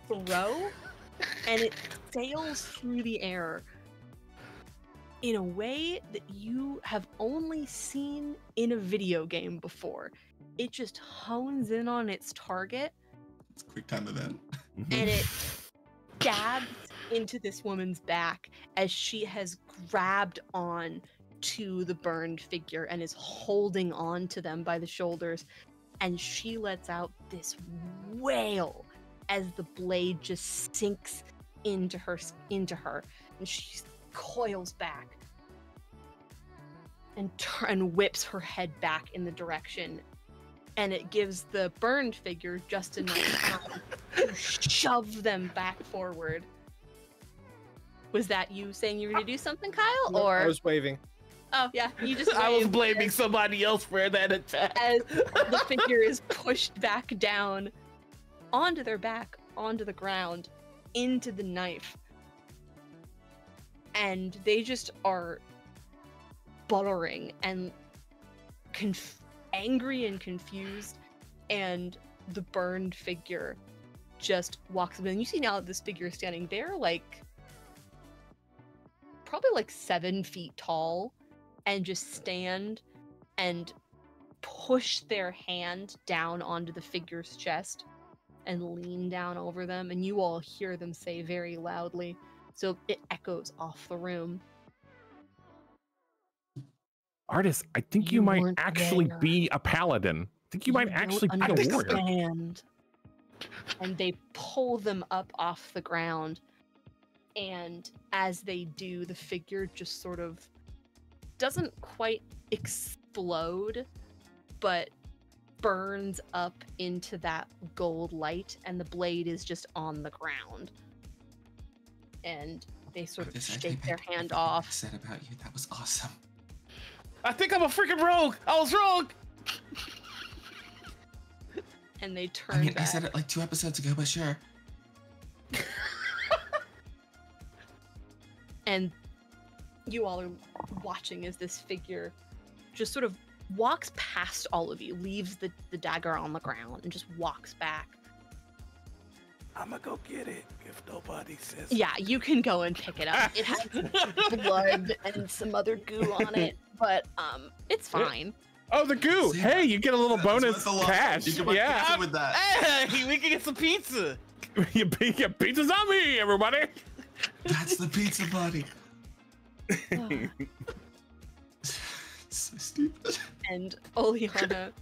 throw and it sails through the air in a way that you have only seen in a video game before. It just hones in on its target It's a quick time event. and it stabs into this woman's back as she has grabbed on to the burned figure and is holding on to them by the shoulders, and she lets out this wail as the blade just sinks into her and she coils back and whips her head back in the direction, and it gives the burned figure just enough time to shove them back forward. Was that you saying you were gonna do something, Kyle? No, Or I was waving. oh yeah, you just I was waved blaming somebody else for that attack. as the figure is pushed back down onto their back, onto the ground, into the knife. And they just are buttering and angry and confused, and the burned figure just walks up. And you see now that this figure is standing there, probably like 7 feet tall and just stand and push their hand down onto the figure's chest and lean down over them, and you all hear them say very loudly, so it echoes off the room. Artist, I think you You might weren't actually there. be a paladin. I think you might actually be a warrior. Understand. And they pull them up off the ground, and as they do, the figure just sort of doesn't quite explode, but burns up into that gold light, and the blade is just on the ground. And they sort of shake their hand off. I said about you, that was awesome. I think I'm a freaking rogue. I was rogue. And they turn I mean, back. I said it like 2 episodes ago, but sure. And you all are watching as this figure just sort of walks past all of you, leaves the dagger on the ground, and just walks back. I'ma go get it if nobody says. Yeah, you can go and pick it up. It has blood and some other goo on it, but it's fine. Oh, the goo! See, Hey, you get a little that's bonus worth a lot. cash. You can buy Yeah, pizza with that. Hey, we can get some pizza. you get pizza's on me, everybody. That's the pizza buddy. So stupid. And Oleana,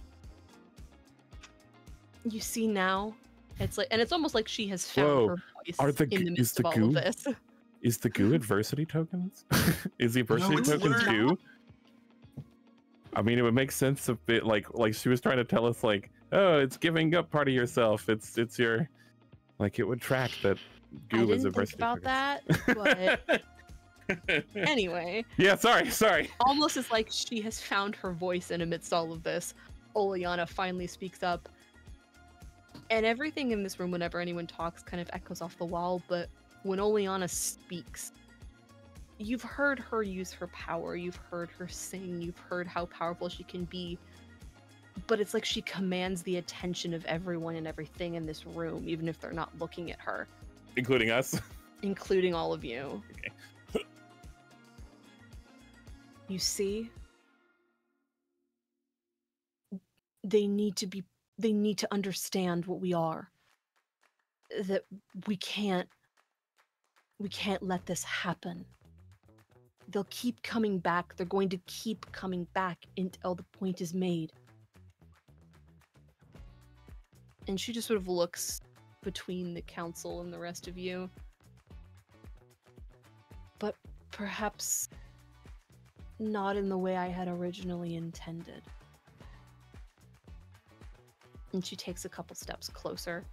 you see now, it's like, and it's almost like she has found Whoa, her voice are the in the is midst the of all goo- of this. Is the goo adversity tokens? Is the adversity it's tokens learned. goo? I mean, it would make sense if it like she was trying to tell us like, oh, it's giving up part of yourself. It's your, like it would track that I goo is didn't think adversity about tokens. that, but anyway, Yeah, sorry. almost as like she has found her voice in amidst all of this. Oleana finally speaks up, and everything in this room, whenever anyone talks, kind of echoes off the wall. But when Oleana speaks, you've heard her use her power, you've heard her sing, you've heard how powerful she can be, but it's like she commands the attention of everyone and everything in this room, even if they're not looking at her, Including us. including all of you. Okay. You see? They need to understand what we are. That we can't let this happen. They'll keep coming back. They're going to keep coming back until the point is made. And she just sort of looks between the council and the rest of you. But perhaps not in the way I had originally intended. And she takes a couple steps closer.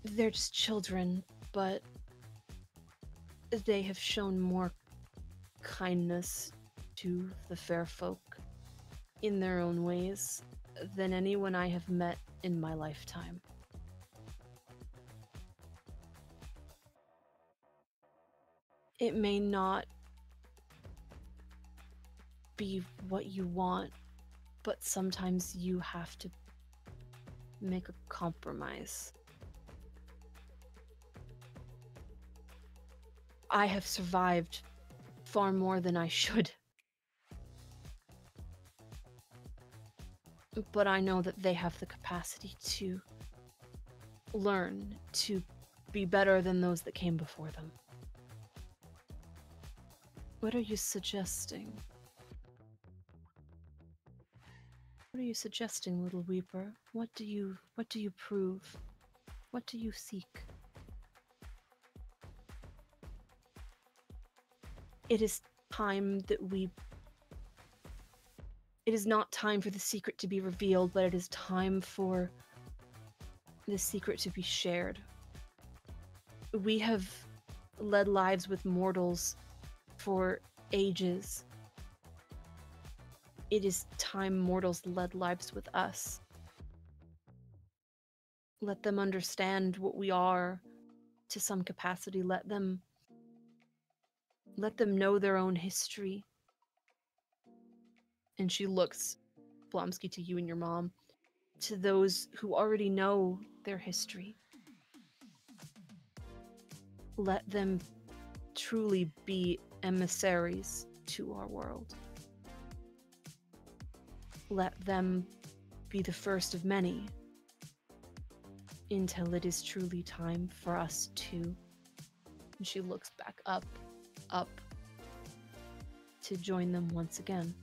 They're just children, but they have shown more kindness to the fair folk in their own ways than anyone I have met in my lifetime. It may not be what you want, but sometimes you have to make a compromise. I have survived far more than I should. But I know that they have the capacity to learn, to be better than those that came before them. What are you suggesting? What are you suggesting, little weeper? What do you prove? What do you seek? It is time that it is not time for the secret to be revealed, but it is time for the secret to be shared. We have led lives with mortals for ages. It is time mortals led lives with us. Let them understand what we are to some capacity. Let them know their own history. And she looks, Blomsky, to you and your mom, to those who already know Their history. Let them truly be emissaries to our world. Let them be the first of many until it is truly time for us to. And she looks back up, to join them once again.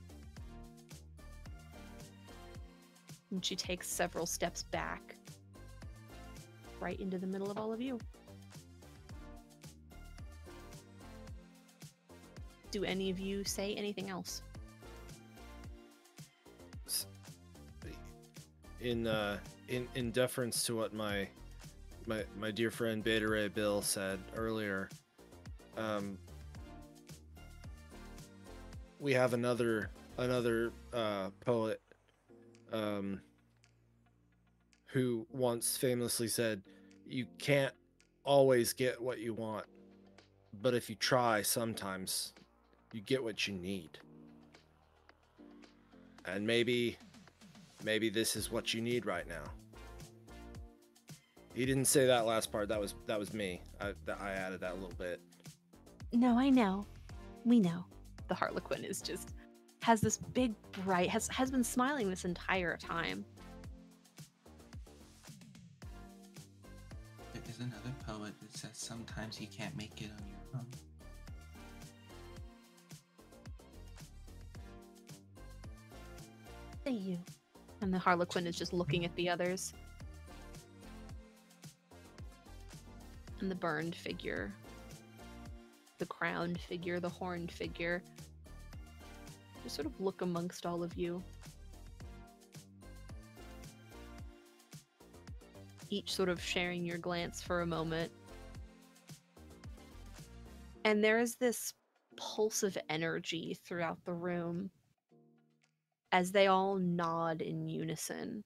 And she takes several steps back, right into the middle of all of you. Do any of you say anything else? In deference to what my dear friend Beta Ray Bill said earlier, we have another poet who once famously said, "You can't always get what you want, but if you try, sometimes you get what you need." And maybe this is what you need right now. He didn't say that last part. That was me. I added that a little bit. No, I know. We know. The Harlequin is just has this big bright has been smiling this entire time. There is another poet that says sometimes you can't make it on your own. Say you. And the Harlequin is just looking at the others. And the burned figure, the crowned figure, the horned figure, just sort of look amongst all of you. Each sort of sharing your glance for a moment. And there is this pulse of energy throughout the room as they all nod in unison.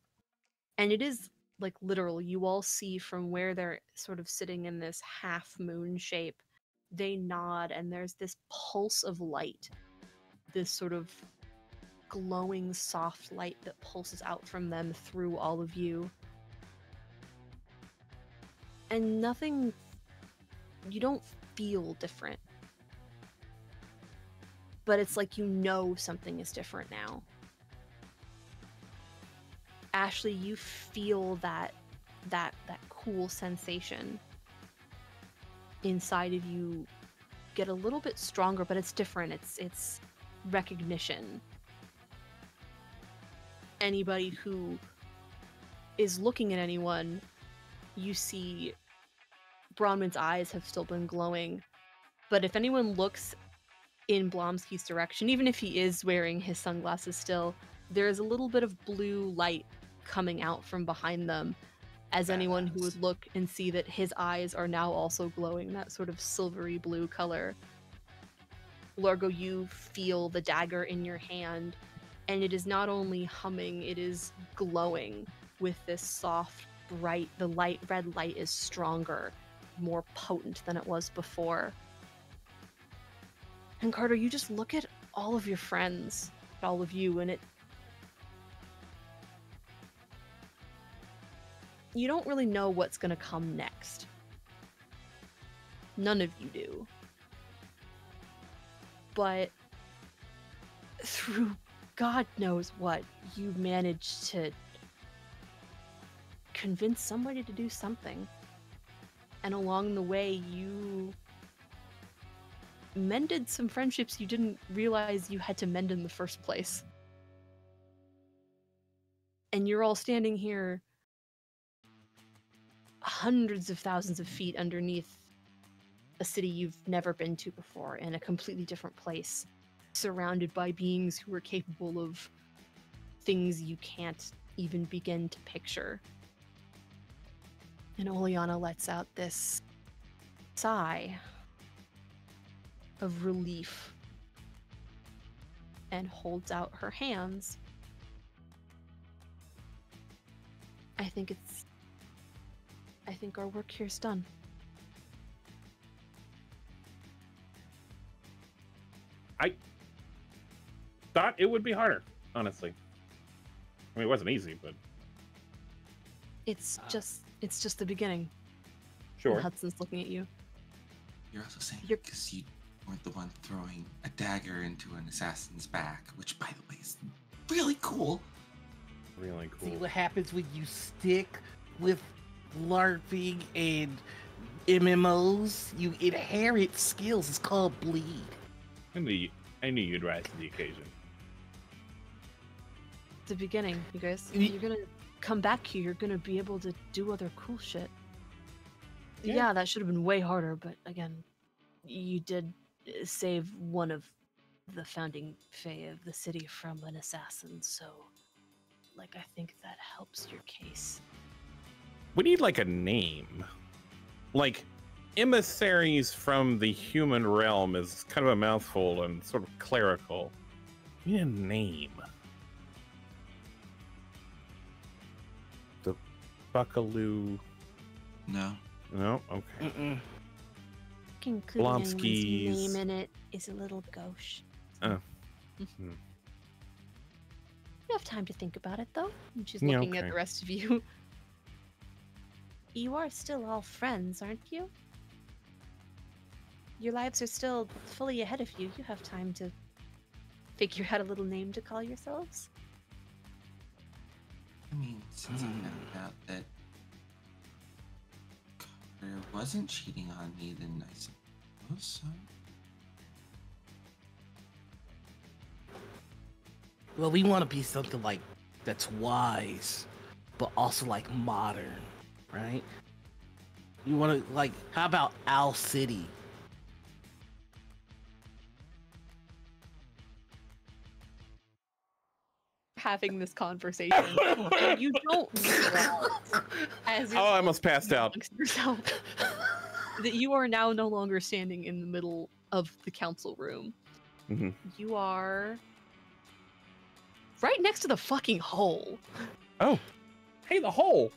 And it is like literal, you all see from where they're sort of sitting in this half moon shape, they nod and there's this pulse of light, this sort of glowing soft light that pulses out from them through all of you. And nothing, you don't feel different, but it's like you know something is different now. Ashley, you feel that cool sensation inside of you get a little bit stronger, but it's different. It's recognition. Anybody who is looking at anyone, you see Bronwyn's eyes have still been glowing, but if anyone looks in Blomsky's direction, even if he is wearing his sunglasses still, there is a little bit of blue light coming out from behind them, as anyone who would look and see that his eyes are now also glowing that sort of silvery blue color. Largo, you feel the dagger in your hand, and it is not only humming, it is glowing with this soft, bright, the red light is stronger, more potent than it was before. And Carter, you just look at all of your friends, all of you, and you don't really know what's gonna come next. None of you do. But through God knows what, you managed to convince somebody to do something. And along the way, you mended some friendships you didn't realize you had to mend in the first place. And you're all standing here hundreds of thousands of feet underneath a city you've never been to before, in a completely different place, surrounded by beings who are capable of things you can't even begin to picture. And Oleana lets out this sigh of relief and holds out her hands. I think our work here's done. I thought it would be harder, honestly. I mean, it wasn't easy, but It's just the beginning. sure. And Hudson's looking at you. You're also saying You're- because you weren't the one throwing a dagger into an assassin's back, which, by the way, is really cool. Really See cool. what happens when you stick with LARPing and MMOs? You inherit skills. It's called bleed. I knew you'd rise to the occasion. The beginning, you guys. You're gonna come back here. You're gonna be able to do other cool shit. Yeah, that should have been way harder, but again, you did save one of the founding fae of the city from an assassin, so, like, I think that helps your case. We need like a name. Like emissaries from the human realm is kind of a mouthful and sort of clerical. We need a name. The Buckaloo. No. No? Okay. Mm-mm. Including anyone's Blomski's. name in it is a little gauche. Oh. You have time to think about it, though. And she's Yeah, looking at okay. the rest of you. You are still all friends, aren't you? Your lives are still fully ahead of you. You have time to figure out a little name to call yourselves. I mean, since I found out that Carter wasn't cheating on me, then I suppose so. Well, we want to be something like that's wise, but also like modern, right? You want to like, how about Owl City? Having this conversation, and you don't realize, as you're Oh, I almost passed out. amongst yourself, that you are now no longer standing in the middle of the council room. Mhm. You are right next to the fucking hole. Oh. Hey, the hole.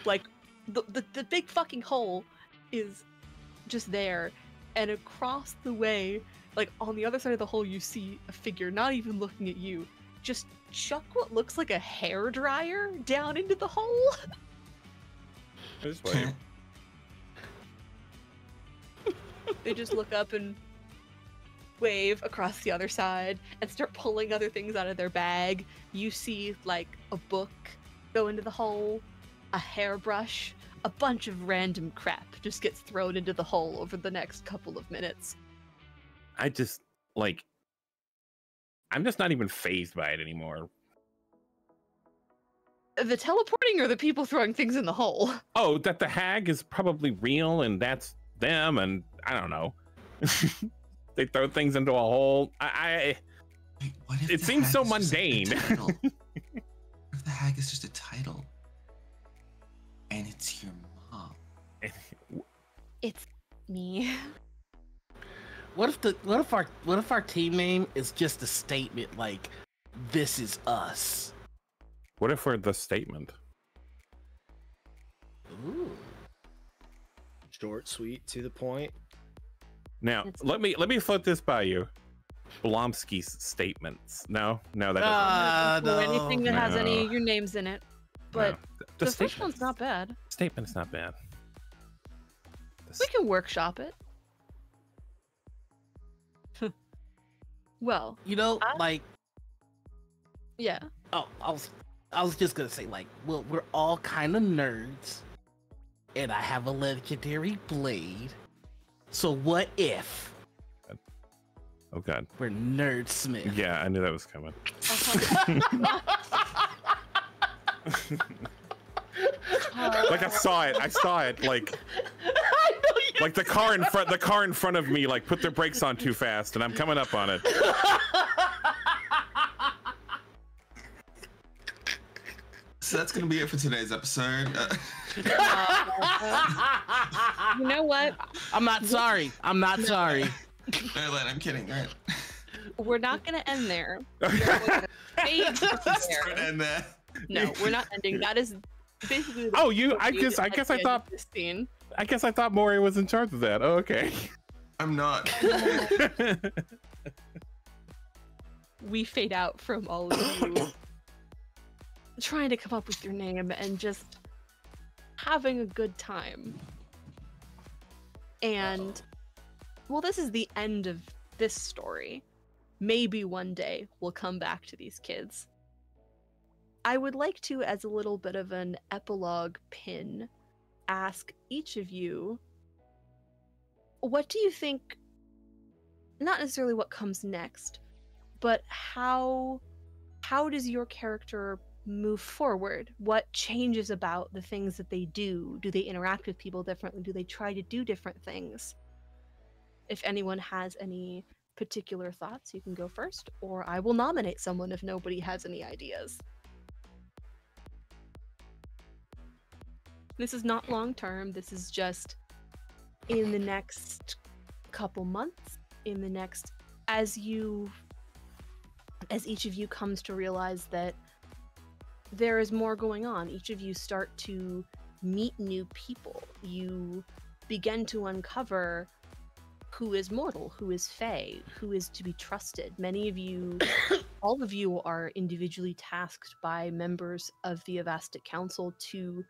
Like the big fucking hole is just there, and across the way, like on the other side of the hole, you see a figure not even looking at you, just chuck what looks like a hair dryer down into the hole. This way. They just look up and wave across the other side and start pulling other things out of their bag. You see like a book go into the hole, a hairbrush, a bunch of random crap just gets thrown into the hole over the next couple of minutes. I just like I'm just not even phased by it anymore. The teleporting or the people throwing things in the hole? Oh, that the hag is probably real and that's them, and I don't know. They throw things into a hole. Wait, what if It the seems hag so is just a mundane. title? What if the hag is just a title? And it's your mom. It's me. What if our team name is just a statement like, "This is us." What if we're the statement? Ooh. Short, sweet, to the point. Now, It's- let me float this by you. Blomski's statements. No, that doesn't. Or No. anything that has any No. of your names in it. But no. the first statement- one's not bad. Statement's not bad. We can workshop it. Well, You know, I- like, yeah. oh, I was just gonna say, like, well, we're all kind of nerds, and I have a legendary blade. So what if Oh god. we're Nerdsmith? Yeah, I knew that was coming. Like I saw it. Like like the car in front of me like put their brakes on too fast, and I'm coming up on it. So that's gonna be it for today's episode. You know what? I'm not sorry. I'm not sorry. No, Len, I'm kidding. All right. We're not going to end there. We are going to fade from Start there. and there. No, we're not ending. That is basically. Oh, you. I at guess the I end thought. of this scene. I guess I thought Maury was in charge of that. Oh, okay. I'm not. We fade out from all of you trying to come up with your name and just having a good time. And well, this is the end of this story. Maybe one day we'll come back to these kids. I would like to, as a little bit of an epilogue pin, ask each of you, what do you think, not necessarily what comes next, but how does your character move forward? What changes about the things that they do? Do they interact with people differently? Do they try to do different things? If anyone has any particular thoughts, you can go first, or I will nominate someone if nobody has any ideas. This is not long term, this is just in the next couple months, in the next, as each of you comes to realize that there is more going on, each of you start to meet new people, you begin to uncover who is mortal, who is fae, who is to be trusted. Many of you, all of you are individually tasked by members of the Avastic Council to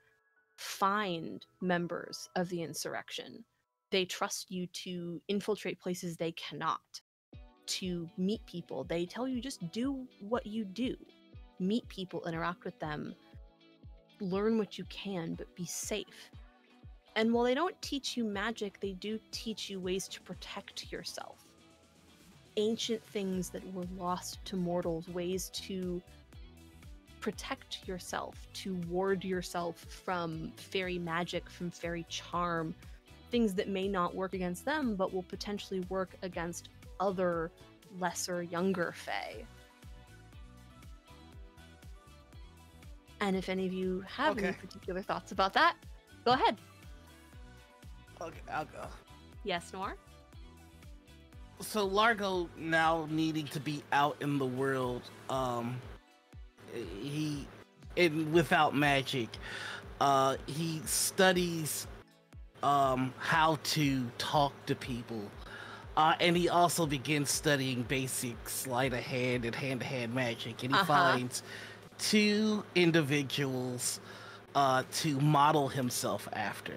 find members of the insurrection. They trust you to infiltrate places they cannot, to meet people. They tell you just do what you do. Meet people, interact with them, learn what you can, but be safe. And while they don't teach you magic, they do teach you ways to protect yourself. Ancient things that were lost to mortals, ways to protect yourself, to ward yourself from fairy magic, from fairy charm, things that may not work against them, but will potentially work against other lesser, younger fae. And if any of you have any particular thoughts about that, go ahead. Okay, I'll go. Yes, Noir? So Largo now needing to be out in the world, without magic, he studies how to talk to people, and he also begins studying basic sleight of hand and hand-to-hand magic, and he finds 2 individuals to model himself after.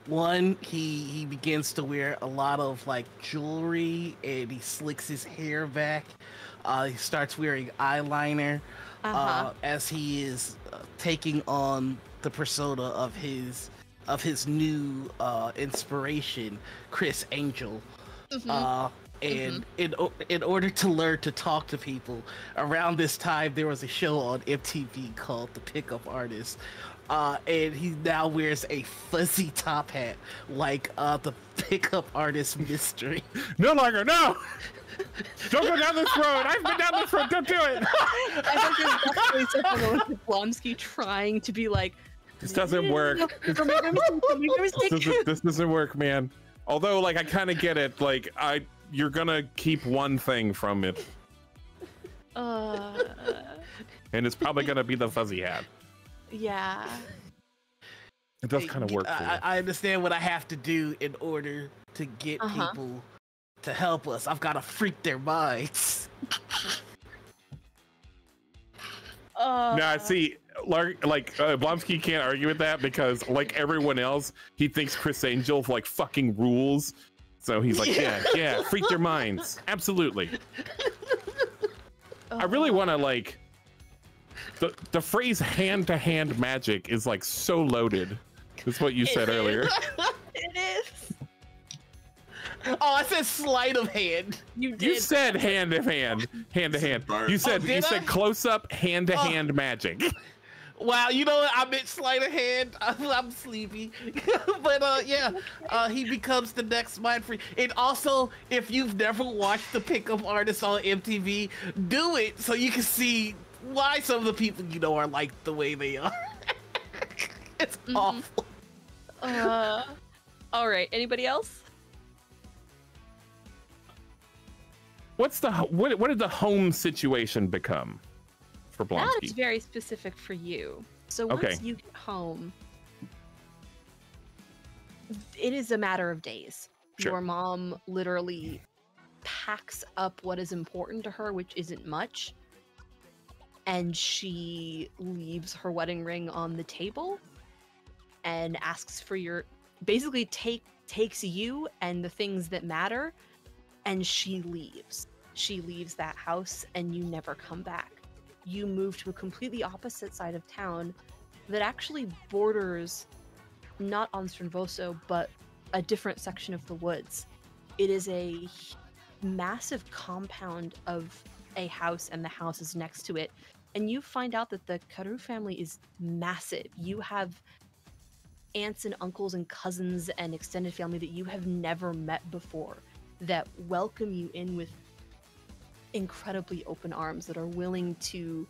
One, he begins to wear a lot of like jewelry, and he slicks his hair back. He starts wearing eyeliner as he is taking on the persona of his new inspiration, Chris Angel. And in order to learn to talk to people, around this time there was a show on MTV called The Pickup Artist. And he now wears a fuzzy top hat like the Pickup Artist Mystery. No longer, no! Don't go down this road! I've been down this road, don't do it! I think there's definitely something with Blonsky trying to be like, this doesn't work. This doesn't work, man. Although, like, I kind of get it. Like, you're gonna keep one thing from it. And it's probably gonna be the fuzzy hat. Yeah. It does kind of work for you. I understand what I have to do in order to get people to help us. I've got to freak their minds. Now, see, Blonsky can't argue with that because, like everyone else, he thinks Chris Angel like fucking rules. So he's like, yeah, freak their minds. Absolutely. I really want to like. The phrase hand-to-hand magic is like so loaded. That's what you said earlier. It is. Oh, I said sleight of hand. You did. You said hand-to-hand. You said close-up hand-to-hand magic. Wow, you know what? I meant sleight of hand. I'm sleepy. But he becomes the next mind freak. And also, if you've never watched The Pickup Artist on MTV, do it so you can see why some of the people you know are like the way they are. It's awful. All right. Anybody else? What did the home situation become for Blonsky? That's very specific for you. So once you get home, it is a matter of days. Sure. Your mom literally packs up what is important to her, which isn't much, and she leaves her wedding ring on the table and asks for your, basically takes you and the things that matter, and she leaves. She leaves that house, and you never come back. You move to a completely opposite side of town that actually borders not on Stronvoso, but a different section of the woods. It is a massive compound of a house, and the house is next to it. And you find out that the Carew family is massive. You have aunts and uncles and cousins and extended family that you have never met before that welcome you in with incredibly open arms, that are willing to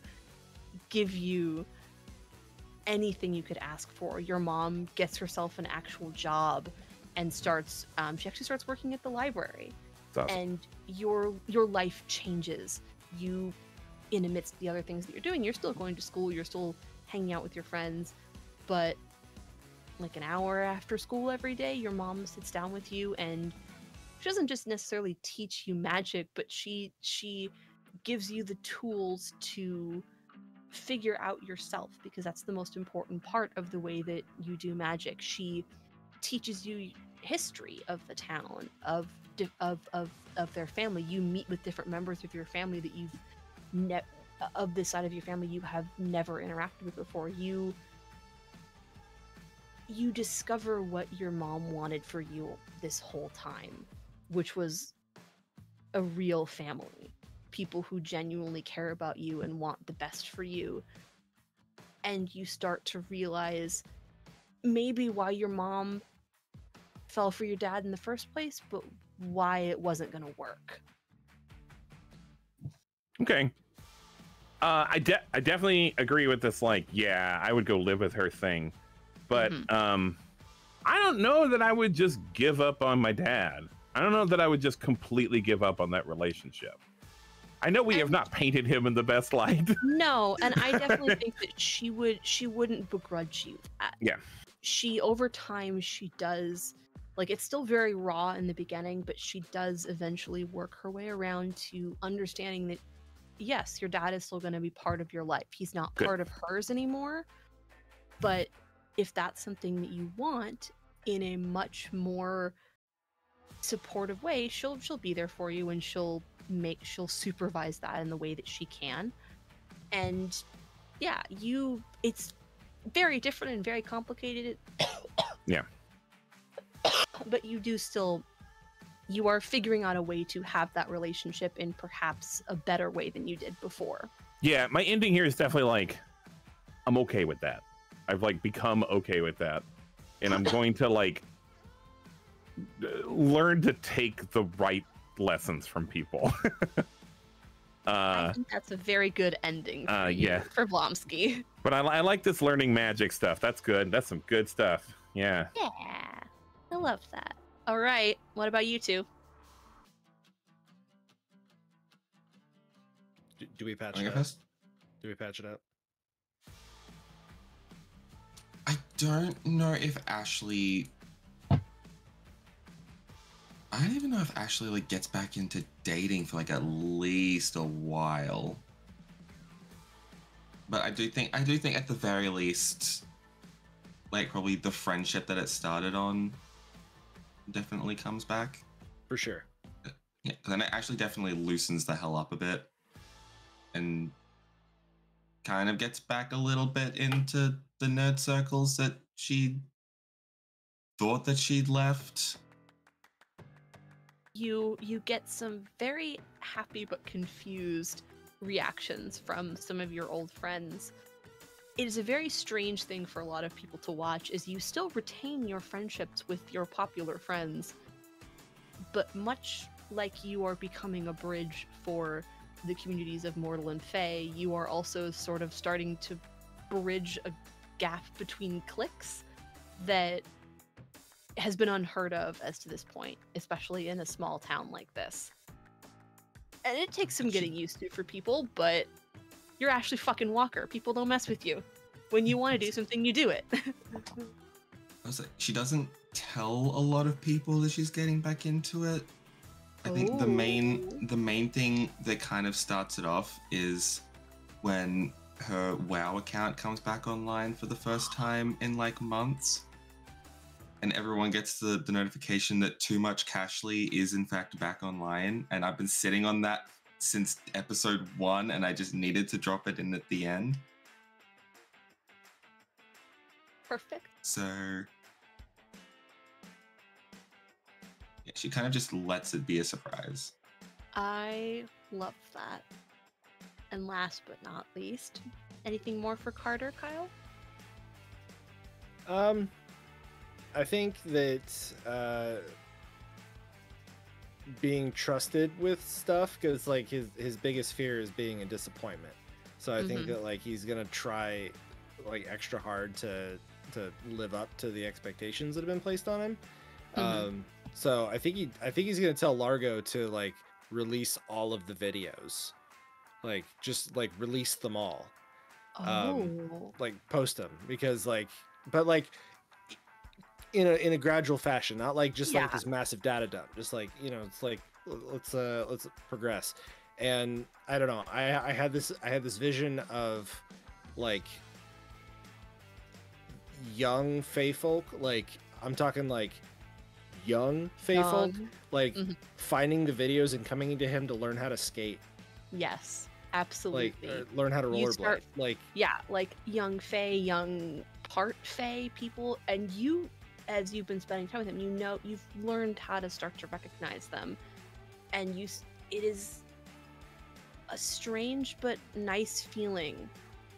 give you anything you could ask for. Your mom gets herself an actual job and starts she actually starts working at the library. Awesome. And your life changes. You, in amidst the other things that you're doing, you're still going to school, you're still hanging out with your friends, but like an hour after school every day, your mom sits down with you, and she doesn't just necessarily teach you magic, but she gives you the tools to figure out yourself, because that's the most important part of the way that you do magic. She teaches you history of the town, of their family. You meet with different members of your family that you've of this side of your family you have never interacted with before. You discover what your mom wanted for you this whole time, which was a real family. People who genuinely care about you and want the best for you. And you start to realize maybe why your mom fell for your dad in the first place, but why it wasn't going to work. Okay. I definitely agree with this. Like, yeah, I would go live with her thing, but I don't know that I would just give up on my dad. I don't know that I would just completely give up on that relationship. I know we have not painted him in the best light. No, and I definitely think that she wouldn't begrudge you that. Yeah. Over time, she does, like, it's still very raw in the beginning, but she does eventually work her way around to understanding that, yes, your dad is still going to be part of your life. He's not Good. part of hers anymore. But if that's something that you want, in a much more supportive way, she'll be there for you, and she'll supervise that in the way that she can. And yeah, it's very different and very complicated. Yeah. But you are figuring out a way to have that relationship in perhaps a better way than you did before. Yeah, my ending here is definitely like, I'm okay with that. I've like become okay with that. And I'm going to like learn to take the right lessons from people. I think that's a very good ending for Blomsky. But I like this learning magic stuff. That's good. That's some good stuff. Yeah. Yeah, I love that. All right, what about you two? Do we patch Wanna it go out? first? Do we patch it out? I don't know if Ashley. I don't even know if Ashley like gets back into dating for like at least a while. But I do think at the very least, like probably the friendship that it started on definitely comes back. For sure. Yeah, because then it actually definitely loosens the hell up a bit and kind of gets back a little bit into the nerd circles that she thought that she'd left. You get some very happy but confused reactions from some of your old friends. It is a very strange thing for a lot of people to watch, is you still retain your friendships with your popular friends, but much like you are becoming a bridge for the communities of Mortal and Fey, you are also sort of starting to bridge a gap between cliques that has been unheard of as to this point, especially in a small town like this. And it takes some getting used to for people, but you're Ashley fucking Walker. People don't mess with you. When you want to do something, you do it. I was like, she doesn't tell a lot of people that she's getting back into it. I think the main thing that kind of starts it off is when her WoW account comes back online for the first time in like months. and everyone gets the notification that Too Much Cashly is in fact back online, and I've been sitting on that since episode 1, and I just needed to drop it in at the end. Perfect. So yeah, she kind of just lets it be a surprise. I love that. And last but not least, anything more for Carter, Kyle? I think that being trusted with stuff, because like his biggest fear is being a disappointment. So I think that like he's gonna try like extra hard to live up to the expectations that have been placed on him. So I think he's gonna tell Largo to like release all of the videos, like just like release them all. Like post them, because like, but like in a gradual fashion, not like just like this massive data dump, just like, you know, it's like let's progress. And I don't know, I had this vision of like young Fey folk, like I'm talking like young Fey folk, like finding the videos and coming into him to learn how to skate. Yes, absolutely. Like learn how to rollerblade. Like like young Fey, young part Fey people, and you, as you've been spending time with him, you know, you've learned how to start to recognize them, and it is a strange but nice feeling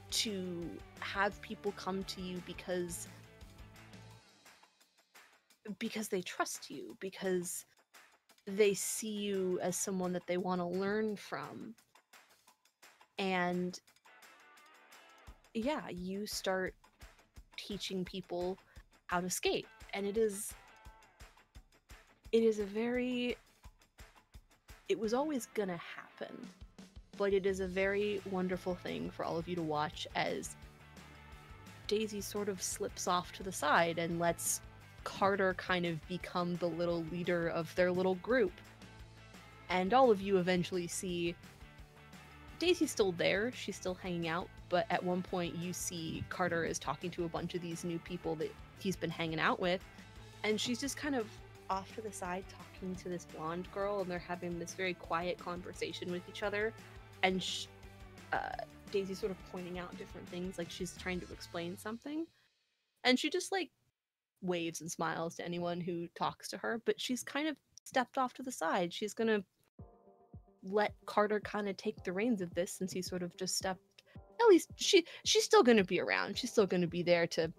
to have people come to you because they trust you, because they see you as someone that they want to learn from. And yeah, you start teaching people how to skate, and it was always gonna happen, but it is a very wonderful thing for all of you to watch as Daisy sort of slips off to the side and lets Carter kind of become the little leader of their little group. And all of you eventually see Daisy's still there, she's still hanging out, but at one point you see Carter is talking to a bunch of these new people that he's been hanging out with, and she's just kind of off to the side talking to this blonde girl, and they're having this very quiet conversation with each other, and Daisy's sort of pointing out different things, like she's trying to explain something, and she just like waves and smiles to anyone who talks to her, but she's kind of stepped off to the side. She's gonna let Carter kind of take the reins of this, since he sort of just stepped. At least she's still gonna be around. She's still gonna be there to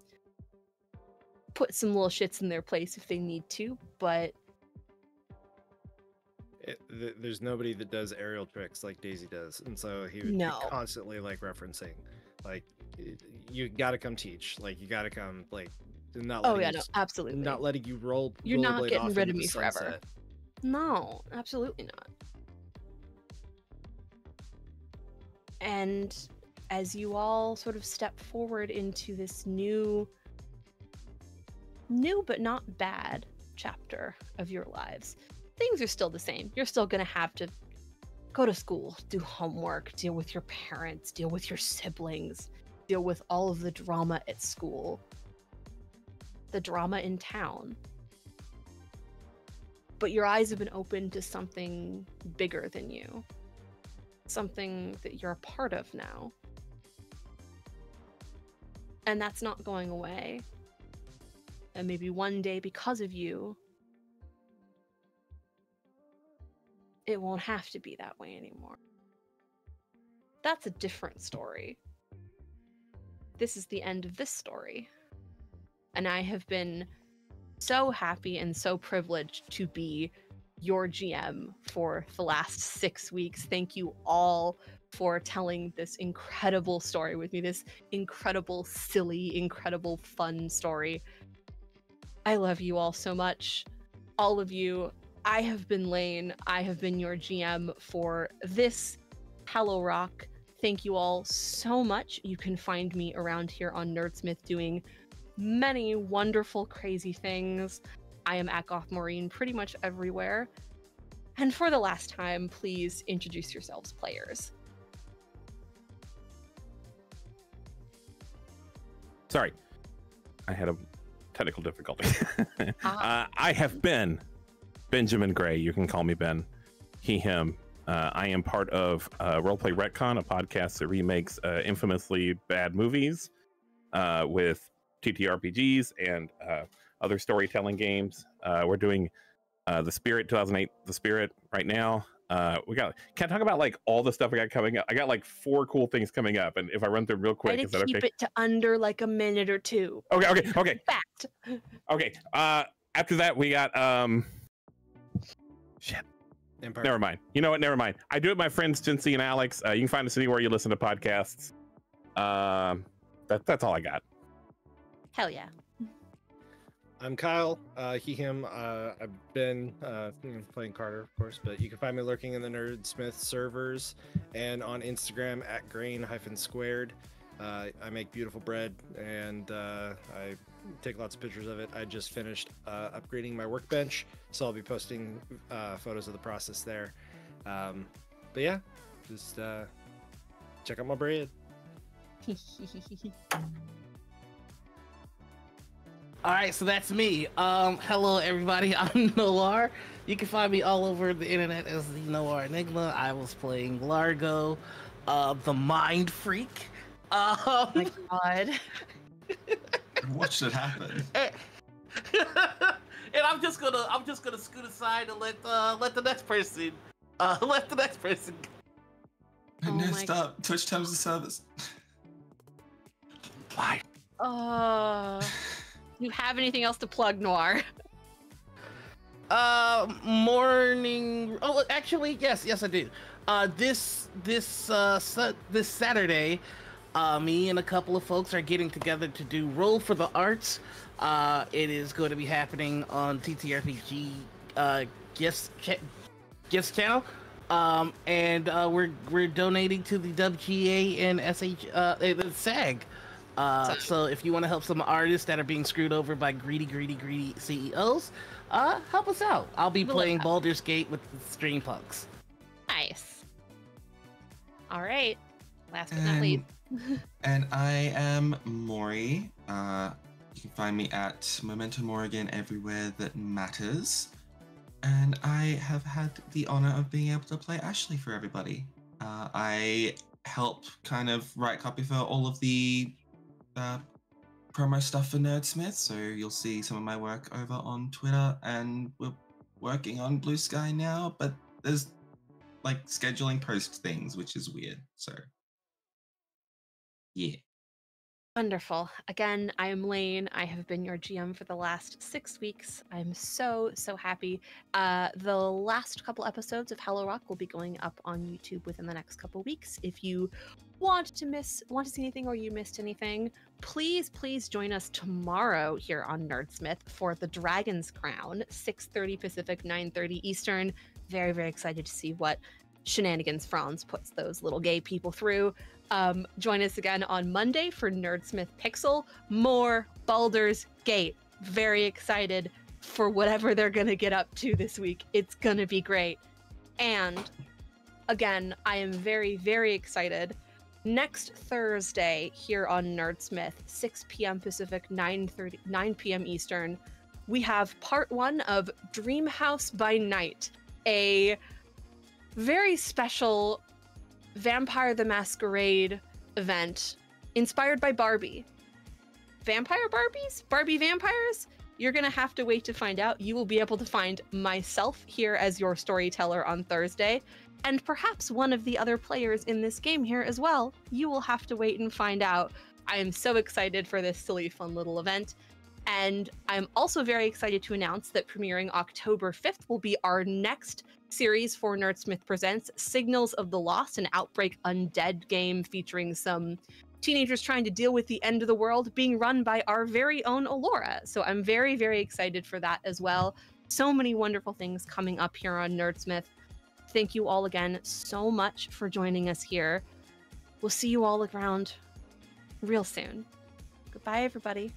put some little shits in their place if they need to, but there's nobody that does aerial tricks like Daisy does, and so he would be constantly like referencing, like, you gotta come teach, like you gotta come, like, not letting absolutely not letting you roll. You're not getting rid of me sunset. forever. No, absolutely not. And as you all sort of step forward into this new but not bad chapter of your lives, things are still the same. You're still gonna have to go to school, do homework, deal with your parents, deal with your siblings, deal with all of the drama at school, the drama in town. But your eyes have been opened to something bigger than you, something that you're a part of now. And that's not going away. And maybe one day, because of you, it won't have to be that way anymore. That's a different story. This is the end of this story. And I have been so happy and so privileged to be your GM for the last 6 weeks. Thank you all for telling this incredible story with me, this incredible, silly, incredible, fun story. I love you all so much. All of you. I have been Lane. I have been your GM for this Hallow Rock. Thank you all so much. You can find me around here on Nerdsmith doing many wonderful, crazy things. I am at Goth Maureen pretty much everywhere. And for the last time, please introduce yourselves, players. Sorry, I had a technical difficulty. I have been Benjamin Gray. You can call me Ben. He, him. I am part of Roleplay Retcon, a podcast that remakes infamously bad movies with TTRPGs and other storytelling games. We're doing The Spirit 2008, The Spirit right now. Can't talk about like all the stuff I got coming up. I got like 4 cool things coming up, and if I run through real quick, is that okay? Keep it to under like a minute or 2. Okay. Fact. Okay. After that, we got shit. Empire. Never mind. You know what? Never mind. I do it with my friends Jinsey and Alex. You can find us anywhere you listen to podcasts. That's all I got. Hell yeah. I'm Kyle, he, him. I've been playing Carter, of course, but you can find me lurking in the Nerdsmith servers and on Instagram at grain-squared. I make beautiful bread and I take lots of pictures of it. I just finished upgrading my workbench, so I'll be posting photos of the process there. But yeah, just check out my bread. All right, so that's me. Hello, everybody. I'm Noir. You can find me all over the internet as the Noir Enigma. I was playing Largo, the Mind Freak. Oh my god. Watch it happen. And I'm just gonna scoot aside and let the next person go. No, stop. Twitch terms of service. Why? You have anything else to plug, Noir? Morning. Oh, actually, yes, I do. This Saturday, me and a couple of folks are getting together to do Roll for the Arts. It is going to be happening on TTRPG guest channel. And we're donating to the WGA and SAG. So if you want to help some artists that are being screwed over by greedy CEOs, help us out. I'll be playing Baldur's Gate with the Stream Punks. Nice. All right. Last but not least. And I am Maury. You can find me at Momentum Oregon everywhere that matters. And I have had the honor of being able to play Ashley for everybody. I help kind of write copy for all of the promo stuff for Nerdsmith, so you'll see some of my work over on Twitter, and we're working on Blue Sky now, but there's like scheduling post things, which is weird, so yeah. Wonderful. Again, I am Lane. I have been your GM for the last 6 weeks. I'm so happy. The last couple episodes of Hallow will be going up on YouTube within the next couple weeks. If you want to see anything or you missed anything, please join us tomorrow here on Nerdsmith for the Dragon's Crown, 6:30 Pacific, 9:30 Eastern. Very excited to see what shenanigans Franz puts those little gay people through. Join us again on Monday for Nerdsmith Pixel. More Baldur's Gate. Very excited for whatever they're going to get up to this week. It's going to be great. And again, I am very excited. Next Thursday here on Nerdsmith, 6 p.m. Pacific, 9 p.m. Eastern, we have part 1 of Dreamhouse by Night, a very special Vampire the Masquerade event inspired by Barbie. Vampire Barbies? Barbie vampires? You're gonna have to wait to find out. You will be able to find myself here as your storyteller on Thursday, and perhaps one of the other players in this game here as well. You will have to wait and find out. I am so excited for this silly, fun little event. And I'm also very excited to announce that premiering October 5th will be our next series for Nerdsmith Presents, Signals of the Lost, an Outbreak Undead game featuring some teenagers trying to deal with the end of the world, being run by our very own Alora. So I'm very very for that as well. So many wonderful things coming up here on Nerdsmith. Thank you all again so much for joining us here. We'll see you all around real soon. Goodbye, everybody.